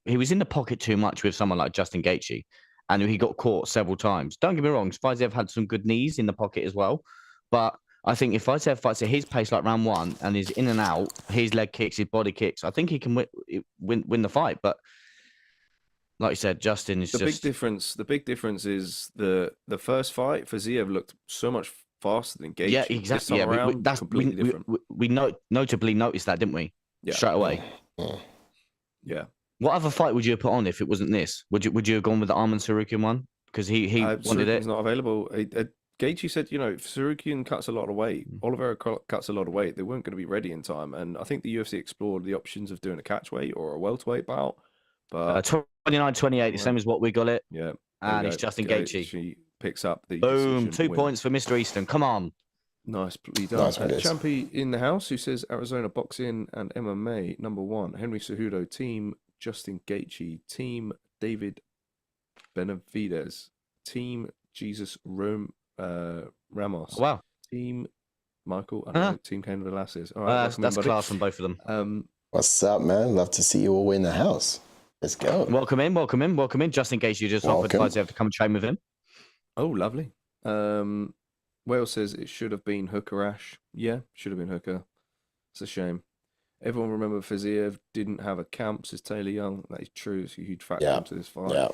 he was in the pocket too much with someone like Justin Gaethje, and he got caught several times. Don't get me wrong, Fiziev had some good knees in the pocket as well. But I think if Fiziev fights at his pace like round 1 and is in and out, his leg kicks, his body kicks, I think he can win the fight. But like you said, Justin is the big difference. The big difference is the first fight, Fiziev looked so much faster than Gaethje. Yeah, exactly. That's completely different. We notably noticed that, didn't we? Yeah. Straight away. Yeah. What other fight would you have put on if it wasn't this? Would you have gone with the Arman Sarukian one because he wanted it? He's not available. Gaethje Gaethje said, if Sarukian cuts a lot of weight, Oliveira cuts a lot of weight, they weren't going to be ready in time. And I think the UFC explored the options of doing a catch weight or a welterweight bout. But 29-28, the same as what we got it. Yeah. And it's Justin Gaethje. She picks up the Boom, decision 2 win. points for Mr. Easton. Come on. Nicely done. Nice, Champy in the house who says Arizona boxing and MMA #1. Henry Cejudo team Justin Gaethje team David Benavidez team Jesus Ramos. Wow. Team Michael. I don't know. Team Cain Velasquez. All right, that's class on both of them. What's up, man? Love to see you all in the house. Let's go. Welcome in. Just in case you just offered Fiziev to come train with him. Oh, lovely. Wales says it should have been Hooker Ash. Yeah, should have been Hooker. It's a shame. Everyone remember Fiziev didn't have a camp, says Taylor Young. That is true. It's a huge factor into this fight. Yeah,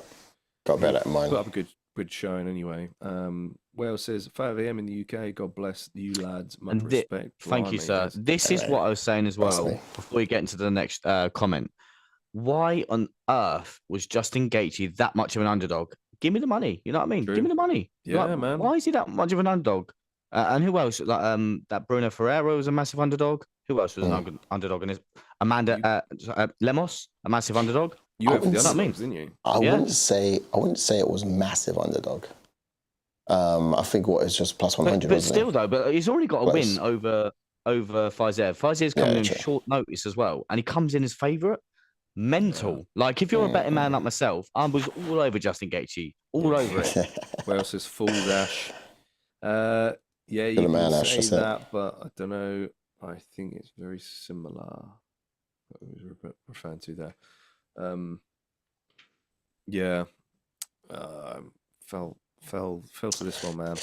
got better in mind. Put up a good showing anyway. Wales says 5 a.m. in the UK. God bless you lads. Much respect. Thank you, sir. This is what I was saying as well before we get into the next comment. Why on earth was Justin Gaethje that much of an underdog? Give me the money. You know what I mean? True. Give me the money. Yeah, man. Why is he that much of an underdog? And who else? Like that Bruno Pereira was a massive underdog. Who else was an underdog? And Amanda Lemos, a massive underdog. You went for the That's underdogs, didn't you? I wouldn't say it was massive underdog. I think what is just plus 100. But still, though, but he's already got a win over Fiziev. Fiziev's coming in short notice as well, and he comes in as favourite. Mental. Yeah. Like if you're a betting man like myself, I was all over Justin Gaethje, all over it. Where else is Fool's Ash? Yeah, you can say that, but I don't know. I think it's very similar. What was referring to there? Yeah. Fell to this one, man.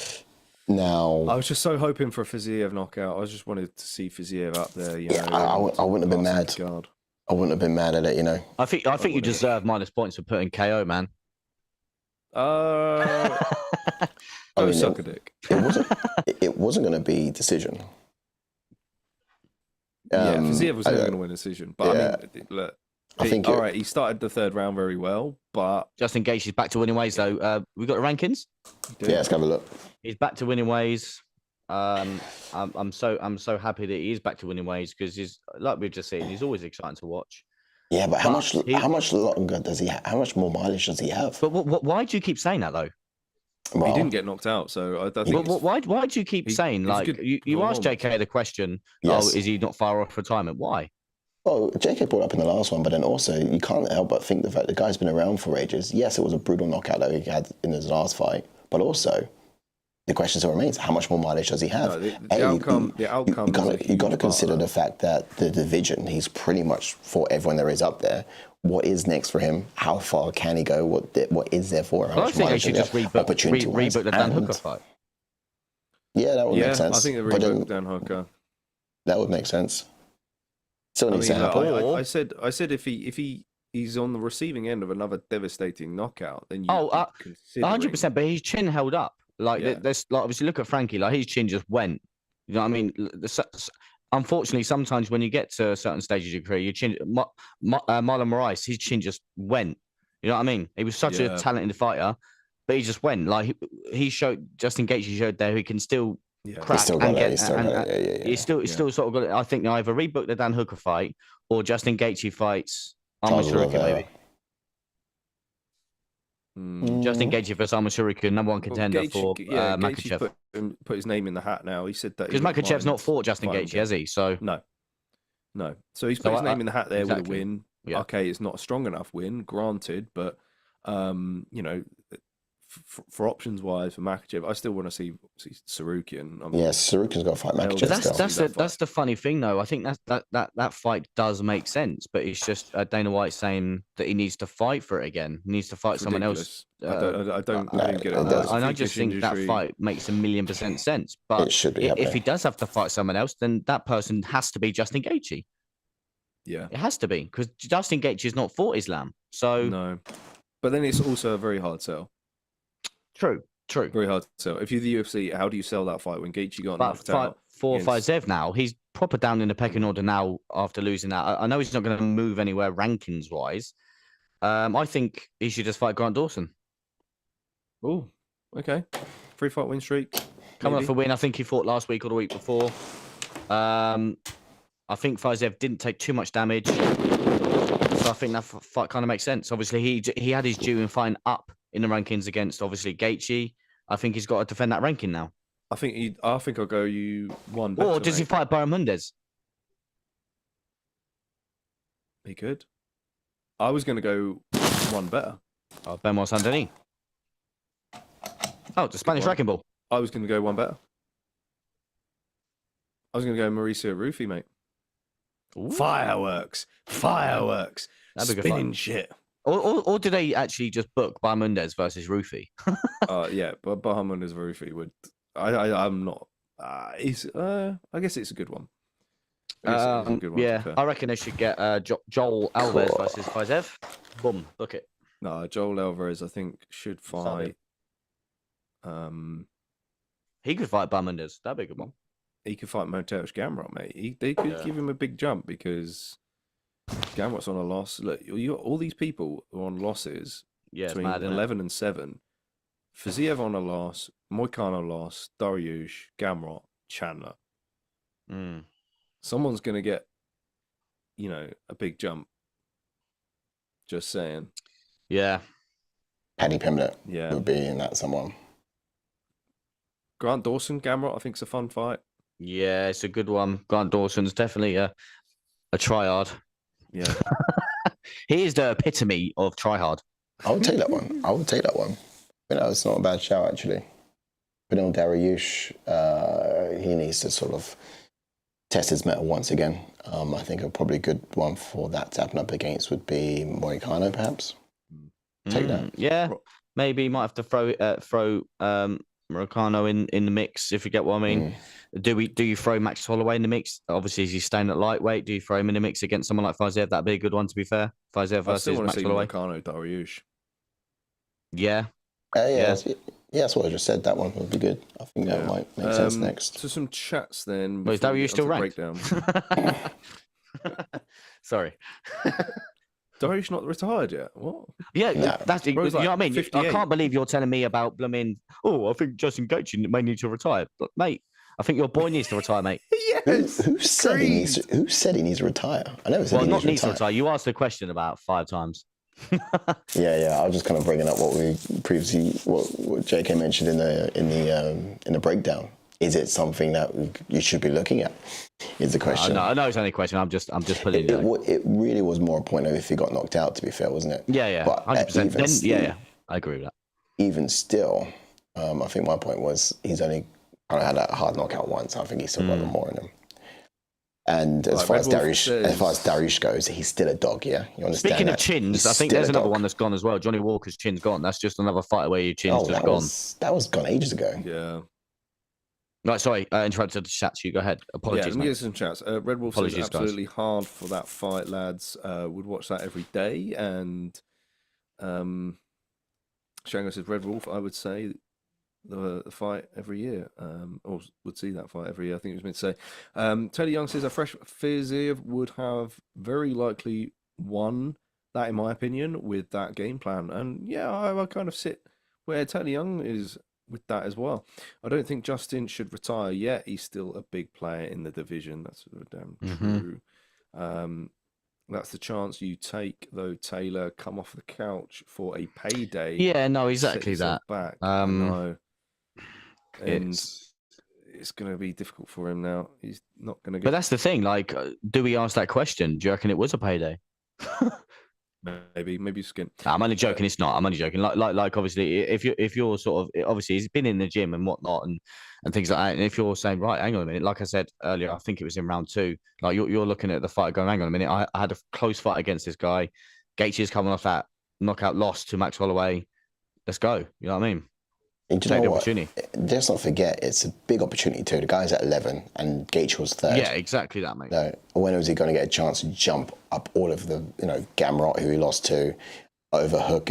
Now I was just so hoping for a Fiziev knockout. I just wanted to see Fiziev up there. I wouldn't have been mad. I wouldn't have been mad at it, I think you deserve minus points for putting KO, man. Suck a dick. It wasn't going to be decision. Fiziev was never going to win a decision. But I mean, look, he started the third round very well, but Justin Gaethje's back to winning ways, though. We got the rankings. Yeah, let's have a look. He's back to winning ways. I'm so happy that he is back to winning ways because he's, like we've just seen, he's always exciting to watch. Yeah, but how much longer does he? How much more mileage does he have? But why do you keep saying that though? Well, he didn't get knocked out, so I think. Why do you keep saying like you asked JK the question? Yes. Oh, is he not far off retirement? Why? Well, JK brought up in the last one, but then also you can't help but think the fact the guy's been around for ages. Yes, it was a brutal knockout that he had in his last fight, but also the question still remains: how much more mileage does he have? No, the outcome. You got to consider the fact that the division, he's pretty much fought everyone there is up there. What is next for him? How far can he go? What is there for him? Well, I think they should just rebook the Dan Hooker fight. Yeah, that would make sense. I think they rebook Dan Hooker. That would make sense. Still needs to happen. I said if he's on the receiving end of another devastating knockout, then you 100%. But his chin held up. There's obviously look at Frankie. Like his chin just went. You know what I mean? Unfortunately, sometimes when you get to certain stages of your career, your chin. Marlon Moraes, his chin just went. You know what I mean? He was such a talented fighter, but he just went. Like he showed, Justin Gaethje showed there he can still crack he's still sort of got it. I think they either rebook the Dan Hooker fight or Justin Gaethje fights Arman Shuriken, maybe. Justin Gaethje versus Arman Shuriken, #1 contender for Makhachev. Put his name in the hat now. He said that because Makhachev's not fought Justin Gaethje, has he? So no. So he's put his name in the hat there with a win. Yeah. Okay, it's not a strong enough win, granted, but for options wise for Makhachev, I still want to see Sarukian. Sarukian's got to fight Makhachev. That's the funny thing, though. I think that fight does make sense, but it's just Dana White saying that he needs to fight for it again. He needs to fight someone else. I don't get it. I just think that fight makes 1,000,000% sense. But it should be if he does have to fight someone else, then that person has to be Justin Gaethje. Yeah, it has to be because Justin Gaethje has not fought Islam. So no, but then it's also a very hard sell. True. Very hard to sell. If you're the UFC, how do you sell that fight when Gaethje got knocked out? For Fiziev now, he's proper down in the pecking order now after losing that. I know he's not going to move anywhere rankings wise. I think he should just fight Grant Dawson. Oh, okay. 3-fight win streak. Coming off a win. I think he fought last week or the week before. I think Fiziev didn't take too much damage. So I think that fight kind of makes sense. Obviously, he had his due in fighting up in the rankings against, obviously, Gaethje. I think he's got to defend that ranking now. I think I'll go you one better. Or does he fight Bahamondes? He could. I was going to go one better. Oh, Benoit Saint-Denis. Oh, the Spanish Wrecking Ball. I was going to go one better. I was going to go Maurício Ruffy, mate. Ooh. Fireworks. That'd be Spinning good shit. Or did they actually just book Bahamondes versus Ruffy? Yeah, but Bahamondes Ruffy would. I'm not. I guess it's a good one. Yeah, I reckon they should get Joel Alves versus Fiziev. Boom, book it. No, Joel Alvarez, I think, should fight. He could fight Bahamondes. That'd be a good one. He could fight Mateusz Gamrot, mate. They could give him a big jump because Gamrot's on a loss. Look, you got all these people who are on losses between mad, 11 and 7. Fiziev on a loss, Moicano loss, Dariush, Gamrot, Chandler. Someone's going to get, a big jump. Just saying. Yeah. Paddy Pimblett Yeah. would be in that someone. Grant Dawson, Gamrot, I think it's a fun fight. Yeah, it's a good one. Grant Dawson's definitely a triad. Yeah. He is the epitome of tryhard. I would take that one. It's not a bad shout, actually. But on Dariush, he needs to sort of test his mettle once again. I think a probably good one for that to happen up against would be Moicano, perhaps. Take that. Yeah, maybe you might have to throw Moicano in the mix, if you get what I mean. Do you throw Max Holloway in the mix? Obviously, is he staying at lightweight? Do you throw him in the mix against someone like Fiziev? That'd be a good one, to be fair. Fiziev versus Max Holloway. Moicano, Dariush. Yeah. Yeah, that's what I just said. That one would be good. I think that might make sense next. So some chats then. Wait, is Dariush still ranked? Sorry. Dariush not retired yet? What? Yeah, that's you know what I mean. 58. I can't believe you're telling me about blooming. Oh, I think Justin Gaethje may need to retire, but mate, I think your boy needs to retire, mate. Yes. Who said he needs to retire? I never said he needs to retire. You asked the question about 5 times. Yeah. I was just kind of bringing up what we previously, what JK mentioned in the breakdown. Is it something that you should be looking at? Is the question? I know it's only a question. I'm just putting it really was more a point of if he got knocked out. To be fair, wasn't it? Yeah. But 100%. Yeah. I agree with that. Even still, I think my point was he's only kind of had a hard knockout once. I think he's still got more in him. And as far as Dariush goes, he's still a dog. Yeah, you understand. Speaking of chins, I think there's another one that's gone as well. Johnny Walker's chin's gone. That's just another fight where your chin's just gone. That was gone ages ago. Yeah. Right, sorry, interrupted the chat. You go ahead. Apologies. Yeah, let me get some chats. Red Wolf says absolutely hard for that fight, lads. Would watch that every day. And Shango says Red Wolf. I would say the fight every year, or would see that fight every year. I think it was meant to say. Teddy Young says a fresh Fiziev would have very likely won that, in my opinion, with that game plan. And yeah, I kind of sit where Teddy Young is with that as well. I don't think Justin should retire yet. He's still a big player in the division. That's damn true. That's the chance you take, though, Taylor. Come off the couch for a payday. Yeah, no, exactly that. Back. No. And it's going to be difficult for him now. He's not going to get... But that's the thing. Like, do we ask that question? Do you reckon it was a payday? Maybe skin. I'm only joking. It's not. I'm only joking. Like obviously, if you're sort of, obviously he's been in the gym and whatnot and things like that. And if you're saying, right, hang on a minute, like I said earlier, I think it was in round 2. Like you're looking at the fight going, hang on a minute, I had a close fight against this guy. Gaethje's coming off that knockout loss to Max Holloway. Let's go. You know what I mean? And do you know what? Let's not forget, it's a big opportunity too. The guy's at 11 and Gaethje was 3rd. Yeah, exactly that, mate. So when was he going to get a chance to jump up all of the, Gamrot, who he lost to, over Hook?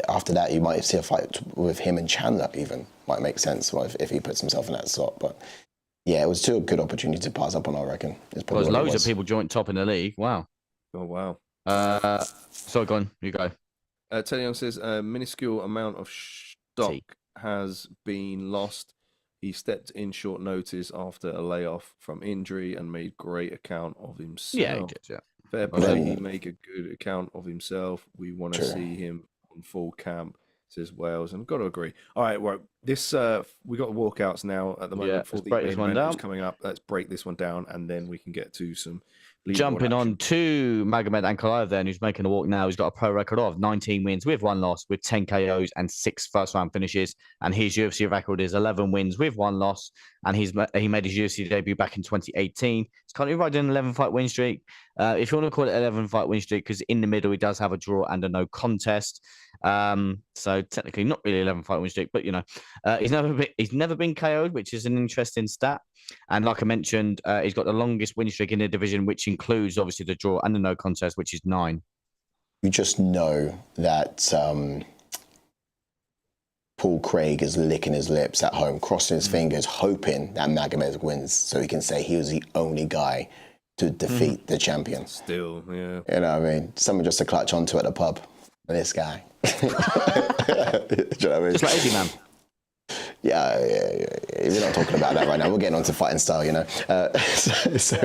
After that, you might see a fight with him and Chandler even. Might make sense if he puts himself in that slot. But yeah, it was too a good opportunity to pass up on, I reckon. There's loads of people joint top in the league. Wow. Oh, wow. So go on, you go. Teddy Young says, minuscule amount of stock has been lost He stepped in short notice after a layoff from injury and made great account of himself. Yeah, he did, yeah. Fair play, he make a good account of himself. We want to see him on full camp, says Wales, and I've got to agree. All right, well, this we got walkouts now at the moment for the main event that's coming up. Let's break this one down, and then we can get to some jumping on to Magomed Ankalaev then, who's making a walk now. He's got a pro record of 19 wins with 1 loss, with 10 KOs and 6 first-round finishes. And his UFC record is 11 wins with 1 loss. And he made his UFC debut back in 2018. He's currently riding an 11-fight win streak. If you want to call it 11-fight win streak, because in the middle he does have a draw and a no contest. So technically not really 11-fight win streak, but you know, he's never been KO'd, which is an interesting stat. And like I mentioned, he's got the longest win streak in the division, which includes obviously the draw and the no contest, which is 9. You just know that Paul Craig is licking his lips at home, crossing his fingers, hoping that Magomed wins, so he can say he was the only guy to defeat the champion. Still, yeah. You know what I mean? Someone just to clutch onto at the pub. This guy. Do you know what I mean? Just like Eddie, man. Yeah. We're not talking about that right now. We're getting on to fighting style, you know. So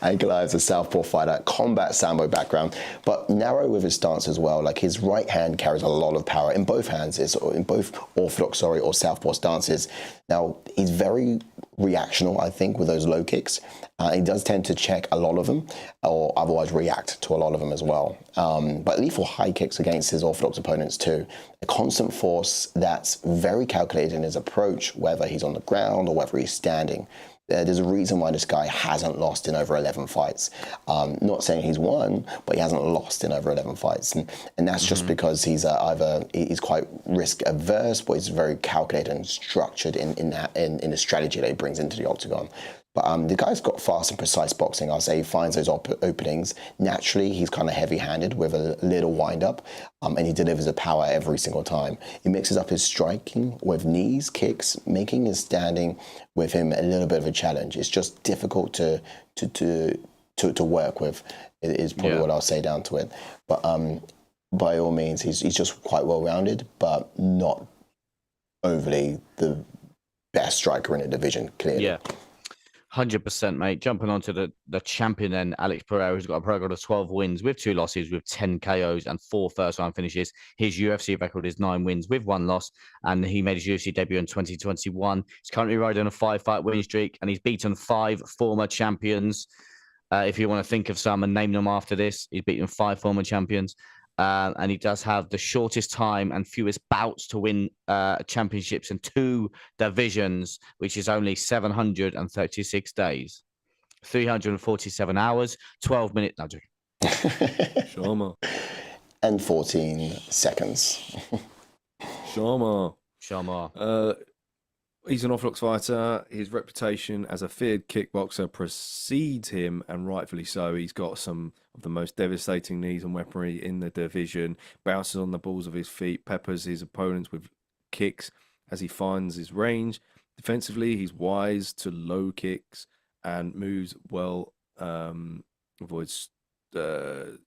Ankalaev is a southpaw fighter, combat sambo background, but narrow with his stance as well. Like his right hand carries a lot of power in both hands. It's in both orthodox, or southpaw stances. Now he's very reactional, I think, with those low kicks. He does tend to check a lot of them, or otherwise react to a lot of them as well. But lethal high kicks against his orthodox opponents too. A constant force that's very calculated in his approach, whether he's on the ground or whether he's standing. There's a reason why this guy hasn't lost in over 11 fights. Not saying he's won, but he hasn't lost in over 11 fights. And that's just because he's he's quite risk averse, but he's very calculated and structured in the strategy that he brings into the octagon. But the guy's got fast and precise boxing. I'll say he finds those openings. Naturally, he's kind of heavy-handed with a little wind-up, and he delivers the power every single time. He mixes up his striking with knees, kicks, making his standing with him a little bit of a challenge. It's just difficult to work with, is probably what I'll say down to it. But by all means, he's just quite well-rounded, but not overly the best striker in the division, clearly. Yeah. 100%, mate. Jumping onto the champion then, Alex Pereira, who's got a record of 12 wins with 2 losses, with 10 KOs and 4 first-round finishes. His UFC record is 9 wins with 1 loss, and he made his UFC debut in 2021. He's currently riding a 5-fight win streak, and he's beaten 5 former champions. If you want to think of some and name them after this, he's beaten 5 former champions. And he does have the shortest time and fewest bouts to win championships in 2 divisions, which is only 736 days, 347 hours, 12 minutes. No, Shama. And 14 seconds. Shama. He's an orthodox fighter. His reputation as a feared kickboxer precedes him, and rightfully so. He's got some of the most devastating knees and weaponry in the division. Bounces on the balls of his feet, peppers his opponents with kicks as he finds his range. Defensively, he's wise to low kicks and moves well. Avoids to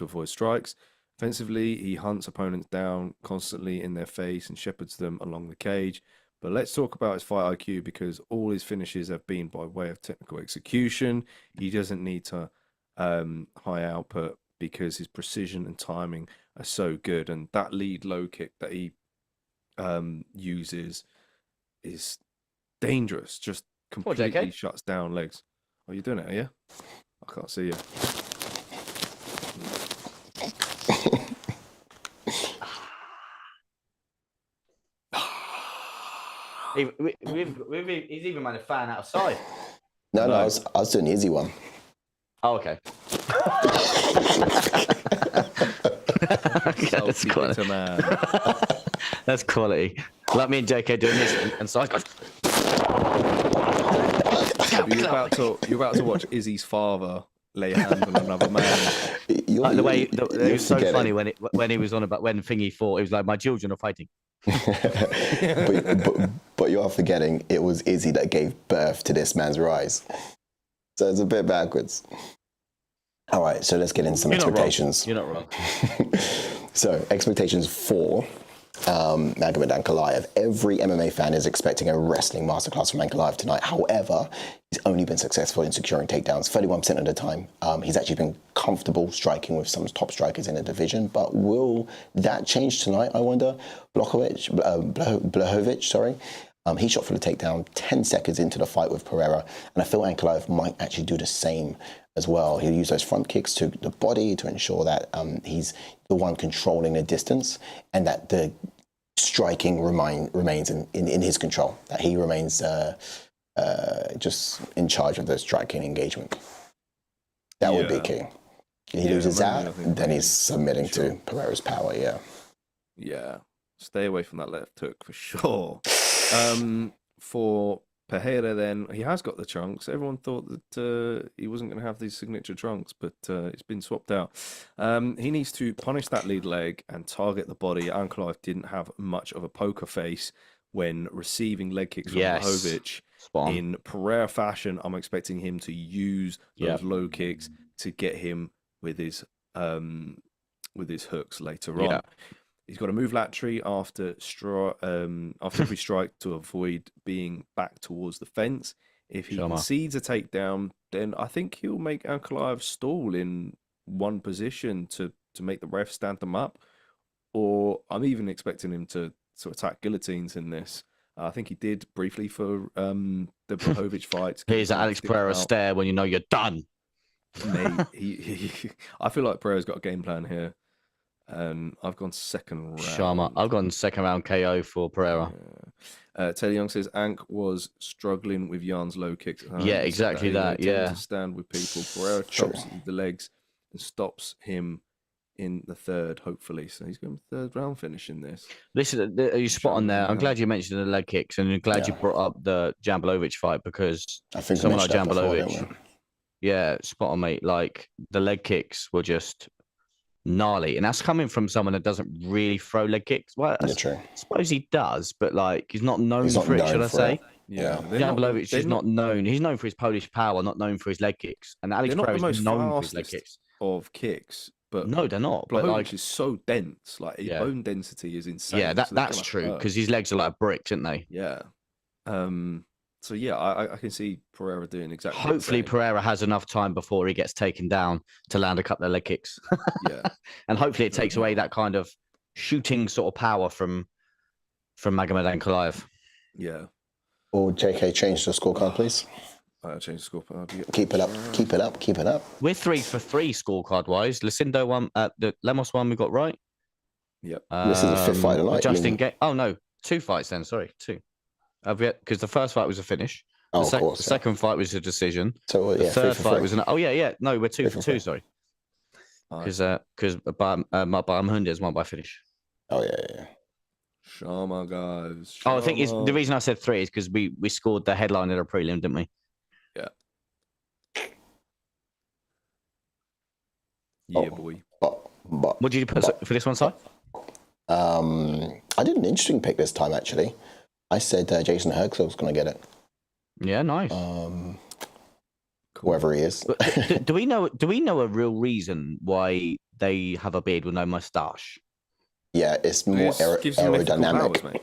avoid strikes. Offensively, he hunts opponents down constantly in their face and shepherds them along the cage. But let's talk about his fight IQ, because all his finishes have been by way of technical execution. He doesn't need to high output, because his precision and timing are so good. And that lead low kick that he uses is dangerous. Just completely shuts down legs. Are you doing it, are you? I can't see you. He's even made a fan outside. No, I was doing the easy one. Oh, okay. That's quality. That's quality. Like me and JK doing this, and so I got... You're about to watch Izzy's father lay hands on another man. It was so funny when he was on about when Thingy fought. It was like, my children are fighting. but you are forgetting it was Izzy that gave birth to this man's rise. So it's a bit backwards. All right, so let's get into some expectations. You're not wrong. So expectations for Magomed Ankalaev. Every MMA fan is expecting a wrestling masterclass from Ankalaev tonight. However, he's only been successful in securing takedowns 31% of the time. He's actually been comfortable striking with some top strikers in the division. But will that change tonight, I wonder? Blachowicz, sorry. He shot for the takedown 10 seconds into the fight with Pereira. And I feel Ankalaev might actually do the same as well. He'll use those front kicks to the body to ensure that he's the one controlling the distance and that the striking remains in his control, that he remains just in charge of the striking engagement. That would be key. He loses that, then he's submitting to Pereira's power, Yeah, stay away from that left hook for sure. For Pereira, then, he has got the trunks. Everyone thought that he wasn't going to have these signature trunks, but it's been swapped out. He needs to punish that lead leg and target the body. Ankalaev didn't have much of a poker face when receiving leg kicks from Blachowicz. In Pereira fashion, I'm expecting him to use those low kicks to get him with his hooks later on. He's got to move laterally after every strike to avoid being back towards the fence. If he concedes a takedown, then I think he'll make Ankalaev stall in one position to make the ref stand them up. Or I'm even expecting him to attack guillotines in this. I think he did briefly for the Blachowicz fight. Here's Alex Pereira stare when you know you're done. Mate, I feel like Pereira's got a game plan here. I've gone second round. Sharma. I've gone second round KO for Pereira. Taylor Young says Ank was struggling with Jan's low kicks. Yeah, exactly that. To stand with people. Pereira chops the legs and stops him in the third, hopefully. So he's going third round finishing this. Listen, you spot on there. I'm glad you mentioned the leg kicks, and I'm glad you brought up the Jambalowicz fight, because I think someone like Jambalowicz, spot on, mate. Like, the leg kicks were just gnarly, and that's coming from someone that doesn't really throw leg kicks. Well, I suppose he does, but like, he's not known for it, should I say? Yeah, Jambalowicz is not known. He's known for his Polish power, not known for his leg kicks. And Alex Pereira is known for his leg kicks. Of kicks, but no, they're not. But like, is so dense. Like, his bone density is insane. Yeah, that's true, because his legs are like bricks, aren't they? Yeah. So yeah, I can see Pereira doing exactly. Hopefully, Pereira has enough time before he gets taken down to land a couple of leg kicks. And hopefully it takes away that kind of shooting sort of power from Magomed Ankalaev. Yeah. Or JK, change the scorecard, please. Change the scorecard. Keep it up. Keep it up. Keep it up. We're 3 for 3 scorecard wise. Lucindo one, the Lemos one we got right. Yep. This is the fifth fight tonight. Justin Oh no, 2 fights then. Sorry, 2. Because the first fight was a finish. Of course, the second fight was a decision. So the third fight was an. Oh yeah. No, we're 2 for 2. Sorry. Because Bahamondes won by finish. Oh yeah. Sharma, guys. Oh, I think the reason I said 3 is because we scored the headline at a prelim, didn't we? Yeah. Yeah, boy. But what did you put for this one, Si? I did an interesting pick this time, actually. I said Jason Herxel was going to get it. Yeah, nice. Whoever he is. do we know a real reason why they have a beard with no mustache? Yeah, it's more aerodynamic.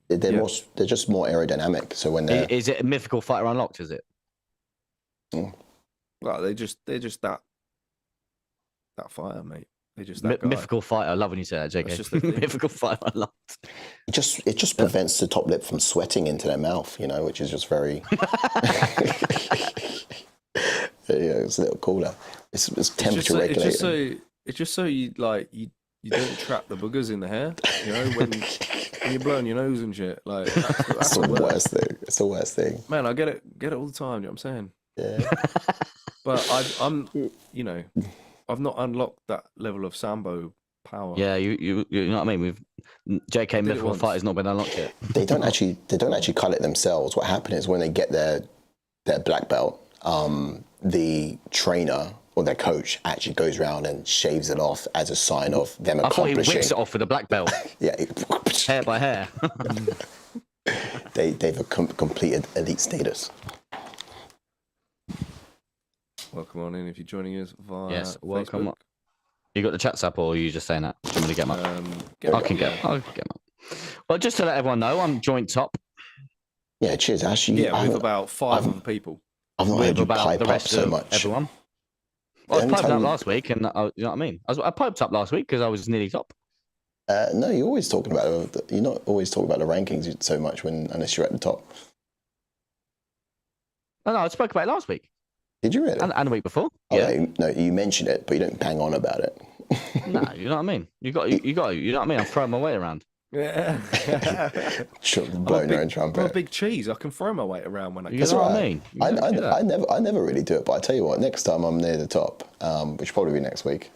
Powers, they're just more aerodynamic. So when they're... Is it a mythical fighter unlocked? Is it? Well, they're just that fighter, mate. They just that guy. Mythical fighter. I love when you say that, JK. Mythical fighter unlocked. It just prevents the top lip from sweating into their mouth, which is just very. It's a little cooler. It's temperature regulated. It's just so you don't trap the boogers in the hair. When you're blowing your nose and shit. Like, that's the worst thing. It's the worst thing. Man, I get it all the time. You know what I'm saying? Yeah. But I'm I've not unlocked that level of Sambo power. Yeah, you know what I mean. With JK mythical fighter's not been unlocked yet. They don't actually cut it themselves. What happens is when they get their black belt, the trainer or their coach actually goes around and shaves it off as a sign of them accomplishing. I thought he whips it off with a black belt. Yeah, hair by hair. They've completed elite status. Welcome on in if you're joining us via yes, welcome. Facebook. You got the chats up, or are you just saying that? Do you want me to get them up? I can get them up. But just to let everyone know, I'm joint top Yeah, cheers, Ash. Yeah, with about 5 other people. I've not with heard you about pipe the up rest so of much. everyone. Well, I Every piped up time- last week, and you know what I mean. I piped up last week because I was nearly top. No, you're always talking about it. You're not always talking about the rankings so much unless you're at the top. No, I spoke about it last week Did you really? and the week before. Oh, Yeah. no, you mentioned it, but you don't bang on about it. No, you know what I mean. You know what I mean. I'm throwing my weight around. Yeah. Blowing your own I'm a trumpet. big cheese. I can throw my weight around when I You can. know what I right. mean? You don't do that. I never really do it, but I tell you what, next time I'm near the top, which will probably be next week.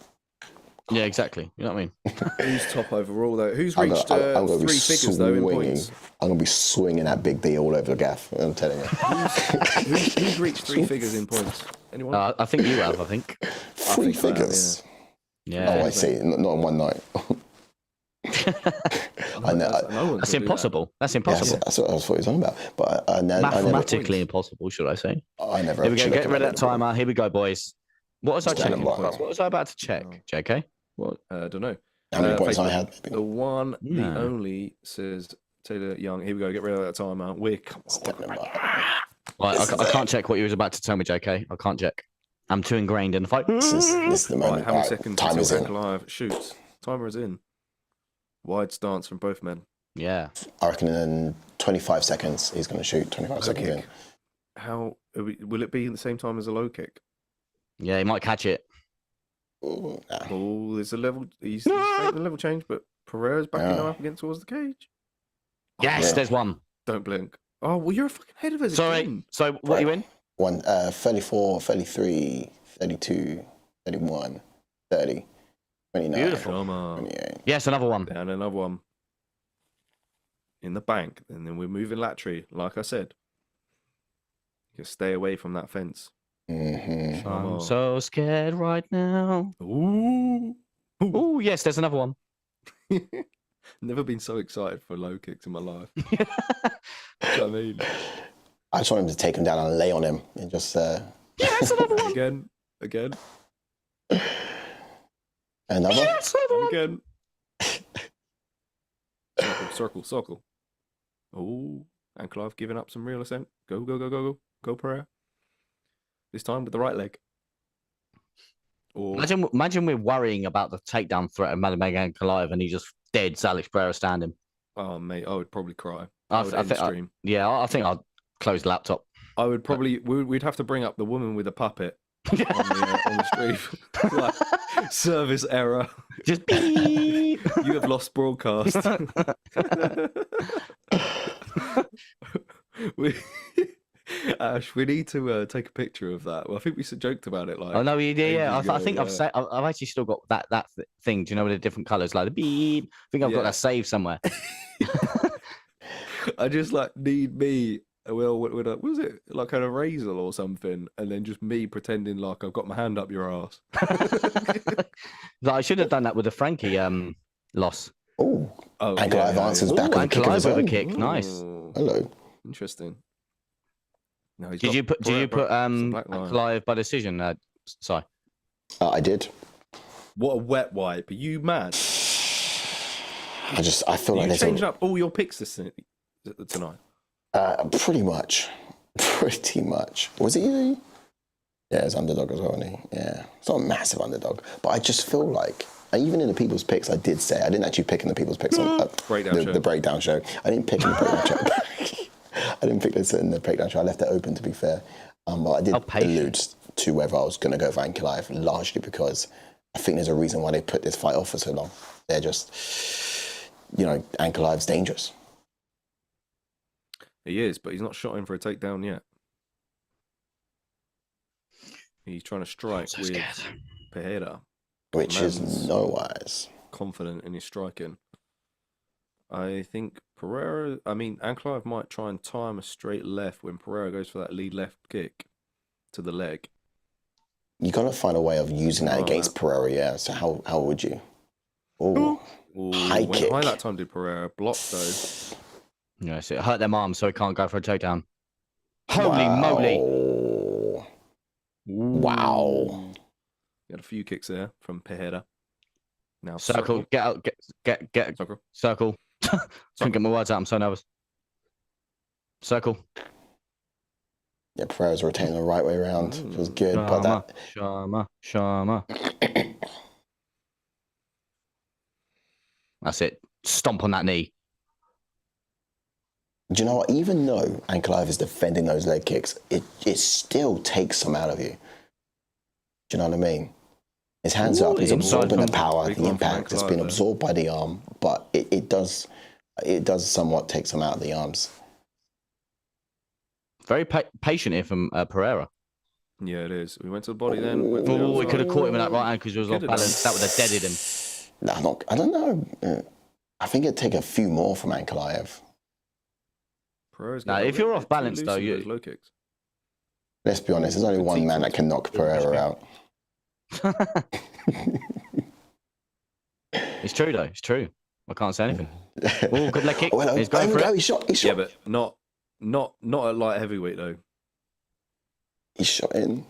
Yeah, exactly. You know what I mean? Who's top overall though? Who's I'm reached gonna be 3 figures though in swinging. points? I'm gonna be swinging that big D all over the gaff. I'm telling you. Who's reached 3 figures in points? Anyone? I think you have. I think. 3 think I have, figures. Yeah. Oh, I see. Not in one night. I know. That's impossible. That's impossible. That's what I thought he was on about. But I never. Mathematically impossible, should I say? I never. Here we go. actually Get looked rid of at that timer. Here we go, boys. What was I Stand checking? by. What was I about to check? Oh. JK. What? I don't know. How many points I Facebook. had? The one, the No. only says Taylor Young. Here we go. Get rid of that timer. We're Standing by. Right, I can't check what you was about to tell me, JK. I can't check. I'm too ingrained in the fight. This is the Right, moment. how many Right, seconds time is until in. Ankalaev shoots? Timer is in. Wide stance from both men. Yeah. I reckon in 25 seconds he's going to shoot. 25 Low seconds in. kick. How will it be at the same time as a low kick? Yeah, he might catch it. Ooh, nah. Oh, there's a level. He's making a level change, but Pereira's backing Yeah. up against towards the cage. Yes, Yeah. there's one. Don't blink. Oh well, you're fucking ahead of us. Sorry. again. So what are you in? 34, 33, 32, 31, 30, 29, Beautiful. Come on. 28. Yes, another one. And another one in the bank, and then we're moving laterally. Like I said, you stay away from that fence. Mm-hmm. Come I'm on. so scared right now. Ooh. Oh, yes, there's another one. Never been so excited for low kicks in my life. Do you know what I mean? I just want him to take him down and lay on him and just Yes, another one. Again, another. Yes, another one. again. Circle. Oh, Ankalaev giving up some real ascent. Go, Pereira. This time with the right leg. Or Imagine we're worrying about the takedown threat of Ankalaev and he just dead Alex Pereira standing. oh mate, I would probably cry. I I would th- I end think I- stream. Yeah, I think I'll close the laptop. I would probably we'd have to bring up the woman with the puppet on the stream. Like, service error. Just beep. You have lost broadcast. Ash, we need to take a picture of that. Well, I think we joked about it. Like, Oh no, yeah. ages I think ago, I've actually still got that thing. Do you know, with the different colours, like the beep? I think I've got Yeah. that saved somewhere. I just like need me. Well, with a, was it like an eraser or something, and then just me pretending like I've got my hand up your ass. Like, I should have done that with the Frankie loss. Oh, Oh, Ankalaev answers Ooh, back with a kick of Ankalaev his with a own. kick. Nice. Ooh, Hello. interesting. No, he's Did got you put Black Lion. Ankalaev by decision? Sorry. I did. What a wet wipe! Are you mad? I feel like You there's changed up all your picks tonight. pretty much. Was it you? Yeah, it's underdog as well, isn't he? Yeah. It's not a massive underdog, but I just feel like, even in the people's picks, I did say, I didn't actually pick in the people's picks on Breakdown show. the breakdown show. I didn't pick in the breakdown show. I didn't pick this in the breakdown show. I left it open, to be fair. But I did How patient. allude to whether I was going to go for Ankalaev, largely because I think there's a reason why they put this fight off for so long. They're just, Ankalaev's dangerous. He is, but he's not shot in for a takedown yet. He's trying to strike So with scared. Which Pereira. is Man's no wise. confident in his striking. I think Ankalaev might try and time a straight left when Pereira goes for that lead left kick to the leg. You got to find a way of using that Oh, against Pereira, yeah. So how would you? Oh, Ooh, High went kick. high that time did Pereira. Blocked though. Yeah, so it hurt them arms, so he can't go for a takedown. Holy moly! Wow. He had a few kicks there from Pereira. Now Circle, get out, get circle. circle. Couldn't get my words out. I'm so nervous. Circle. Yeah, Pereira's rotating the right way around. It was good, but that... Shama. That's it. Stomp on that knee. Do you know what? Even though Ankalaev is defending those leg kicks, it still takes some out of you. Do you know what I mean? His hands up, he's absorbing the power, the impact has been absorbed by the arm, but it does somewhat take some out of the arms. Very patient here from Pereira. Yeah, it is. We went to the body then. Oh, we could have caught him in that right hand because he was off balance. That would have deaded him. No, I don't know. I think it'd take a few more from Ankalaev. Now, if you're off balance, though, low kicks. Let's be honest, there's only one man that can knock Pereira out. It's true, though. It's true. I can't say anything. Oh, good leg kick. Well, He's going for it. He shot. Yeah, but not at light heavyweight, though. He shot in.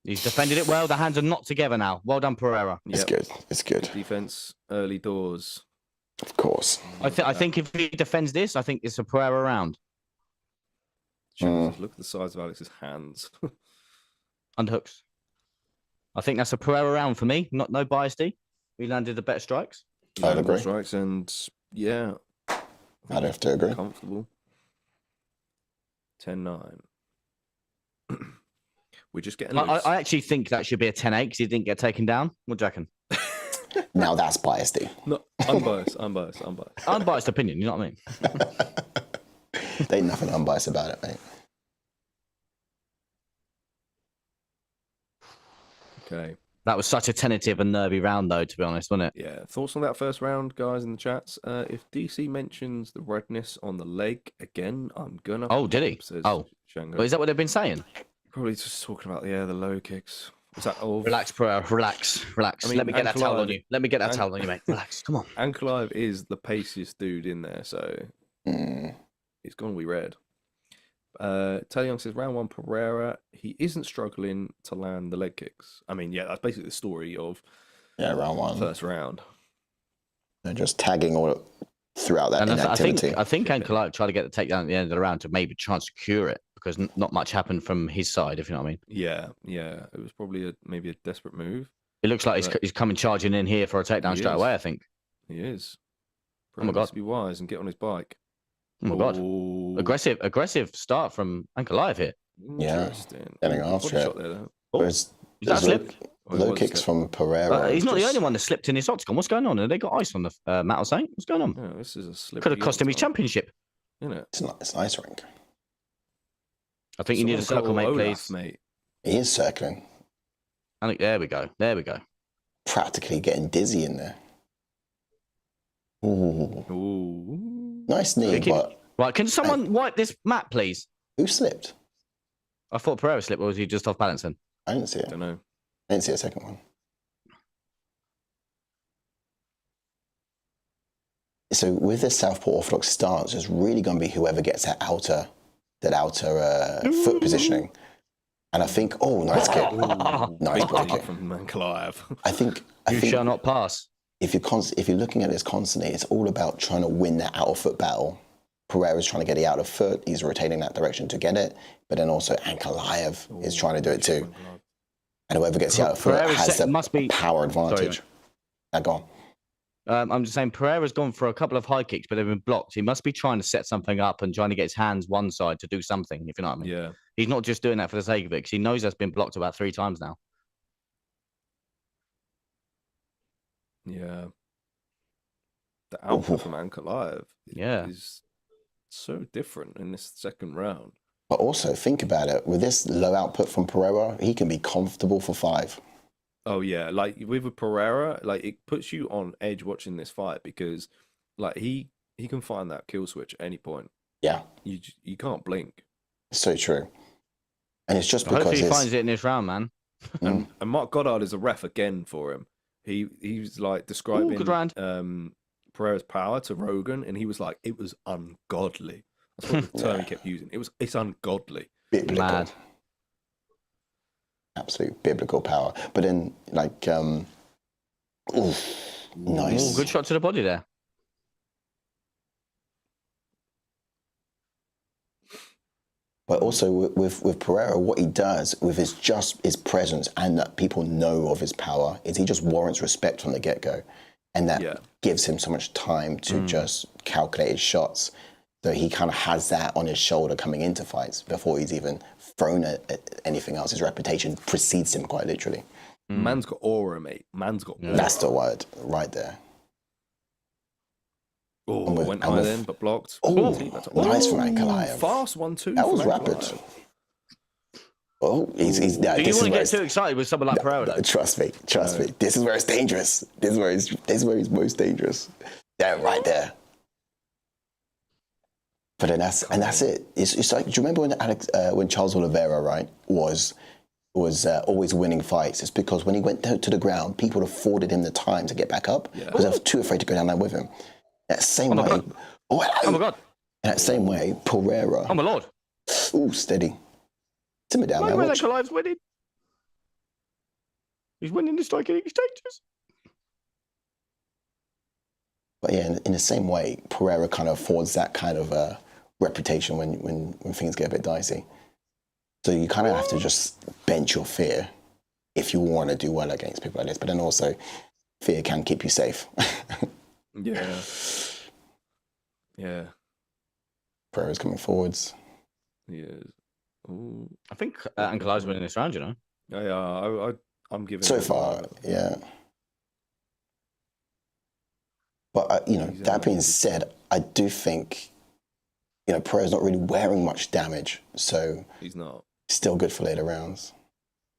He's defended it well. The hands are not together now. Well done, Pereira. It's good. It's good. Defense, early doors. Of course. I think if he defends this, I think it's a Pereira round. Look at the size of Alex's hands. Underhooks. I think that's a Pereira round for me. No bias, D. We landed the better strikes. I'd agree. Strikes and yeah. I'd have to agree. Comfortable. 10-9. We're just getting loose. I actually think that should be a 10-8 because he didn't get taken down. What do you reckon? Now that's biased, D. No, unbiased. Unbiased opinion, you know what I mean? There ain't nothing unbiased about it, mate. Okay. That was such a tentative and nervy round, though, to be honest, wasn't it? Yeah. Thoughts on that first round, guys, in the chats? If DC mentions the redness on the leg again, I'm gonna. Oh, did he? Oh, Shango. well, is that what they've been saying? Probably just talking about the low kicks. Was that all? Relax, Pereira. Relax. I mean, let me get that towel on you. Let me get that towel on you, mate. Relax. Come on. Ankalaev is the paciest dude in there, so it's gonna be red. Taylor Young says round one Pereira. He isn't struggling to land the leg kicks. I mean, yeah, that's basically the story of round one, first round. They're just tagging all throughout that inactivity. I think Ankalaev tried to get the takedown at the end of the round to maybe try and secure it because not much happened from his side, if you know what I mean. Yeah. It was probably maybe a desperate move. It looks like he's coming charging in here for a takedown straight away, I think. He is. Oh my God. Be wise and get on his bike. Oh my God. Aggressive start from Ankalaev here. Interesting. Getting off shot there, though. Is that a slip? Low kicks from Pereira. He's not the only one that slipped in this octagon. What's going on? Have they got ice on the mat or something? What's going on? Yeah, this is a slip. Could have cost him his championship. Isn't it? It's an ice rink. I think you need a circle, mate, please. Mate. He is circling. There we go. Practically getting dizzy in there. Ooh. Nice knee, but... Right, can someone wipe this mat, please? Who slipped? I thought Pereira slipped, or was he just off balance then? I didn't see it. I don't know. I didn't see a second one. So with this southpaw orthodox stance, it's really going to be whoever gets that outer foot positioning. And I think, nice kick. Nice body kick from Ankalaev. I think you shall not pass. If you're looking at this constantly, it's all about trying to win that outer foot battle. Pereira's trying to get the outer foot. He's rotating that direction to get it. But then also Ankalaev is trying to do it too. And whoever gets the outer foot has the power advantage. Now go on. I'm just saying Pereira's gone for a couple of high kicks, but they've been blocked. He must be trying to set something up and trying to get his hands one side to do something, if you know what I mean. Yeah. He's not just doing that for the sake of it, because he knows that's been blocked about 3 times now. Yeah. The output from Ankalaev is so different in this second round. But also, think about it. With this low output from Pereira, he can be comfortable for 5. Oh, yeah. Like, with Pereira, like, it puts you on edge watching this fight because, like, he can find that kill switch at any point. Yeah. You can't blink. So true. And it's just because hopefully he finds it in this round, man. And Mark Goddard is a ref again for him. He's like describing Pereira's power to Rogan, and he was like, it was ungodly. That's what the term he kept using. It's ungodly. Biblical. Mad. Absolute biblical power. But then, like, nice. Good shot to the body there. But also with Pereira, what he does with his presence and that people know of his power is he just warrants respect from the get-go. And that gives him so much time to just calculate his shots. So he kind of has that on his shoulder coming into fights before he's even thrown at anything else. His reputation precedes him quite literally. Man's got aura, mate. Man's got aura. That's the word right there. Oh, went high then, but blocked. Oh, nice from Ankalaev. Fast 1-2. That was rapid. Oh, he's Do you want to get too excited with someone like Pereira? No, trust me. This is where it's dangerous. This is where he's most dangerous. There, right there. But then that's it. It's like, do you remember when Charles Oliveira, right, was always winning fights? It's because when he went down to the ground, people afforded him the time to get back up because they were too afraid to go down there with him. That same way. Oh my God. In that same way, Pereira. Oh my Lord. Ooh, steady. Simmer down, man. Ankalaev's winning. He's winning the striking exchanges. But yeah, in the same way, Pereira kind of affords that kind of reputation when things get a bit dicey. So you kind of have to just bench your fear if you want to do well against people like this. But then also, fear can keep you safe. Yeah. Yeah. Pereira's coming forwards. He is. Ooh. I think Ankalaev's winning this round, you know? Yeah, I'm giving so far, yeah. But, that being said, I do think, Pereira's not really wearing much damage. So he's not. Still good for later rounds.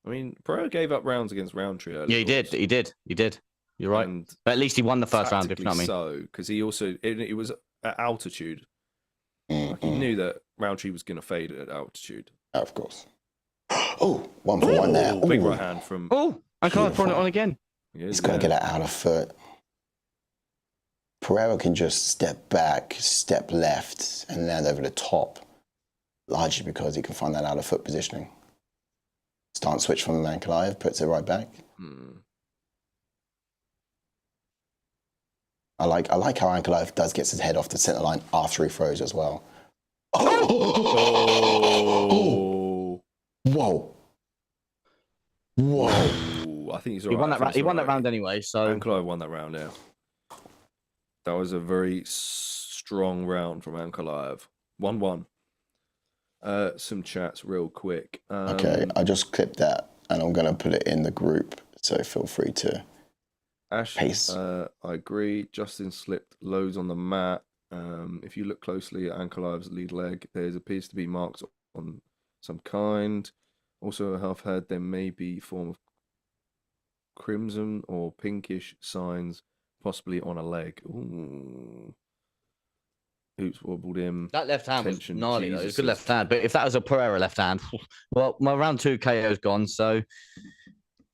I mean, Pereira gave up rounds against Roundtree earlier. Yeah, he did. You're right. And but at least he won the first round, if you know what I mean. So, because he also, it was at altitude. Like he knew that Roundtree was going to fade at altitude. Of course. Oh, 1 for 1 there. Big right hand from... Oh, Ankalaev throwing it on again. He's got to get it out of foot. Pereira can just step back, step left, and land over the top, largely because he can find that out of foot positioning. Stance switch from Ankalaev, puts it right back. I like how Ankalaev gets his head off the center line after he throws as well. Oh! Whoa! I think he's all right. He won that round anyway, so... Ankalaev won that round, yeah. That was a very strong round from Ankalaev. 1-1. Some chats real quick. Okay, I just clipped that and I'm going to put it in the group, so feel free to paste. I agree. Justin slipped loads on the mat. If you look closely at Ankalaev's lead leg, there appears to be marks on some kind. Also, I have heard there may be form of crimson or pinkish signs, possibly on a leg. Ooh. Oops, wobbled him. That left hand was gnarly, though. It was a good left hand. But if that was a Pereira left hand, well, my round 2 KO's gone, so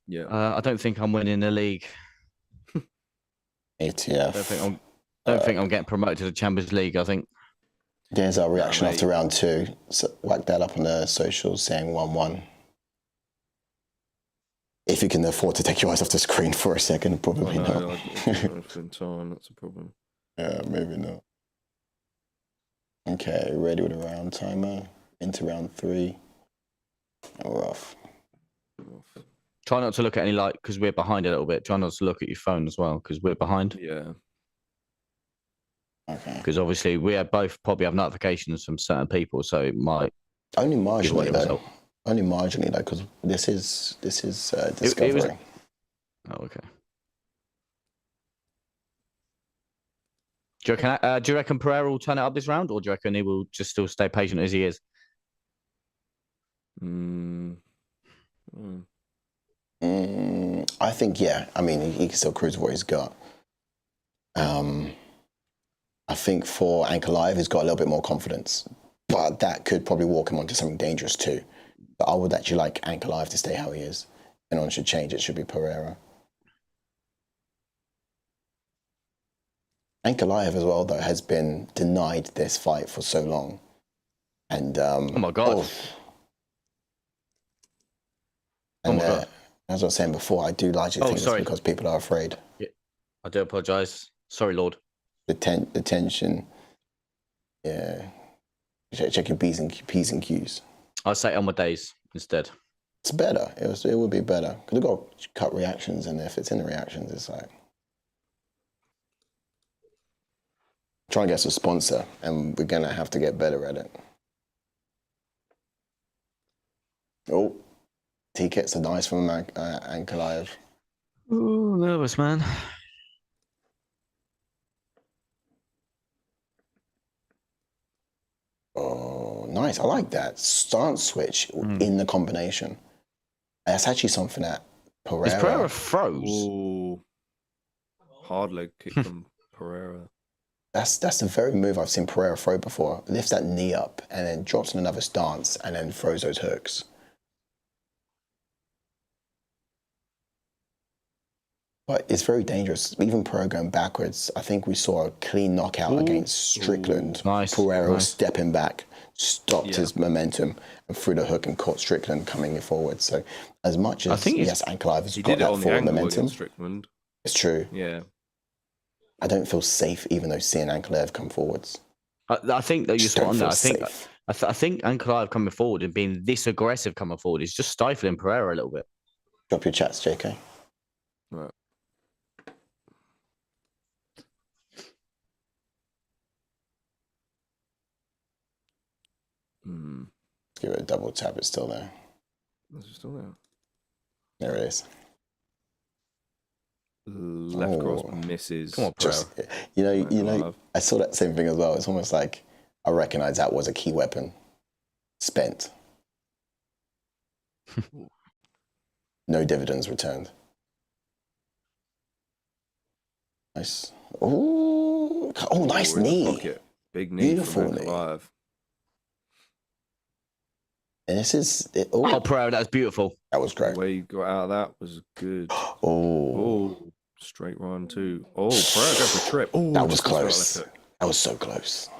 yeah, I don't think I'm winning the league. ATF. Don't think I'm getting promoted to the Champions League. I think. There's our reaction after round 2. So whack that up on the socials, saying 1-1. If you can afford to take your eyes off the screen for a second, probably not. Time, that's a problem. Yeah, maybe not. Okay, ready with a round timer. Into round 3. And we're off. Try not to look at any light because we're behind a little bit. Try not to look at your phone as well because we're behind. Yeah. Okay. Because obviously we are both probably have notifications from certain people, so it might only marginally though. Only marginally though, because this is Discovery. Oh, okay. Do you reckon Pereira will turn it up this round, or do you reckon he will just still stay patient as he is? I think, yeah. I mean, he can still cruise what he's got. I think for Ankalaev, he's got a little bit more confidence, but that could probably walk him onto something dangerous too. But I would actually like Ankalaev to stay how he is. If anyone should change, it should be Pereira. Ankalaev as well, though, has been denied this fight for so long. And oh my God. And as I was saying before, I do largely think it's because people are afraid. Yeah. I do apologise. Sorry, Lord. The tension, yeah, Check your P's and Q's. I'll say Elmer Days instead. It's better. It would be better. Because we've got to cut reactions, and if it's in the reactions, it's like trying to get us a sponsor, and we're gonna have to get better at it. Oh, T-Kits are nice from Ankalaev. Ooh, nervous, man. Oh, nice. I like that. Stance switch in the combination. That's actually something that Pereira... Is Pereira froze? Ooh. Hard leg kick from Pereira. That's the very move I've seen Pereira throw before. Lifts that knee up and then drops in another stance and then throws those hooks. But it's very dangerous. Even Pereira going backwards, I think we saw a clean knockout against Strickland. Nice. Pereira was stepping back, stopped his momentum, and threw the hook and caught Strickland coming forward. So as much as, yes, Ankalaev has got that forward momentum, Strickland. It's true. Yeah. I don't feel safe even though seeing Ankalaev come forwards. I think that you're spot on there. I think safe. Ankalaev coming forward and being this aggressive coming forward is just stifling Pereira a little bit. Drop your chats, JK. Right. Let's give it a double tap. It's still there. Is it still there? There it is. Left cross misses. Come on, Pereira. You know, I saw that same thing as well. It's almost like I recognize that was a key weapon. Spent. No dividends returned. Nice. Ooh. Oh, nice knee. Big knee. Beautiful knee. Alive. And this is... Oh, Pereira, that's beautiful. That was great. The way you got out of that was good. Oh. Straight run too. Oh, Pereira goes for a trip. Oh, that was close. That was so close.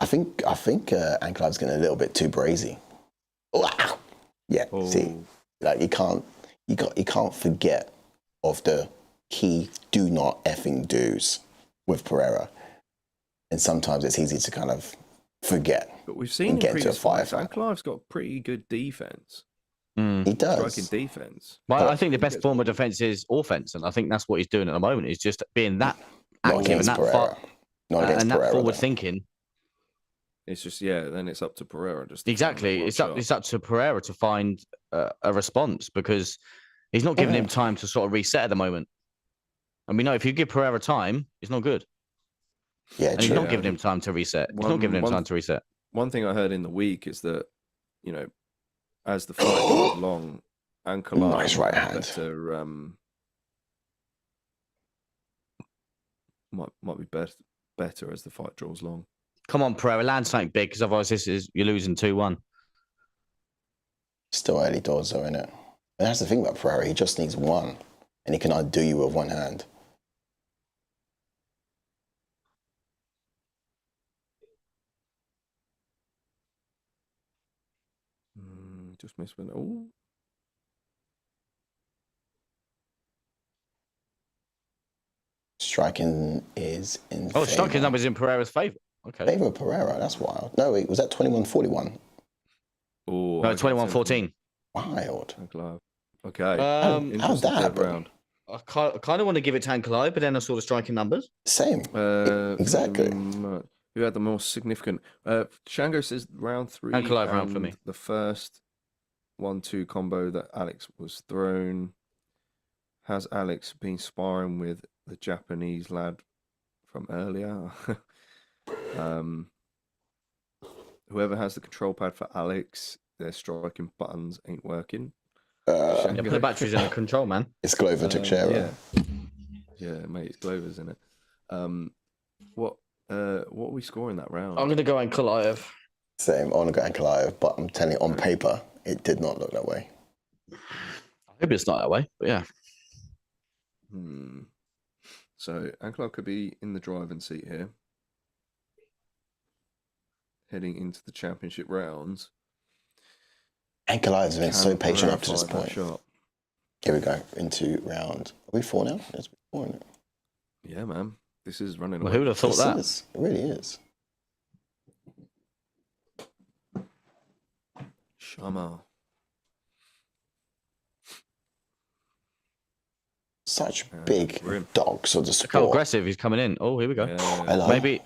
I think Ankalaev's getting a little bit too brazy. Oh, yeah. See, like you can't forget of the key do not effing do's with Pereira, and sometimes it's easy to kind of forget. But we've seen in previous fights, Ankalaev's got pretty good defense. He does. Striking defense. Well, I think the best form of defense is offense, and I think that's what he's doing at the moment. Is just being that active and that far, and that forward thinking. It's just then it's up to Pereira. Just exactly, it's up to Pereira to find a response because he's not giving him time to sort of reset at the moment. And we know if you give Pereira time, it's not good. Yeah, and he's not giving him time to reset. He's not giving him time to reset. One thing I heard in the week is that as the fight goes along, Ankalaev nice right hand. Might be better as the fight draws long. Come on, Pereira, land something big, because otherwise you're losing 2-1. Still early doors, though, innit? And that's the thing about Pereira. He just needs one, and he can outdo you with one hand. Just missed one. Oh. Striking is in favor. Striking numbers in Pereira's favour. Okay. Favor of Pereira, that's wild. No, wait, was that 21-41? Oh, no, 21-14. Wild. Okay. How's that happen? I kind of want to give it to Ankalaev, but then I saw the striking numbers. Same. Exactly. Who had the more significant? Shango says round 3. Ankalaev round for me. The first 1-2 combo that Alex was thrown. Has Alex been sparring with the Japanese lad from earlier? Whoever has the control pad for Alex, their striking buttons ain't working. Put the batteries in the control, man. It's Glover Teixeira. Yeah, mate, it's Glover's in it. What are we scoring that round? I'm gonna go Ankalaev. Same, I'm gonna go Ankalaev, but I'm telling you, on paper, it did not look that way. I hope it's not that way, but yeah. So Ankalaev could be in the driving seat here, heading into the championship rounds. Ankalaev's been so patient up to this point. Here we go, into round... Are we 4 now? It's 4, isn't it? Yeah, man. This is running away. Who would have thought that? It really is. Shama. Such big Grim. dogs of the Look how sport. aggressive he's coming in. Oh, here we go. Yeah. Hello. Maybe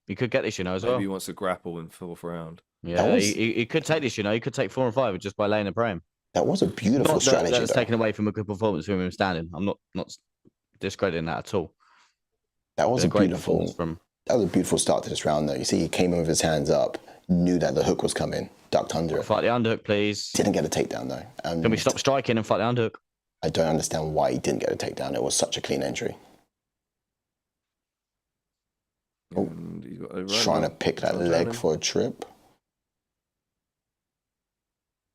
he could get this, as Maybe well. he wants to grapple in 4th round. Yeah, was- he could take this, He could take 4 and 5 just by laying a prem. That was a beautiful Not strategy, that's though. taken away from a good performance from him standing. I'm not discrediting that at all. That was Been a great beautiful. performance from. That was a beautiful start to this round, though. You see, he came in with his hands up, knew that the hook was coming, ducked under it. Fight the underhook, please. Didn't get a takedown, though. And Can we stop striking and fight the underhook? I don't understand why he didn't get a takedown. It was such a clean entry. And he's got a Trying to pick that leg for a trip.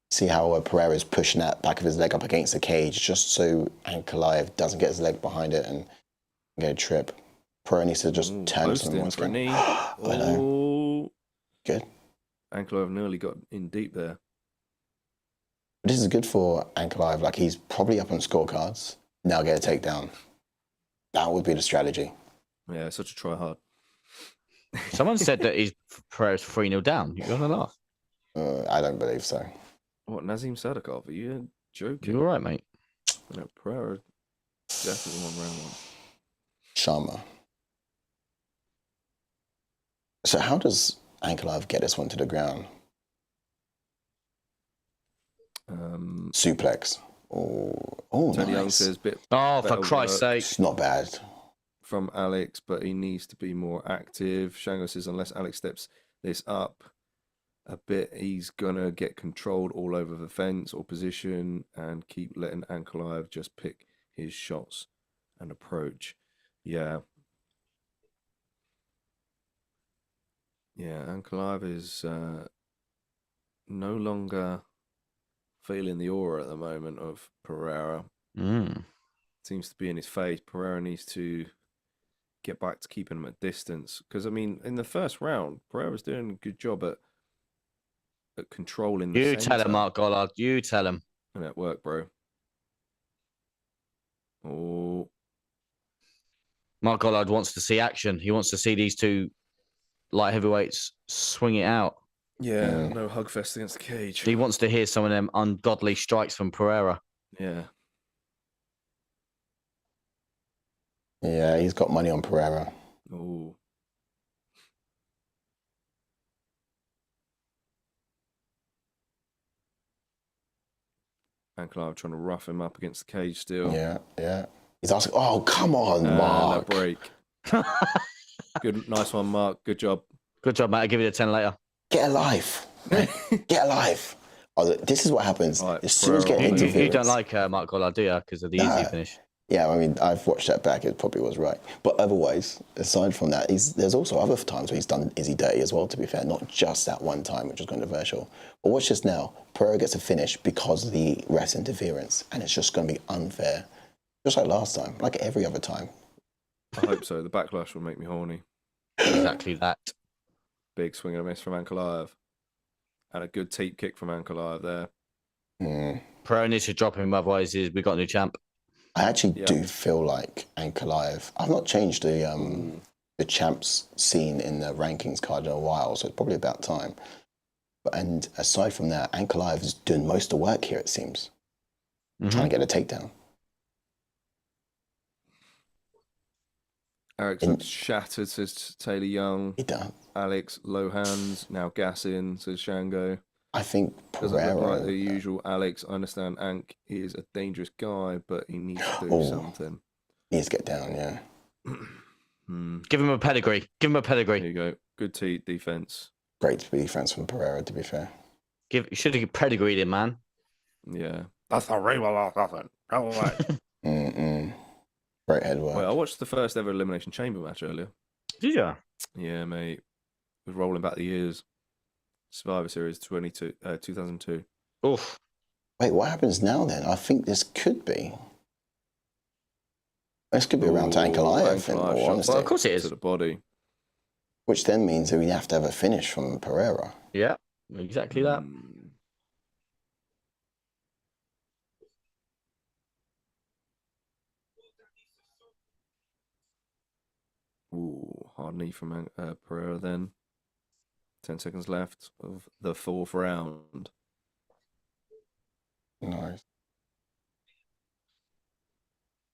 See how Pereira's pushing that back of his leg up against the cage just so Ankalaev doesn't get his leg behind it and get a trip. Pereira needs to just turn close something in once for a again. knee. Hello. Oh, Good. Ankalaev nearly got in deep there. This is good for Ankalaev. Like, he's probably up on scorecards. Now get a takedown. That would be the strategy. Yeah, such a try hard. Someone said that Pereira's 3-0 down. You're gonna laugh. I don't believe so. What, Nazim Sadikov? Are you joking? You all right, mate? No, Pereira definitely won round 1. Sharma. So how does Ankalaev get this one to the ground? Suplex. Oh, Tony Young nice. says bit Oh, for better Christ's work sake! It's not bad. from Alex, but he needs to be more active. Shango says unless Alex steps this up a bit, he's gonna get controlled all over the fence or position and keep letting Ankalaev just pick his shots and approach. Yeah. Yeah, Ankalaev is no longer feeling the aura at the moment of Pereira. Seems to be in his face. Pereira needs to get back to keeping him at distance. Because, I mean, in the first round, Pereira was doing a good job at controlling the You tell him, center. Mark Gollard. You tell him. And that worked, bro. Oh, Mark Gollard wants to see action. He wants to see these two light heavyweights swing it out. yeah, no hug fest against the cage. He wants to hear some of them ungodly strikes from Pereira. Yeah. Yeah, he's got money on Pereira. Oh. Ankalaev trying to rough him up against the cage still. Yeah, yeah. He's asking, oh, come on, And Mark. a break. Good, nice one, Mark. Good job. Good job, mate. I'll give you the 10 later. Get a life. Get a life. Oh, this is what happens. Right, as soon as you get Pereira. interference. You don't like Mark Gollard, do you? Because of the easy finish. Yeah, I mean, I've watched that back. It probably was right. But otherwise, aside from that, there's also other times where he's done Izzy dirty as well, to be fair. Not just that one time, which was controversial. But watch this now. Pereira gets a finish because of the ref interference. And it's just going to be unfair. Just like last time. Like every other time. I hope so. The backlash will make me horny. Exactly that. Big swing and a miss from Ankalaev. And a good teep kick from Ankalaev there. Pereira needs to drop him, otherwise we got a new champ. I actually do feel like Ankalaev. I've not changed the champs scene in the rankings card in a while, so it's probably about time. And aside from that, Ankalaev is doing most of the work here, it seems. Trying to get a takedown. Alex looks shattered, says Taylor Young. He done. Alex, low hands, now gassing, says Shango. I think Doesn't look Pereira. like the usual Alex. I understand Ank is a dangerous guy, but he needs to do something. Needs to get down, yeah. Give him a pedigree. Give him a pedigree. There you go. Good defense. Great defense from Pereira, to be fair. You should have pedigreed him, man. Yeah. That's a real nothing. Great head work. Well, I watched the first ever Elimination Chamber match earlier. Did you? Yeah, mate. Was rolling back the years. Survivor Series 2002. Oof. Wait, what happens now then? I think this could be. This could be around to Ankalaev, in all honesty. Well, of course it is. To the body. Which then means that we have to have a finish from Pereira. Yeah, exactly that. Ooh, hard knee from Pereira then. 10 seconds left of the 4th round. Nice.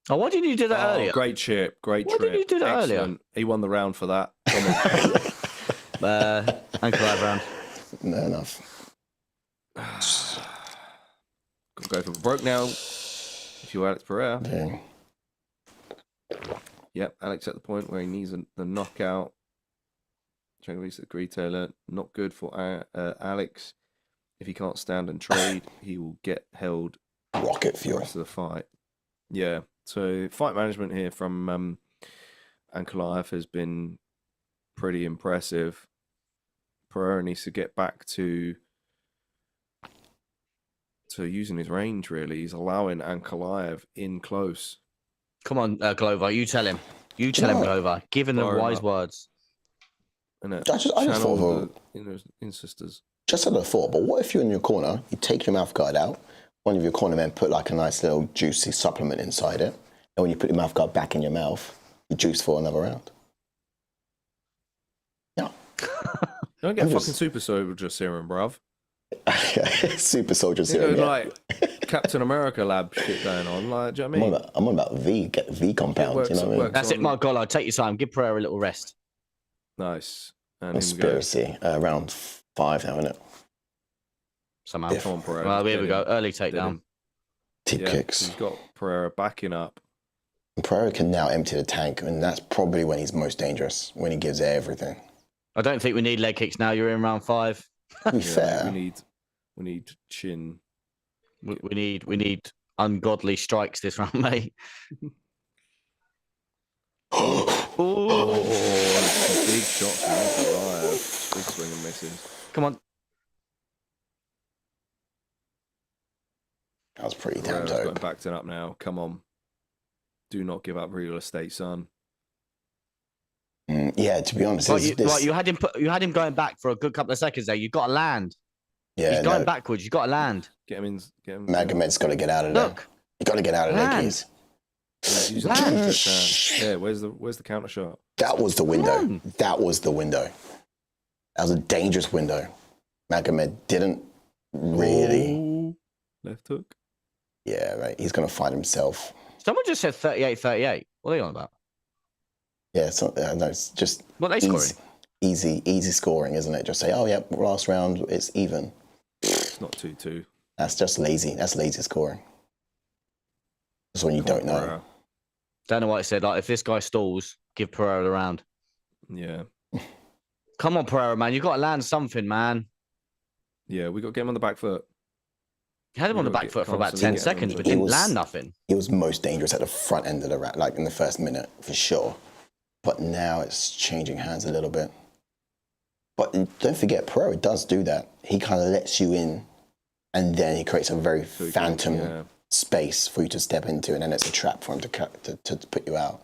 Oh, why didn't you do that earlier? Great chip. Great Why trip. didn't you do that earlier? Excellent. He won the round for that. Ankalaev round. No enough. Got to go for broke now. If you're Alex Pereira. Dang. Yep, Alex at the point where he needs the knockout. Trying to reach the retailer. Not good for Alex. If he can't stand and trade, he will get held Rocket for the fuel. rest of the fight. Yeah. So fight management here from Ankalaev has been pretty impressive. Pereira needs to get back to using his range, really. He's allowing Ankalaev in close. Come on, Glover, you tell him. You tell him, Glover. Give him the wise words. And I just thought in sisters. Just had a thought, but what if you're in your corner, you take your mouth guard out, one of your corner men put like a nice little juicy supplement inside it, and when you put your mouth guard back in your mouth, you juice for another round. Yeah. Don't get fucking super soldier serum, bruv. Super soldier serum. Yeah. Like Captain America lab shit going on. Like, do you know what I mean? I'm on about V compounds. You know what I mean? That's it, my God. Take your time. Give Pereira a little rest. Nice. And Conspiracy. Round 5 now, isn't it? Somehow. Come on, Pereira. Well, here we go. Early takedown. Tip kicks. He's got Pereira backing up. And Pereira can now empty the tank, and that's probably when he's most dangerous, when he gives everything. I don't think we need leg kicks now. You're in round 5. To be fair. We need chin. We need ungodly strikes this round, mate. Oh, big shots from Ankalaev. Big swing and misses. Come on. That was pretty damn Pereira's dope. got him backed up now. Come on. Do not give up real estate, son. Yeah, to be honest, you had him going back for a good couple of seconds there. You've got to land. Yeah, he's going backwards. You've got to land. Get him in. Magomed's got to get out of there. Look. You got to get out of there, please. Yeah, where's the counter shot? That was the window. That was the window. That was a dangerous window. Magomed didn't really. Left hook. Yeah, right. He's going to find himself. Someone just said 38-38. What are you on about? Yeah, no, it's just what are they scoring? Easy scoring, isn't it? Just say, oh, yeah, last round, it's even. It's not 2-2. That's just lazy. That's lazy scoring. That's when you don't know. Pereira. Don't know what I said. Like, if this guy stalls, give Pereira the round. Yeah. Come on, Pereira, man. You've got to land something, man. Yeah, we got to get him on the back foot. He had him on the back foot for about 10 seconds, but didn't land nothing. He was most dangerous at the front end of the round, like in the first minute, for sure. But now it's changing hands a little bit. But don't forget, Pereira does do that. He kind of lets you in, and then he creates a very phantom space for you to step into, and then it's a trap for him to put you out.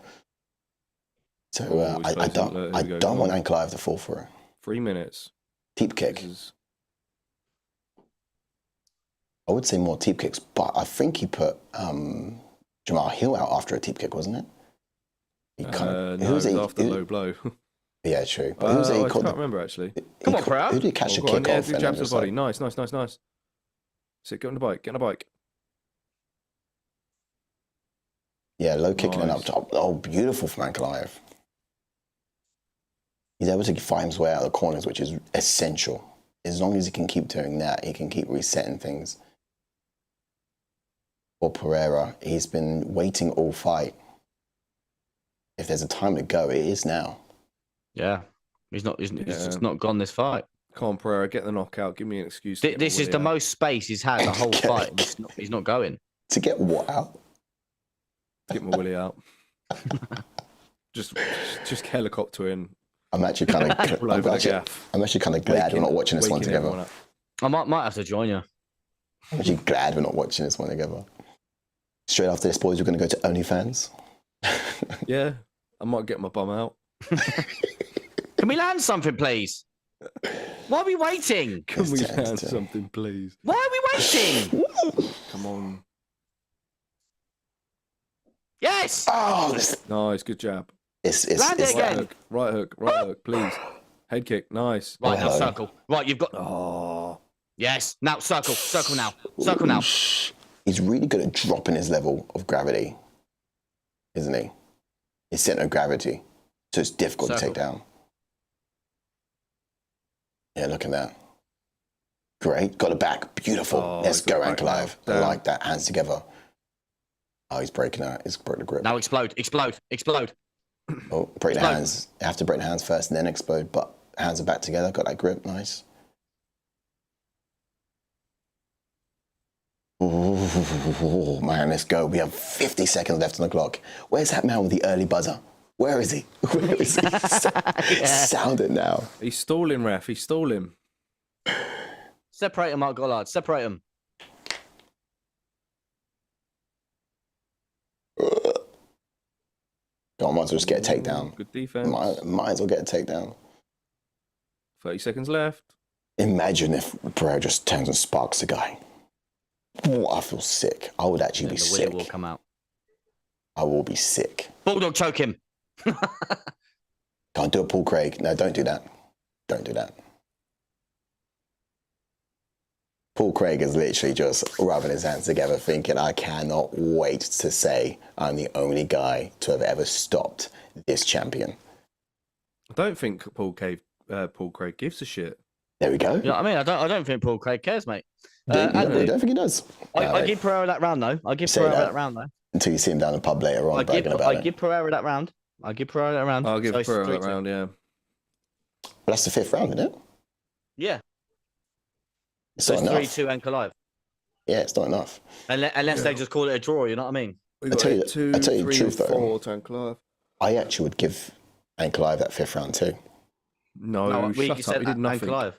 So I don't want Ankalaev to fall for it. 3 minutes. Teep kick. I would say more teep kicks, but I think he put Jamal Hill out after a teep kick, wasn't it? He no, it was after low blow. Yeah, true. But I can't remember, actually. Come on, Pereira. Who did he catch a kick off? Yeah, jabs to the body. Nice. Sit, get on the bike. Get on the bike. Yeah, low kicking and up top. Oh, beautiful from Ankalaev. He's able to find his way out of the corners, which is essential. As long as he can keep doing that, he can keep resetting things. For Pereira, he's been waiting all fight. If there's a time to go, it is now. Yeah, he's just not gone this fight. Come on, Pereira, get the knockout. Give me an excuse. This is the most space he's had the whole fight. He's not going. To get what out? Get my willy out. just helicopter in. I'm actually kind of glad we're not watching this one together. I might have to join you. I'm actually glad we're not watching this one together. Straight after this, boys, we're going to go to OnlyFans. Yeah, I might get my bum out. Can we land something, please? Why are we waiting? Can we land something, please? Why are we waiting? Come on. Yes! Oh, nice, good jab. Land it again. Right hook, please. Head kick, nice. Right, now circle. Right, you've got... Oh. Yes. Now, circle now. Circle now. He's really good at dropping his level of gravity, isn't he? His center of gravity. So it's difficult to take down. Yeah, look at that. Great. Got it back. Beautiful. Oh, Let's go, back Ankalaev. now. I like that. Hands together. Oh, he's breaking out. He's broke the grip. Now explode. Oh, break the hands. You have to break the hands first and then explode, but hands are back together. Got that grip. Nice. Oh, man, let's go. We have 50 seconds left on the clock. Where's that man with the early buzzer? Where is he? Where is he? Sound it now. He's stalling, ref. He's stalling. Separate him, Mark Gollard. Separate him. Go on, might as well just get a takedown. Good defense. Might as well get a takedown. 30 seconds left. Imagine if Pereira just turns and sparks the guy. Oh, I feel sick. I would actually be sick. The will come out. I will be sick. Bulldog choke him. Can't do a Paul Craig. No, don't do that. Don't do that. Paul Craig is literally just rubbing his hands together thinking, I cannot wait to say I'm the only guy to have ever stopped this champion. I don't think Paul Craig gives a shit. There we go. You know what I mean? I don't think Paul Craig cares, mate. I don't think he does. I give Pereira that round, though. Until you see him down the pub later on bragging about it. I give Pereira that round. I'll give Pereira that round, yeah. But that's the 5th round, isn't it? Yeah. It's So not it's enough. 3-2 Ankalaev. Yeah, it's not enough. Unless they just call it a draw, you know what I mean? We I got tell you 2, the 3, truth, and though. 4 to Ankalaev. I actually would give Ankalaev that 5th round too. No, shut up. He did nothing. Ankalaev.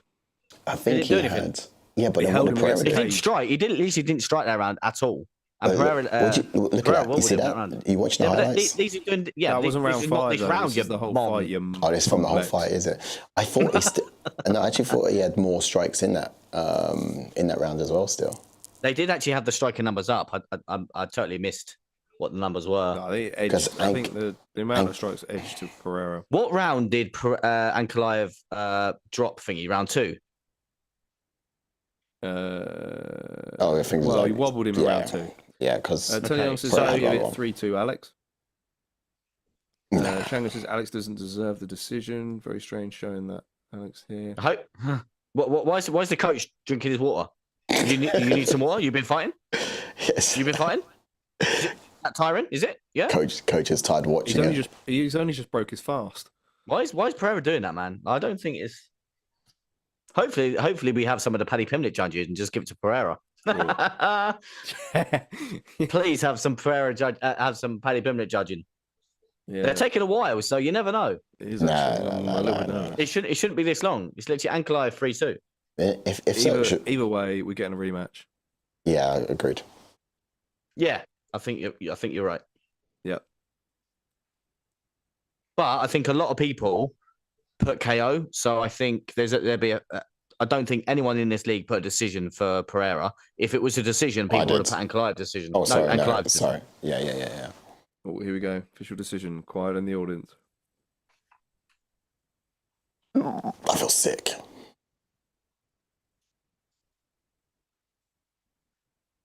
I think He he didn't do had. Yeah, but He then held what did him Pereira against do? He the didn't strike. He didn't. At least he didn't strike that round at all. And Pereira. Look at Pereira that. You see that? round. You watching the Yeah, but highlights? these are doing. Yeah, That wasn't round this is not 5. this Though. round. This is the whole fight. You Oh, this is from the whole complex. fight, is it? I thought no, I actually thought he had more strikes in that round as well. Still, They did actually have the striking numbers up. I totally missed what the numbers were. No, I think the amount of strikes edged to Pereira. What round did Ankalaev drop thingy? Round 2. I think he wobbled him in round 2. Yeah, because Tony says so give it 3-2, Alex. Shango says Alex doesn't deserve the decision. Very strange showing that Alex here. I hope. Why is the coach drinking his water? You need some water? You've been fighting? yes, You've been fighting? That tiring? Is it? Yeah. coach is tired watching it. He's only just broke his fast. Why is Pereira doing that, man? I don't think it's. Hopefully we have some of the Paddy Pimlet judges and just give it to Pereira. Please have some Pereira have some Paddy Pimlet judging. Yeah, They're taking a while, so you never know. it is actually a little bit nervous. It shouldn't be this long. It's literally Ankalaev 3-2. If so, Either way, we're getting a rematch. yeah, agreed. Yeah, I think you're right. Yeah. But I think a lot of people put KO, so I think there'll be I don't think anyone in this league put a decision for Pereira. If it was a decision, people would have put Ankalaev decision. Oh, sorry, Ankalaev decision. sorry. Yeah. Oh, here we go. Official decision. Quiet in the audience. I feel sick.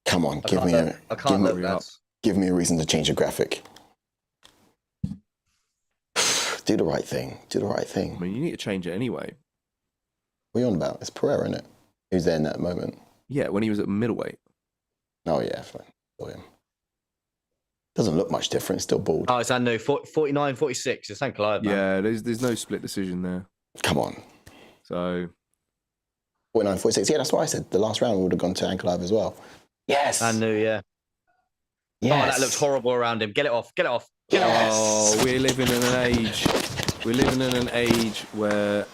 Come on, give me a reason to change the graphic. Do the right thing. Do the right thing. I mean, you need to change it anyway. What are you on about? It's Pereira, isn't it? Who's there in that moment? Yeah, when he was at middleweight. Oh, yeah. Fine. Saw him. Doesn't look much different. Still bald. Oh, it's Anu, 49, 46. It's Ankalaev, man. Yeah, there's no split decision there. Come on. So 49, 46. Yeah, that's what I said. The last round would have gone to Ankalaev as well. Yes. Anu, yeah. Yes. Oh, that looks horrible around him. Get it off. Get it off. Get it off. Oh, we're living in an age where.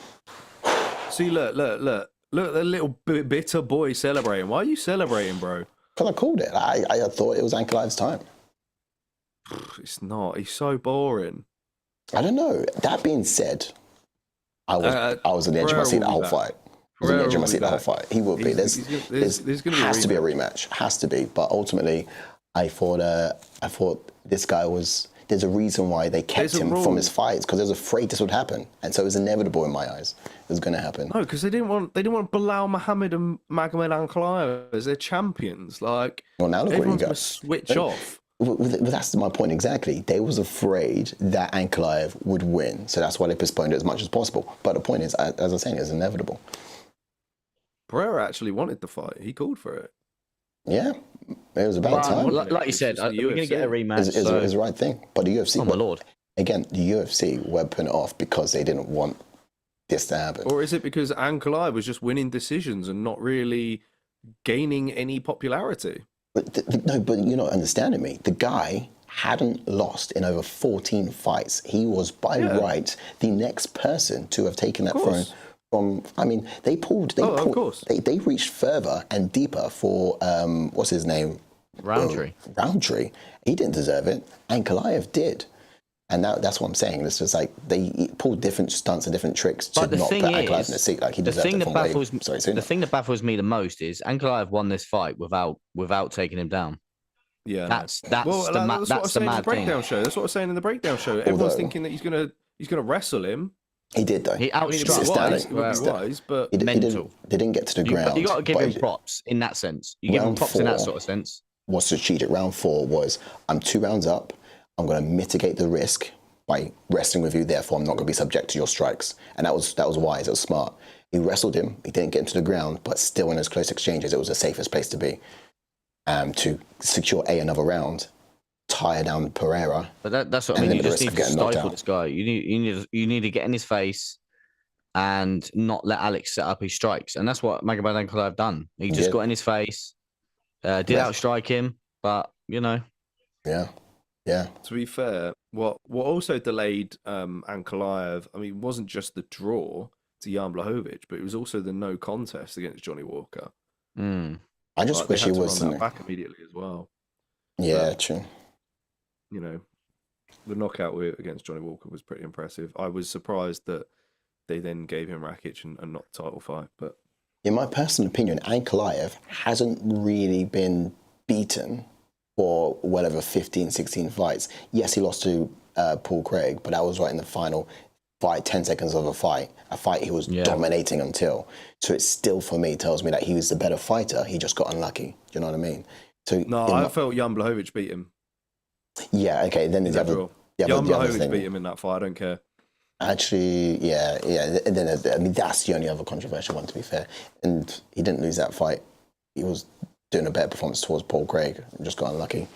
See, look at the little bitter boy celebrating. Why are you celebrating, bro? Because I called it. I thought it was Ankalaev's time. It's not. He's so boring. I don't know. That being said, I was on the edge of my seat the whole fight. I was on the edge of my seat the whole fight. He will be. There's going to be has to be a rematch. Has to be. But ultimately, I thought this guy was there's a reason why they kept him from his fights, because they was afraid this would happen, and so it was inevitable in my eyes. It was going to happen. No, because they didn't want Bilal Muhammad and Magomed Ankalaev as their champions. Like, well, now look everyone's where going to switch off. Well, that's my point exactly. They was afraid that Ankalaev would win, so that's why they postponed it as much as possible. But the point is, as I was saying, it's inevitable. Pereira actually wanted the fight. He called for it. Yeah, it was about time. Like you said, we're going to get a rematch. It's the right thing. But the UFC, oh my lord, again, the UFC were putting it off because they didn't want this to happen. Or is it because Ankalaev was just winning decisions and not really gaining any popularity? But no, but you're not understanding me. The guy hadn't lost in over 14 fights. He was by right the next person to have taken that throne from. I mean, they reached further and deeper for what's his name? Roundtree. He didn't deserve it. Ankalaev did. And that's what I'm saying. It's just like they pulled different stunts and different tricks to not put Ankalaev in the seat. Like he deserved it from the thing that baffles me the most is Ankalaev won this fight without taking him down. Yeah, that's the mad thing. That's what I was saying in the breakdown show. Everyone's thinking that he's gonna wrestle him. He did though. He outstruck but they didn't get to the ground. You got to give him props in that sense. You give him props in that sort of sense. Was strategic. Round 4 was, I'm 2 rounds up. I'm going to mitigate the risk by wrestling with you. Therefore, I'm not going to be subject to your strikes. And that was wise. It was smart. He wrestled him. He didn't get him to the ground, but still in those close exchanges, it was the safest place to be to secure another round, tire down Pereira. But that's what I mean. You just need to stifle this guy. You need to get in his face and not let Alex set up his strikes. And that's what Magomed Ankalaev done. He just got in his face, did outstrike him, but you know. Yeah. To be fair, what also delayed Ankalaev, I mean, it wasn't just the draw to Jan Blachowicz, but it was also the no contest against Johnny Walker. I just wish he was back immediately as well. Yeah, true. You know, the knockout against Johnny Walker was pretty impressive. I was surprised that they then gave him Rakic and not the title fight. But in my personal opinion, Ankalaev hasn't really been beaten for well over 15, 16 fights. Yes, he lost to Paul Craig, but that was right in the final fight, 10 seconds of a fight he was dominating until. So it still, for me, tells me that he was the better fighter. He just got unlucky. Do you know what I mean? So I felt Jan Blachowicz beat him. Yeah, okay. Then there's Jan Blachowicz beat him in that fight. I don't care. Actually, yeah. And then, I mean, that's the only other controversial one, to be fair. And he didn't lose that fight. He was doing a better performance towards Paul Craig and just got unlucky.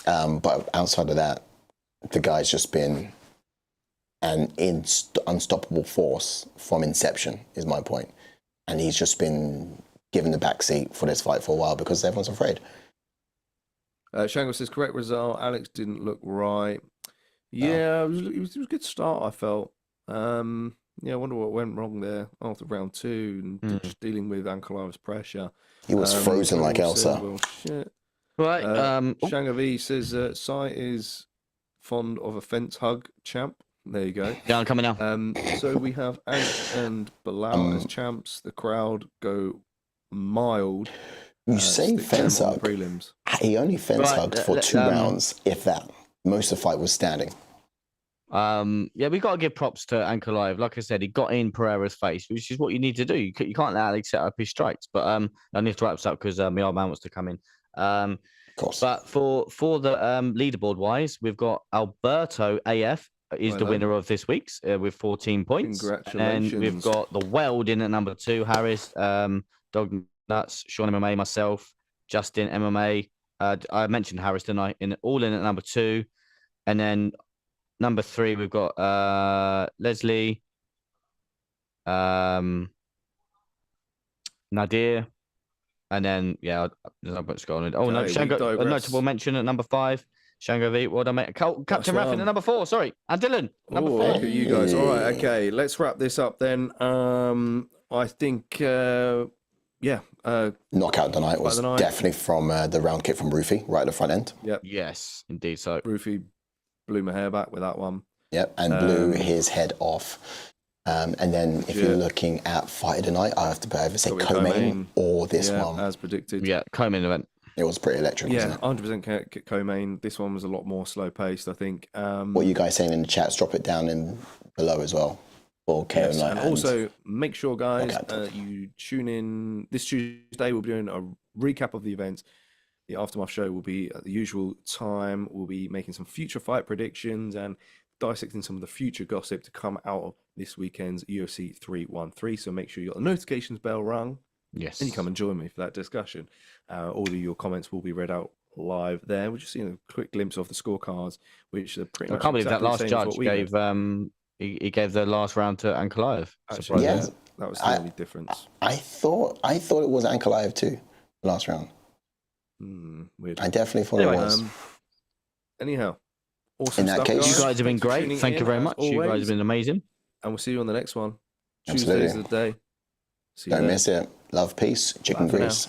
But outside of that, the guy's just been an unstoppable force from inception, is my point. And he's just been given the backseat for this fight for a while because everyone's afraid. Shango says, correct result. Alex didn't look right. Yeah, it was a good start, I felt. I wonder what went wrong there after round 2 and just dealing with Ankalaev's pressure. He was frozen like Elsa. Well, shit. Right. Shango V says, Sai is fond of a fence hug, champ. There you go. Yeah, I'm coming now. So we have Ant and Bilal as champs. The crowd go mild. You say fence hug. Prelims. He only fence hugged for 2 rounds, if that. Most of the fight was standing. We got to give props to Ankalaev. Like I said, he got in Pereira's face, which is what you need to do. You can't let Alex set up his strikes. But I need to wrap this up because my old man wants to come in. Of course. But for the leaderboard wise, we've got Alberto AF is the winner of this week's with 14 points. Congratulations. And we've got the Weld in at number 2, Harris, Dog Nuts, Sean MMA, myself, Justin MMA. I mentioned Harris tonight all in at number 2. And then number 3, we've got Leslie, Nadir, and then there's not much going on. Oh no, Shango, a notable mention at number 5. Shango V, well done, mate. Captain Raffin at number 4. Sorry, and Dylan number 4. Look at you guys. All right, okay, let's wrap this up then. I think knockout tonight was definitely from the round kick from Ruffy right at the front end. Yep. Yes, indeed. So Ruffy blew my hair back with that one. Yep, and blew his head off. And then if you're looking at fight of the night, I have to either say co-main or this one. As predicted. Yeah, co-main event. It was pretty electric, Yeah, wasn't 100% co-main. This one was a lot more slow-paced, I think. What you guys saying in the chats, drop it down in below as well. For KO Yes, night and also make sure, guys, knockout. you tune in this Tuesday. We'll be doing a recap of the events. The Aftermath show will be at the usual time. We'll be making some future fight predictions and dissecting some of the future gossip to come out of this weekend's UFC 313. So make sure you got the notifications bell rung. Yes. And you come and join me for that discussion. All of your comments will be read out live there. We're just seeing a quick glimpse of the scorecards, which are pretty much. I can't believe that exactly last the same as judge what we gave had. he gave the last round to Ankalaev. Actually, yeah, Yes. that was the only difference. I thought it was Ankalaev too, last round. Weird. I definitely thought it was. Anyhow, awesome In that stuff, case- You guys have been Thanks for great. tuning Thank you in, very as much. You guys always. have been amazing. And we'll see you on the next one. Absolutely. Tuesday's the day. See you Don't then. miss it. Love, peace, chicken Bye for now. grease.